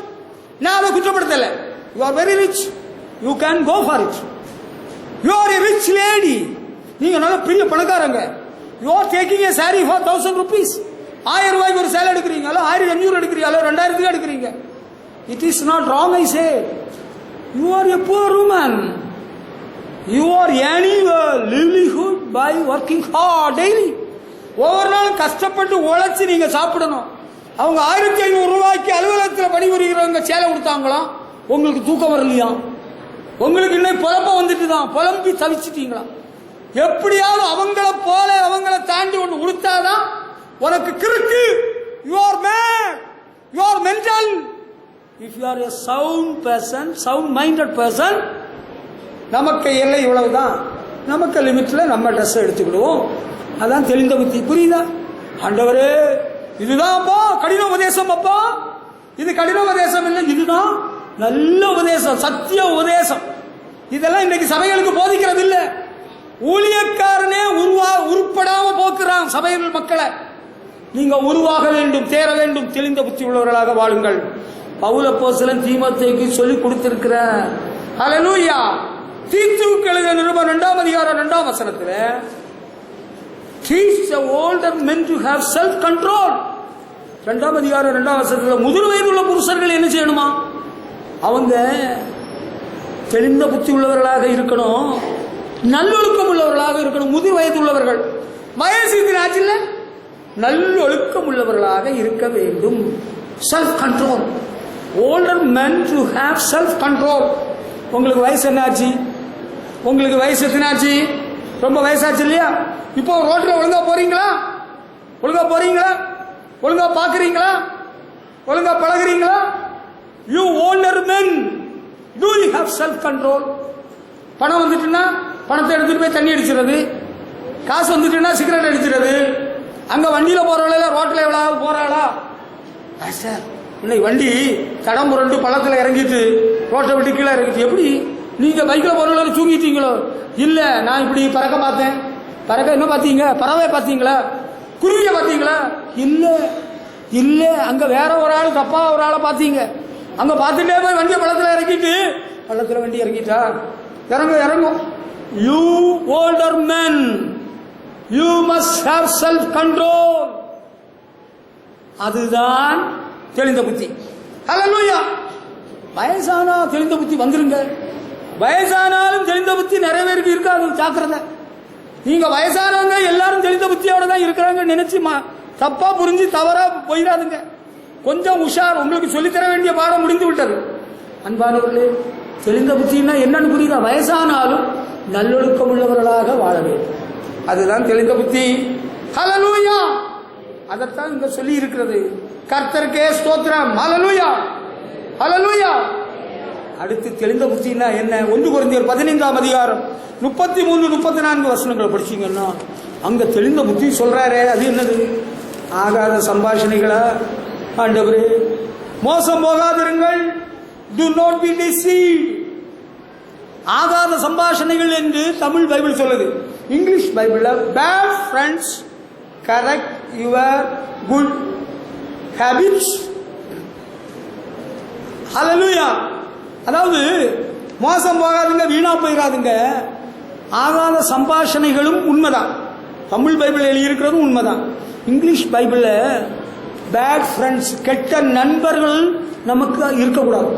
நான் அதை குற்றப்படுத்தல. You are very rich, you can go for it. You are a rich lady, நீங்க நல்ல பெரிய பணக்காரங்க. You are taking a sari for 1000 rupees. 1000 ரூபாய்க்கு ஒரு சேலை எடுக்கிறீங்களோ, 1500 எடுக்கிறீங்களோ, 2000 எடுக்கிறீங்க. It is not wrong. I say you are a poor woman. You are earning a livelihood by working hard daily. ஒவ்வொரு நாளும் கஷ்டப்பட்டு உழைச்சி நீங்க சாப்பிடணும். அவங்க 1500 ரூபாய்க்கு அலுவலகத்தில் பணிபுரிகிறவங்க சேலை கொடுத்தாங்களாம், உங்களுக்கு தூக்கம் வரலையா? உங்களுக்கு இன்னும் புலப்ப வந்துட்டு தான், புலம்பி தவிச்சிட்டீங்களா? எப்படியாவது அவங்கள போல அவங்கள தாண்டி ஒன்று கொடுத்தாதான் உனக்கு கிறுக்கு. You are mat, you are mental. If you are a sound person, sound minded person, நமக்கு எல்லை இவ்வளவுதான், நமக்கு லிமிட்ல நம்ம ட்ரெஸ் எடுத்துக்கிடுவோம். அதான் தெளிந்த புத்தி. புரியுதா? ஆண்டவரே, இதுதான் அப்பா கடின உபதேசம். அப்பா இது கடின உபதேசம் இல்லை, இதுதான் நல்ல உபதேசம், சத்திய உபதேசம். இதெல்லாம் இன்னைக்கு சபைகளுக்கு போதிக்கிறது இல்லை. ஊழியக்காரனே உருப்படாம போக்குறான் சபைகள் மக்களை. நீங்க உருவாக வேண்டும், தேர வேண்டும், தெளிந்த புத்தி உள்ளவர்களாக வாழுங்கள். பவுல் அப்போஸ்தலன் தீமோத்தேயுக்கு சொல்லி கொடுத்திருக்கிற ஹல்லேலூயா. தீத்துவுக்கு எழுதின நிருபம் 2ஆம் அதிகாரம் 2ஆம் வசனத்துல teach the older men to have self control. 2ஆம் அதிகாரம் 2ஆம் வசனத்துல முதிர் வயதுள்ள புருஷர்கள் என்ன செய்யணுமா? அவங்க தெளிந்த புத்தி உள்ளவர்களாக இருக்கணும், நல்லொழுக்கம் உள்ளவர்களாக இருக்கணும். முதிர் வயது உள்ளவர்கள், வயசு ஆச்சுல்ல, நல்லொழுக்கம் உள்ளவர்களாக இருக்க வேண்டும். Self control. Older men to have self control. உங்களுக்கு வயசு என்னாச்சு? உங்களுக்கு வயசு எத்தனாச்சு? ரொம்ப வயசாச்சு இல்லையா? இப்போ ரோட்ல ஒழுங்கா போறீங்களா? ஒழுங்கா போறீங்களா? ஒழுங்கா பாக்குறீங்களா? ஒழுங்கா பழகுறீங்களா? You older men, do you have self control? பணம் வந்துட்டுன்னா பணத்தை எடுத்துட்டு போய் தண்ணி அடிச்சிடுறது, காசு வந்துட்டுன்னா சிகரெட் அடிச்சிடுறது. அங்க வண்டியில போறவள ரோட்ல எவ்வளவு போறாளா? சார் இன்னைக்கு வண்டி தடம் புரண்டு பள்ளத்துல இறங்கிட்டு ரோட்டை விட்டு கீழே இறங்கிட்டு. எப்படி நீங்க பைக்ல போறவங்கள தூங்கிட்டீங்களோ? இல்ல, நான் இப்படி பறக்க பார்த்தேன். பறக்க என்ன பார்த்தீங்க? பறவை பார்த்தீங்களா? குருவிய பார்த்தீங்களா? இல்ல இல்ல, அங்க வேற ஒரு ஆள் தப்பா ஒரு ஆளை பார்த்தீங்க. அங்க பார்த்துட்டே போய் வண்டியை பள்ளத்துல இறக்கிட்டு, பள்ளத்துல வண்டி இறக்கிட்டா இறங்கும். You older men, you must have self control. அதுதான் தெளிந்த புத்தி. ஹல்லேலூயா. வயசானா தெளிந்த புத்தி வந்துருங்க. வயசானாலும் தெளிந்த புத்தி நிறைய பேருக்கு இருக்காது. ஜாக்கிரதை. நீங்க வயசானவங்க எல்லாரும் தெளிந்த புத்தியோட தான் இருக்கிறாங்க நினைச்சு தப்பா புரிஞ்சு தவறா போயிடாதுங்க. கொஞ்சம் உஷார். உங்களுக்கு சொல்லித்தர வேண்டிய பாடம் முடிந்து விட்டது. அன்பானவர்களே, தெளிந்த புத்தின்னா என்னன்னு புரியுதா? வயசானாலும் நல்லொழுக்கம் உள்ளவர்களாக வாழ வேண்டும். அதுதான் தெளிந்த புத்தி. ஹல்லேலூயா. அதைத்தான் இங்க சொல்லி இருக்கிறது. கர்த்தருக்கே ஸ்தோத்திரம். ஹல்லேலூயா, ஹல்லேலூயா. அடுத்து தெளிந்த புத்தினா என்ன? 1 கொரிந்தியர் 15ஆம் அதிகாரம் 33-34 வசனங்களை படிச்சீங்கன்னா அங்க தெளிந்த புத்தி சொல்றாரே. அது என்னது? ஆகாத சம்பாஷணைகளா? ஆண்டவரே, மோசம் போகாதிருங்கள். Do not be deceived. ஆகாத சம்பாஷணைகள் என்று தமிழ் பைபிள் சொல்லுது. இங்கிலீஷ் பைபிள்ல bad friends correct your good habits. ஹல்லேலூயா. அதாவது மோசம் போகாதுங்க, வீணா போயிடாதுங்க. ஆகாத சம்பாஷணைகளும் உண்மைதான். தமிழ் பைபிள் எழுதியிருக்கிறதும் உண்மைதான். இங்கிலீஷ் பைபிள்ல பேட் ஃப்ரெண்ட்ஸ், கெட்ட நண்பர்கள் நமக்கு இருக்கக்கூடாது.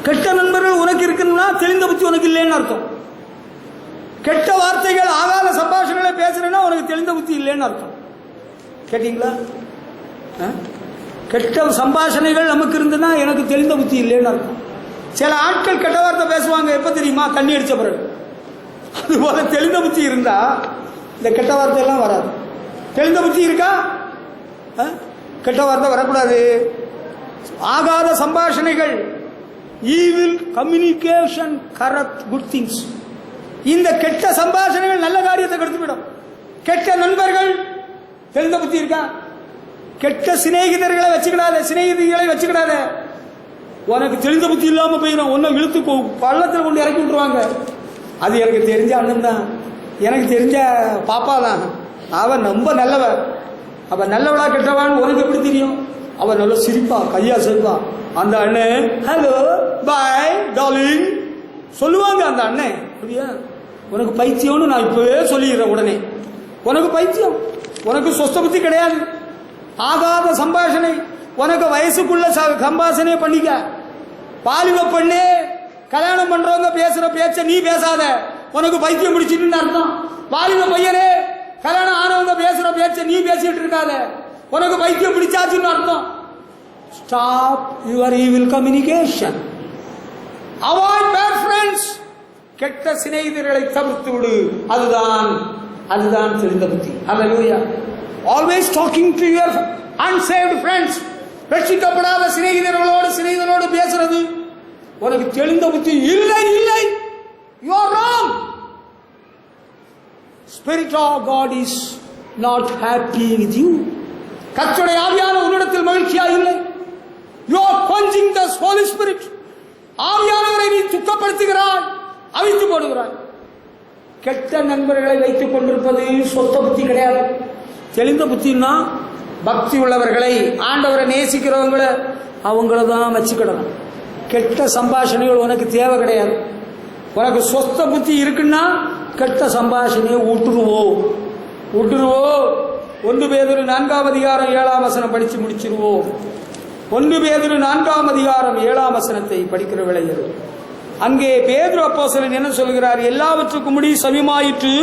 கெட்ட நண்பர்கள் உனக்கு இருக்குன்னா தெளிந்த புத்தி உனக்கு இல்லைன்னு அர்த்தம். கெட்ட வார்த்தைகள் ஆகாத சம்பாஷணைகளை பேசுறேன்னா உனக்கு தெளிந்த புத்தி இல்லைன்னு அர்த்தம். கேட்டீங்களா? கெட்ட சம்பாஷணைகள் நமக்கு இருந்ததுன்னா எனக்கு தெளிந்த புத்தி இல்லைன்னு அர்த்தம். சில ஆட்கள் கெட்ட வார்த்தை பேசுவாங்க. எப்ப தெரியுமா? தண்ணி அடிச்ச பிறகு. அதுபோல தெளிந்த புத்தி இருந்தா இந்த கெட்ட வார்த்தை எல்லாம் வராது. தெளிந்த புத்தி இருக்கா? கெட்ட வார்த்தை வரக்கூடாது. ஆகாத சம்பாஷணைகள், evil communication corrupt good things. இந்த கெட்ட சம்பாஷணைகள் நல்ல காரியத்தை கெடுத்துவிடும். கெட்ட நண்பர்கள், தெளிந்த புத்தி இருக்கா? கெட்ட சிநேகிதர்களை வச்சுக்கிடாத, சிநேகிதிகளை வச்சுக்கிடாத. உனக்கு தெளிந்த புத்தி இல்லாம போயிடும். ஒன்னும் இழுத்து பள்ளத்தில் கொண்டு இறக்கி விட்டுருவாங்க. அது எனக்கு தெரிஞ்ச அண்ணன் தான், எனக்கு தெரிஞ்ச பாப்பா தான். அவன் ரொம்ப நல்லவன். அவன் நல்லவளா கெட்டவான்னு உனக்கு எப்படி தெரியும்? அவன் நல்ல சிரிப்பா, கையா செய்வா. அந்த அண்ணன் ஹலோ பாய் டார்லிங் சொல்லுவாங்க. அந்த அண்ணன் அப்படியா உனக்கு பைத்தியம்னு நான் இப்பவே சொல்லிடுறேன். உடனே உனக்கு பைத்தியம், உனக்கு சொஸ்த புத்தி கிடையாது. ஆகாத சம்பாஷணை, உனக்கு வயசுக்குள்ள சம்பாஷணை பண்ணிக்க. பாலிவ பண்ணே கல்யாணம் பண்றவங்க பேசுற பேச்ச நீ பேசாத, உனக்கு பைத்தியம் பிடிச்சிட்டு அர்த்தம். வாலிப பையனே கல்யாணம் ஆனவங்க பேசுற பேச்ச நீ பேசிட்டு இருக்காத, உனக்கு பைத்தியம் பிடிச்சாச்சுன்னு அர்த்தம். Stop your evil communication. Avoid bad friends. கெட்ட சிநேகிதர்களை தவிர்த்து விடு. அதுதான் தெரிந்த புத்தி. அல்லேலூயா. Always talking to your unsaved friends. ரட்சிக்கப்படாத சிநேகிதர்களோடு பேசுறது உனக்கு தெளிந்த புத்தி இல்லை. You are wrong. Spirit of God is not happy with you. கர்த்தருடைய ஆவியான உன்னிடத்தில் மகிழ்ச்சியா இல்லை. You are quenching the Holy Spirit. ஆவியானவரை நீ துக்கப்படுத்துகிறாய், அவித்து போடுகிறாய். கெட்ட நண்பர்களை வைத்துக் கொண்டிருப்பது சொத்த புத்தி கிடையாது. தெளிந்த புத்தின்னா பக்தி உள்ளவர்களை, ஆண்டவரை நேசிக்கிறவங்களை, அவங்கள தான் வச்சுக்கிடணும். கெட்ட சம்பாஷணைகள் உனக்கு தேவை கிடையாது. உனக்கு சொத்த புத்தி இருக்குன்னா கெட்ட சம்பாஷணையை விட்டுருவோம். 1 பேதுரு 4ஆம் அதிகாரம் 7ஆம் வசனம் படிச்சு முடிச்சிருவோம். 1 பேதுரு 4ஆம் அதிகாரம் 7ஆம் வசனத்தை படிக்கிற வேளையில் அங்கே பேதுரு அப்போஸ்தலன் என்ன சொல்கிறார்? எல்லாவற்றுக்கும் முடி சமயமாயிற்று,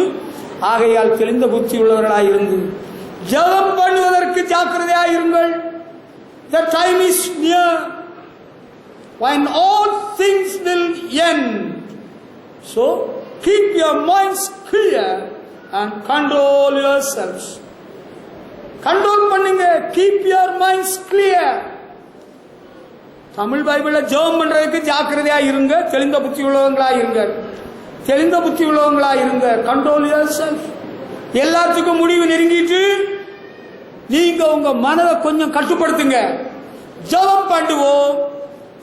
ஆகையால் தெளிந்த புத்தி உள்ளவர்களாயிருந்து ஜெபம் பண்ணுவதற்கு ஜாக்கிரதையாயிருங்கள். The time is near when all things will end. So keep your minds clear and control yourselves. Control பண்ணுங்க. keep your minds clear. Tamil பைபிள்ல ஜெபம் பண்றதுக்கு ஜாக்கிரதையா இருங்க, தெளிந்த புத்தி உள்ளவங்களா இருங்க. Control yourself. எல்லாத்துக்கும் முடிவு நெருங்கிட்டு நீங்க உங்க மனதை கொஞ்சம் கட்டுப்படுத்துங்க. ஜெபம் பண்ணுவோம்,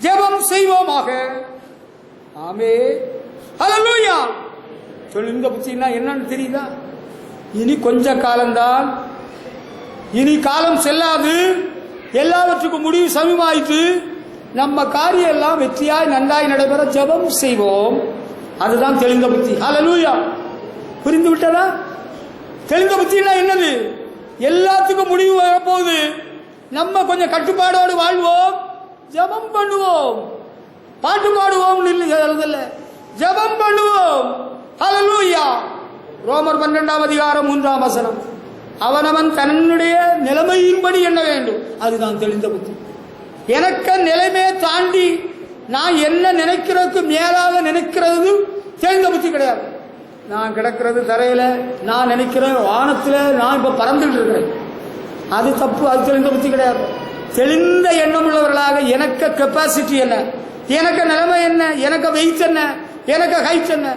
ஜெபம் செய்வோமாக. ஆமென். ஹல்லேலூயா. தெளிந்த புத்தினா என்னன்னு தெரியுதா? இனி கொஞ்ச காலம்தான், இனி காலம் செல்லாது, எல்லாவற்றுக்கும் முடிவு சமயமாயிற்று, நம்ம காரியம் எல்லாம் வெற்றியாய் நன்றாய் நடைபெற ஜெபம் செய்வோம். அதுதான் தெளிந்த புத்தி. ஹல்லேலூயா. புரிந்து விட்டதா? தெளிந்த புத்தினா என்னது? எல்லாத்துக்கும் முடிவு வரப்போகுது, நம்ம கொஞ்சம் கட்டுப்பாடோடு வாழ்வோம், ஜெபம் பண்ணுவோம், பாட்டு பாடுவோம், இல்ல ஜெபம் பண்ணுவோம். ஹல்லேலூயா. ரோமர் 12ஆம் அதிகாரம் 3ஆம் வசனம். அவனவன் தன்னுடைய நிலைமையின்படி எண்ண வேண்டும். அதுதான் தெளிந்த புத்தி. எனக்கு நிலைமையை தாண்டி நான் என்ன நினைக்கிறதுக்கு மேலாக நினைக்கிறது தெளிந்த புத்தி கிடையாது. நான் கிடக்கிறது தரையில, நான் நினைக்கிறேன் வானத்தில், நான் இப்ப பறந்துட்டு இருக்கிறேன், அது தப்பு. அது தெளிந்த புத்தி கிடையாது. தெளிந்த எண்ணம் உள்ளவர்களாக எனக்கு கெப்பாசிட்டி என்ன, எனக்கு நிலைமை என்ன, எனக்கு வெயிட் என்ன, எனக்கு ஹைட் என்ன,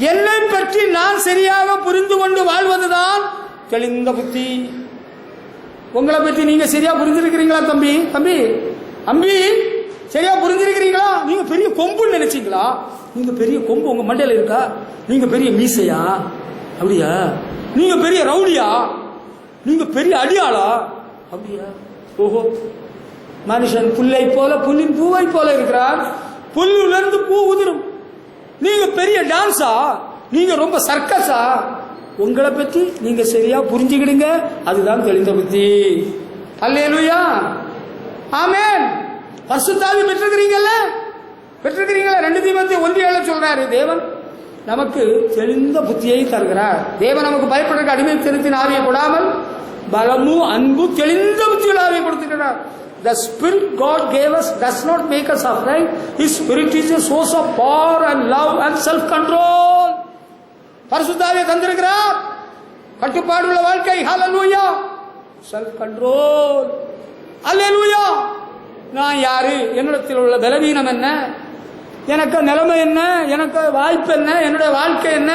என்னை பற்றி நான் சரியாக புரிந்து கொண்டு வாழ்வதுதான் தெளிந்த புத்தி. உங்களை பற்றி நீங்க சரியா புரிஞ்சிருக்கிறீங்களா? தம்பி சரியா புரிஞ்சிருக்கிறீங்களா? நீங்க பெரிய கொம்புன்னு நினைச்சீங்களா? நீங்க பெரிய கொம்பு உங்க மண்டையில இருக்கா? நீங்க பெரிய மீசையா? அப்படியா? நீங்க பெரிய ரவுடியா? நீங்க பெரிய அடியாளா? அப்படியா? ஓஹோ. மனுஷன் புல்லை போல, புல்லின் பூவை போல இருக்கிறார், புல்லுல இருந்து பூ உதிரும். நீங்க பெரிய டான்ஸா? நீங்க ரொம்ப சர்க்கஸா? உங்களை பற்றி நீங்க சரியா புரிஞ்சுக்கிடுங்க. அதுதான் தெளிந்த புத்தி. அல்லேலூயா. ஆமென். பரிசுத்த ஆவி பெற்றிருக்கிறீங்கல்ல? 2 தீமோத்தேயு 1:7 சொல்றாரு, தேவன் நமக்கு தெளிந்த புத்தியை தருகிறார். தேவன் நமக்கு பயப்படுறதுக்கு அடிமைத்தனத்தின் ஆவியை கொடாமல் பலமும் அன்பு தெளிந்த புத்தியில் ஆவியை கொடுத்துக்கிறார். The spirit God gave us does not make us afraid. His spirit is a source of power and love and self control. பரிசுத்த ஆவியை தந்திருக்கிறார். கட்டுப்பாடுள்ள வாழ்க்கை. ஹல்லேலூயா. Self control. அல்லேலூயா. நான் யாரு, என்னிடத்தில் உள்ள பலவீனம் என்ன, எனக்கு நிலைமை என்ன, எனக்கு வாய்ப்பு என்ன, என்னுடைய வாழ்க்கை என்ன,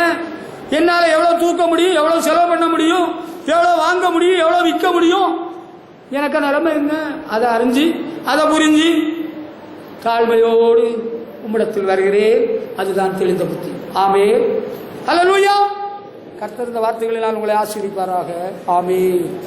என்னால் எவ்வளவு தூக்க முடியும், எவ்வளவு செலவு பண்ண முடியும், எவ்வளவு வாங்க முடியும், எவ்வளவு விற்க முடியும், எனக்கு நிலைமை என்ன, அதை அறிஞ்சு அதை புரிஞ்சு தாழ்மையோடு உம்மிடத்தில் வருகிறேன். அதுதான் தெளிந்த புத்தி. ஆமென். ஹல்லேலூயா. கர்த்தர் இந்த வார்த்தைகளினால் உங்களை ஆசீர்வதிப்பாராக. ஆமென்.